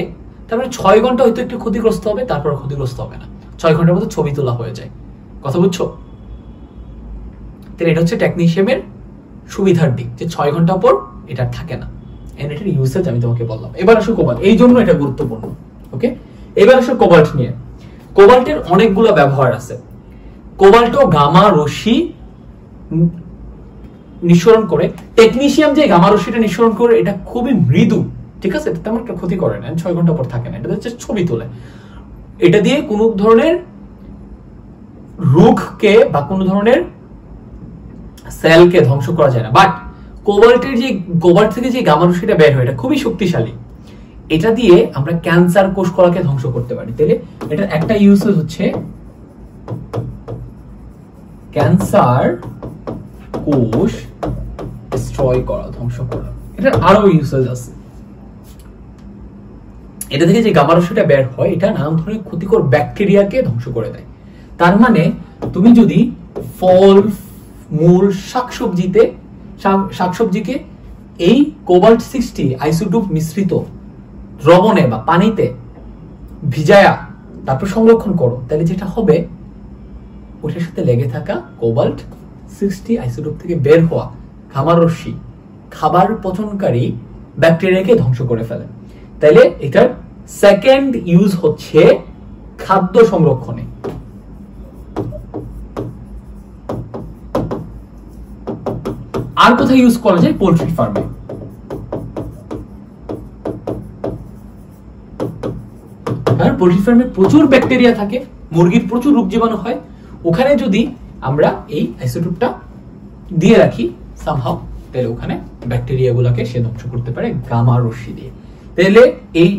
তারপরে 6 ঘন্টা হয়তো একটু ক্ষতিগ্রস্ত হবে, তারপর ক্ষতিগ্রস্ত হবে না, 6 ঘন্টার মধ্যে ছবি তোলা হয়ে যায়। কথা বুঝছো? তাহলে এটা হচ্ছে টেকনিশিয়ামের সুবিধার দিক, যে 6 ঘন্টা পর এটা থাকে না। এটার ইউসেজ আমি তোমাকে বললাম। এবার আসো কোবাল্ট, এই জন্য এটা গুরুত্বপূর্ণ। ওকে, এবার আসো কোবাল্ট নিয়ে। কোবাল্টের অনেকগুলো ব্যবহার আছে। কোবাল্টও গামা রশ্মি নিঃসরণ করে। টেকনিশিয়াম যে গামা রশ্মিটা নিঃসরণ করে এটা খুবই মৃদু, ঠিক আছে? তেমন একটা ক্ষতি করে না, 6 ঘন্টা পর থাকে না, এটা হচ্ছে ছবি তোলে। এটা দিয়ে কোনো ধরনের রোগকে বা কোনো ধরনের সেলকে ধ্বংস করা যায় না। বাট কোবাল্ট থেকে যে গামা রশ্মিটা বের হয় এটা খুবই শক্তিশালী, এটা দিয়ে আমরা ক্যান্সার কোষ কলাকে ধ্বংস করতে পারি। তাহলে এটার একটা ইউজেস হচ্ছে ক্যান্সার কোষ ডিস্ট্রয় করা, ধ্বংস করা। এটার আরো ইউজেস আছে। এটা থেকে যে গামা রশ্মিটা বের হয় এটা নানান ধরনের ক্ষতিকর ব্যাকটেরিয়াকে ধ্বংস করে দেয়। তার মানে তুমি যদি ফল, মূল, শাকসবজিকে এই কোবাল্ট 60 আইসোটোপ মিশ্রিত দ্রবণে বা পানিতে ভিজায়া তারপর সংরক্ষণ করো, তাহলে যেটা হবে ওটার সাথে লেগে থাকা কোবাল্ট 60 আইসোটোপ থেকে বের হওয়া গামা রশ্মি খাবার পচনকারী ব্যাকটেরিয়াকে ধ্বংস করে ফেলে। তাইলে এটার সেকেন্ড ইউজ হচ্ছে খাদ্য সংরক্ষণে। আর কোথায় ইউজ করা যায়? পোল্ট্রি ফার্মে। কারণ পোল্ট্রি ফার্মে প্রচুর ব্যাকটেরিয়া থাকে, মুরগির প্রচুর রোগ জীবাণু হয়, ওখানে যদি আমরা এই আইসোটোপটা দিয়ে রাখি সামহাউ, তাহলে ওখানে ব্যাকটেরিয়া গুলাকে সে ধ্বংস করতে পারে গামা রশ্মি দিয়ে। তাহলে এই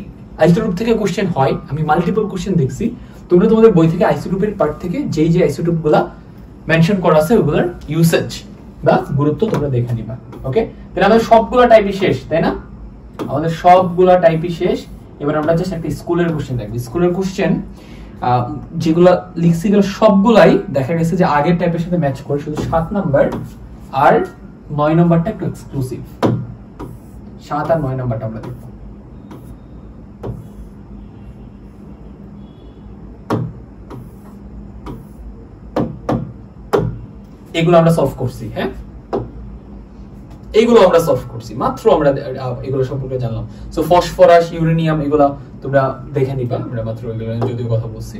আইসোটোপ থেকে কোশ্চেন হয়, আমি মাল্টিপল কোশ্চেন দেখছি। তোমরা তোমাদের বই থেকে আইসোটোপের পার্ট থেকে যেই যে আইসোটোপ গুলা মেনশন করা আছে ওগুলোর ইউসেজ বা গুরুত্ব তোমরা দেখে নিবা। ওকে, তাহলে আমাদের সবগুলা টাইপই শেষ, তাই না? আমাদের সবগুলা টাইপই শেষ। এবার আমরা জাস্ট একটা স্কুলের কোশ্চেন দেখব। স্কুলের কোশ্চেন যেগুলা লিখছি এগুলো সবগুলাই দেখা গেছে যে আগের টাইপের সাথে ম্যাচ করে, শুধু 7 নাম্বার আর 9 নাম্বারটা একটু এক্সক্লুসিভ। 7 আর 9 নাম্বারটা আমরা দেখব। এগুলো আমরা সলভ করছি। হ্যাঁ, এইগুলো আমরা সলভ করছি, মাত্র আমরা এগুলো সম্পর্কে জানলাম। সো ফসফরাস, ইউরেনিয়াম এগুলো তোমরা দেখে নিবা, আমরা মাত্র এগুলো যদিও কথা বলছি।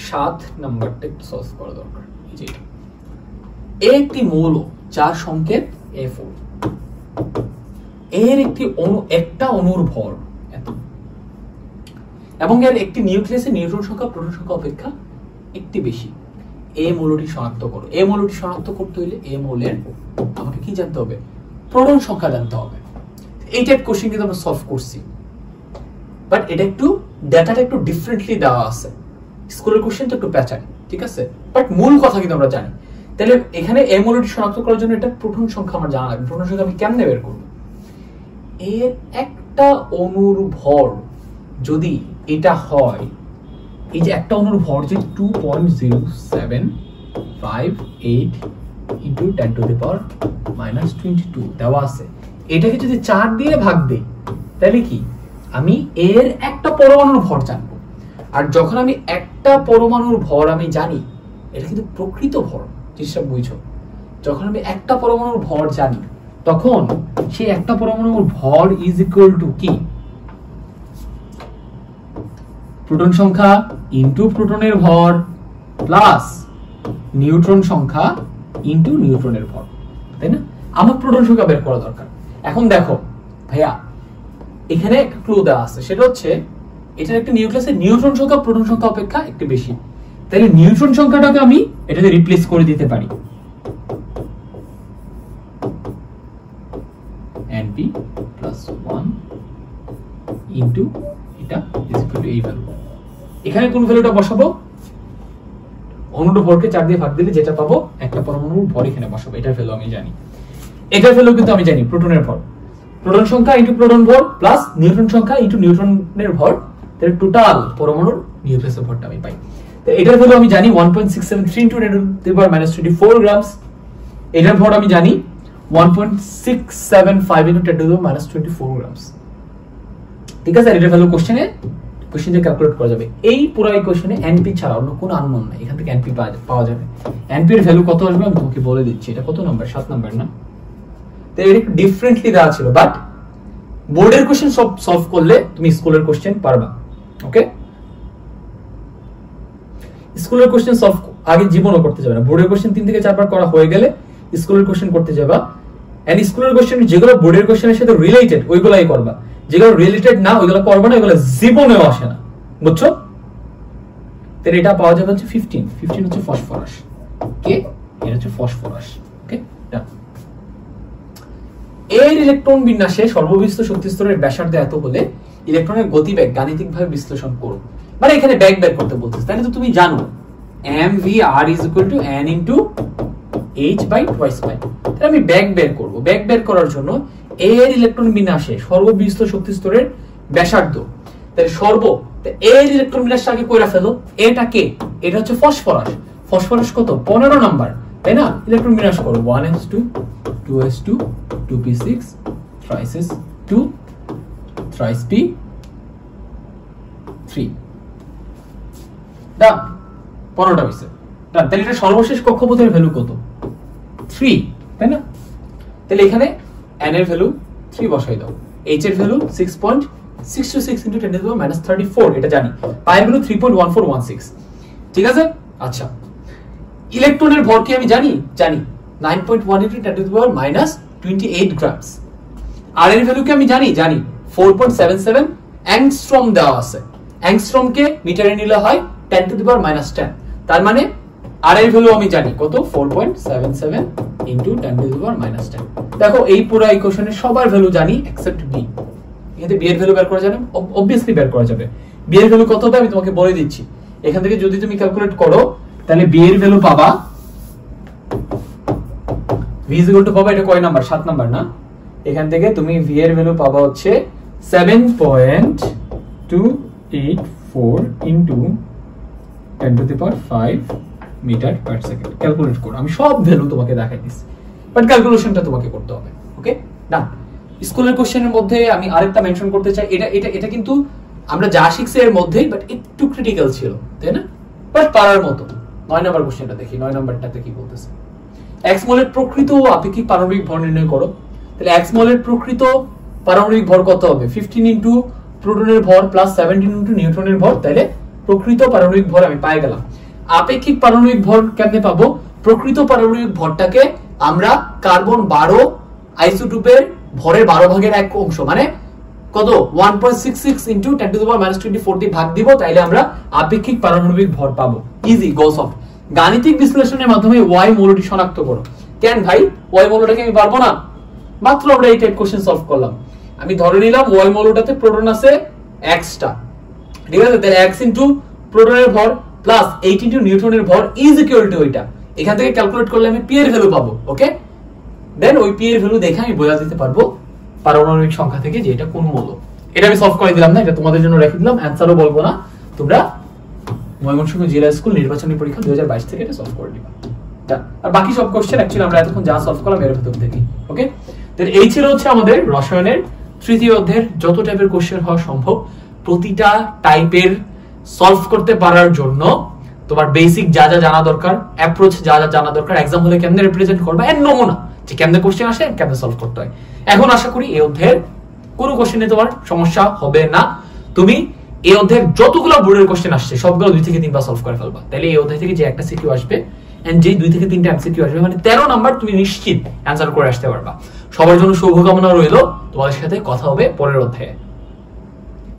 7 নাম্বারটা একটু সলভ করা দরকার। এই যে একটি মৌল যার সংকেত A4, এর একটি একটা অণুর ভর এত, এবং এর একটি নিউক্লিয়াসে নিউট্রন সংখ্যা প্রোটন সংখ্যা অপেক্ষা একটি বেশি। এ মৌলটি শনাক্ত করো। এ মৌলটি শনাক্ত করতে হলে এ মৌলের আমাকে কি জানতে হবে? প্রোটন সংখ্যা জানতে হবে। এই টাইপ কোশ্চেন কিন্তু আমরা সলভ করছি, বাট এটা একটু ডাটাটা একটু ডিফারেন্টলি দেওয়া আছে। স্কুলের কোশ্চেন তো একটু প্যাচার্ন, ঠিক আছে, বাট মূল কথা কিন্তু আমরা জানি। তাহলে এখানে এ মৌলটি শনাক্ত করার জন্য এটা প্রোটন সংখ্যা আমার জানা লাগবে। প্রোটন সংখ্যা আমি কেমনে বের করব? এর একটা অণুর ভর যদি এটা হয়, এই যে একটা অণুর ভর যে 2.0758 ইন্টু 10⁻⁻22 দেওয়া আছে, এটাকে যদি 4 দিয়ে ভাগ দেই তাহলে কি আমি এর একটা পরমাণুর ভর জানবো। আর যখন আমি একটা পরমাণুর ভর আমি জানি, এটা কিন্তু প্রকৃত ভর, জিনিসটা বুঝছো। যখন আমি একটা পরমাণুর ভর জানি, তখন সেই একটা পরমাণুর ভর ইজ ইকুয়াল টু কি? প্রোটন সংখ্যা ইনটু প্রোটনের ভর প্লাস নিউট্রন সংখ্যা ইনটু নিউট্রনের ভর, তাই না? আমার প্রোটন সংখ্যা বের করা দরকার। এখন দেখো ভাইয়া, এখানে একটা ক্লু দেওয়া আছে, সেটা হচ্ছে এটার একটা নিউক্লিয়াসে নিউট্রন সংখ্যা প্রোটন সংখ্যা অপেক্ষা একটু বেশি। তাহলে নিউট্রন সংখ্যাটাকে আমি এটাতে রিপ্লেস করে দিতে পারি, Np + 1 ইনটু এটা ইজ ইকুয়াল টু এই ভ্যালু। এখানে কোন ভ্যালুটা বসাবো? অণুর ভরকে 4 দিয়ে ভাগ দিলে যেটা পাবো, একটা পরমাণুর ভর এখানে বসাবো। এটার ভ্যালু আমি জানি, এটার ভ্যালু কিন্তু আমি জানি প্রোটনের ভর। প্রোটন সংখ্যা ইনটু প্রোটন ভর প্লাস নিউট্রন সংখ্যা ইনটু নিউট্রনের ভর, তাহলে টোটাল পরমাণুর নিউক্লিয়াসের ভরটা আমি পাই। তো এটার ভ্যালু আমি জানি 1.673 ইনটু 10⁻⁻24 গ্রামস। এটার ভর আমি জানি 1.675 ইনটু 10⁻⁻24 গ্রামস। ঠিক আছে, এটার ভ্যালু কোশ্চেনে ক্যালকুলেট করা যাবে। এই পুরো ইকুয়েশনে এনপি ছাড়া অন্য কোনো আননোন নাই, এখান থেকে এনপি পাওয়া যাবে। এনপি এর ভ্যালু কত আসবে আমি তোমাকে বলে দিচ্ছি। এটা কত নাম্বার? 7 নাম্বার না? তো এটা একটু ডিফারেন্টলি দেওয়া ছিল, বাট বোর্ডের কোশ্চেন সব সলভ করলে তুমি স্কুলের কোশ্চেন পারবা। ওকে, স্কুলের কোশ্চেন সলভ আগে জীবনও করতে যাবে না। বোর্ডের কোশ্চেন 3 থেকে 4 বার করা হয়ে গেলে স্কুলের কোশ্চেন করতে যাবা। এন্ড স্কুলের কোশ্চেন যেগুলো বোর্ডের কোশ্চেনের সাথে রিলেটেড ওইগুলাই করবা, যেগুলো রিলেটেড না ওইগুলো করবা না, ওইগুলো জীবনেও আসে না, বুঝছো? তাহলে এটা পাওয়া যাবে হচ্ছে 15 হচ্ছে ফসফরাস। কে? এটা হচ্ছে ফসফরাস। ওকে, ডান। এর ইলেকট্রন বিন্যাসে সর্ববিস্ত শক্তি স্তরের ব্যাসার্ধ এত হলে ইলেকট্রনের গতিবেগ গাণিতিকভাবে বিশ্লেষণ করো। মানে এখানে ব্যাক বের করতে বলছিস, তাহলে তো তুমি জানো mvr = n × h/2π। তাহলে আমি ব্যাক বের করব। ব্যাক বের করার জন্য এর ইলেকট্রন বিন্যাসে সর্ববিস্ত শক্তি স্তরের ব্যাসার্ধ, তাহলে এর ইলেকট্রন বিন্যাসটা আগে কইরা ফেলো। এটা কে? এটা হচ্ছে ফসফরাস। ফসফরাস কত? 15 নাম্বার, তাই না? ইলেকট্রন বিন্যাস করো 1s2 2s2 2p6 3s2 3p3 ডান। 15টা হইছে, ডান। তাহলে এটা সর্বশেষ কক্ষপথের ভ্যালু কত? 3, তাই না? তাহলে এখানে n এর ভ্যালু 3 বসাই দাও, h এর ভ্যালু 6.626 × 10⁻34 এটা জানি, পায়ের ভ্যালু 3.1416। ঠিক আছে, আচ্ছা। ইলেকট্রনের ভর কি আমি জানি? 9.1 × 10⁻28 গ্রামস। আর এর ভ্যালু কি আমি জানি? 4.77 অ্যাংস্ট্রম দেওয়া আছে। অ্যাংস্ট্রম কে মিটারে নিলে হয় 10⁻10। তার মানে আর এর ভ্যালু আমি জানি কত? 4.77 × 10⁻10। দেখো এই পুরো ইকুয়েশনের সবার ভ্যালু জানি এক্সেপ্ট বি। এখানে বি এর ভ্যালু বের করা যাবে? অবভিয়াসলি বের করা যাবে। বি এর ভ্যালু কত হবে আমি তোমাকে বলে দিচ্ছি। এখান থেকে যদি তুমি ক্যালকুলেট করো তাহলে বি এর ভ্যালু পাবা, v = পাবা, এটা কয় নাম্বার? 7 নাম্বার না? এখান থেকে তুমি v এর ভ্যালু পাবা হচ্ছে 7.284 × 10⁵ মিটার পার সেকেন্ড। ক্যালকুলেট করো, আমি সব ভ্যালু তোমাকে দেখাই দিচ্ছি, বাট ক্যালকুলেশনটা তোমাকে করতে হবে। ওকে, ডান। স্কুলের কোশ্চেনের মধ্যে আমি আরেকটা মেনশন করতে চাই, এটা কিন্তু আমরা যা শিখছি এর মধ্যেই, বাট একটু ক্রিটিক্যাল ছিল, তাই না? বাট পারার মতো। 9 নাম্বার কোশ্চেনটা দেখি, 9 নাম্বারটাতে কি বলতেছে। x মোলের প্রকৃত ও আপেক্ষিক পারমাণবিক ভর নির্ণয় করো। তাহলে x মোলের প্রকৃত পারমাণবিক ভর কত হবে? 15 ইনটু প্রোটনের ভর প্লাস 17 ইনটু নিউট্রনের ভর, তাহলে প্রকৃত পারমাণবিক ভর আমি পেয়ে গেলাম। আপেক্ষিক পারমাণবিক ভর কেমনে পাবো? প্রকৃত পারমাণবিক ভরটাকে আমরা কার্বন 12 আইসোটোপের ভরের 12 ভাগের 1 অংশ মানে কত 1.66 ইনটু 10 টু দ্য পাওয়ার -24 দিয়ে ভাগ দিব, তাইলে আমরা আপেক্ষিক পারমাণবিক ভর পাবো। Easy goes of. গাণিতিক বিশ্লেষণের মাধ্যমে y মৌলটি শনাক্ত করো। কেন ভাই y মৌলটাকে আমি পারবো না? মাত্র আমরা এই টাইপ কোশ্চেন সলভ করলাম। আমি ধরে নিলাম y মৌলটাতে প্রোটন আছে x টা, ঠিক আছে? তাহলে x ইনটু প্রোটনের ভর প্লাস 8 ইনটু নিউট্রনের ভর ইজ ইকুয়াল টু ওইটা। এখান থেকে ক্যালকুলেট করলে আমি p এর ভ্যালু পাবো। ওকে, দেন ওই p এর ভ্যালু দেখে আমি বোঝা দিতে পারবো পারমাণবিক সংখ্যা থেকে যে এটা কোন মৌল। এটা আমি সলভ করে দিলাম না, এটা তোমাদের জন্য রেখে দিলাম, অ্যানসারও বলবো না, তোমরা ময়মনসিংহ জেলা স্কুল নির্বাচনী পরীক্ষা 2022 থেকে এটা সলভ করে দিবা। আর বাকি সব কোশ্চেন অ্যাকচুয়ালি আমরা এতক্ষণ যা সলভ করলাম এর ভিতর থেকে। ওকে, তাহলে এই ছিল হচ্ছে আমাদের রসায়নের তৃতীয় অধ্যায়ের যত টাইপের কোশ্চেন হওয়া সম্ভব প্রতিটা টাইপের সলভ করতে পারার জন্য তোমার বেসিক যা যা জানা দরকার, অ্যাপ্রোচ যা যা জানা দরকার, এক্সাম হলে কেমনে রিপ্রেজেন্ট করবা এর নমুনা যে কেমনে কোশ্চেন আসে কেমনে সলভ করতে হয়। এখন আশা করি এই অধ্যায়ের কোনো কোশ্চেনে তোমার সমস্যা হবে না। তুমি এই অধ্যায়ের যতগুলো বোর্ডের কোশ্চেন আসছে সবগুলো 2 থেকে 3 বার সলভ করে ফেলবা। তাহলে এই অধ্যায় থেকে যে একটা সিকিউ আসবে এন্ড যে 2 থেকে 3টা এমসিকিউ আসবে মানে 13 নাম্বার তুমি নিশ্চিত অ্যানসার করে আসতে পারবা। সবার জন্য শুভকামনা রইল, তোমাদের সাথে কথা হবে পরের অধ্যায়ে।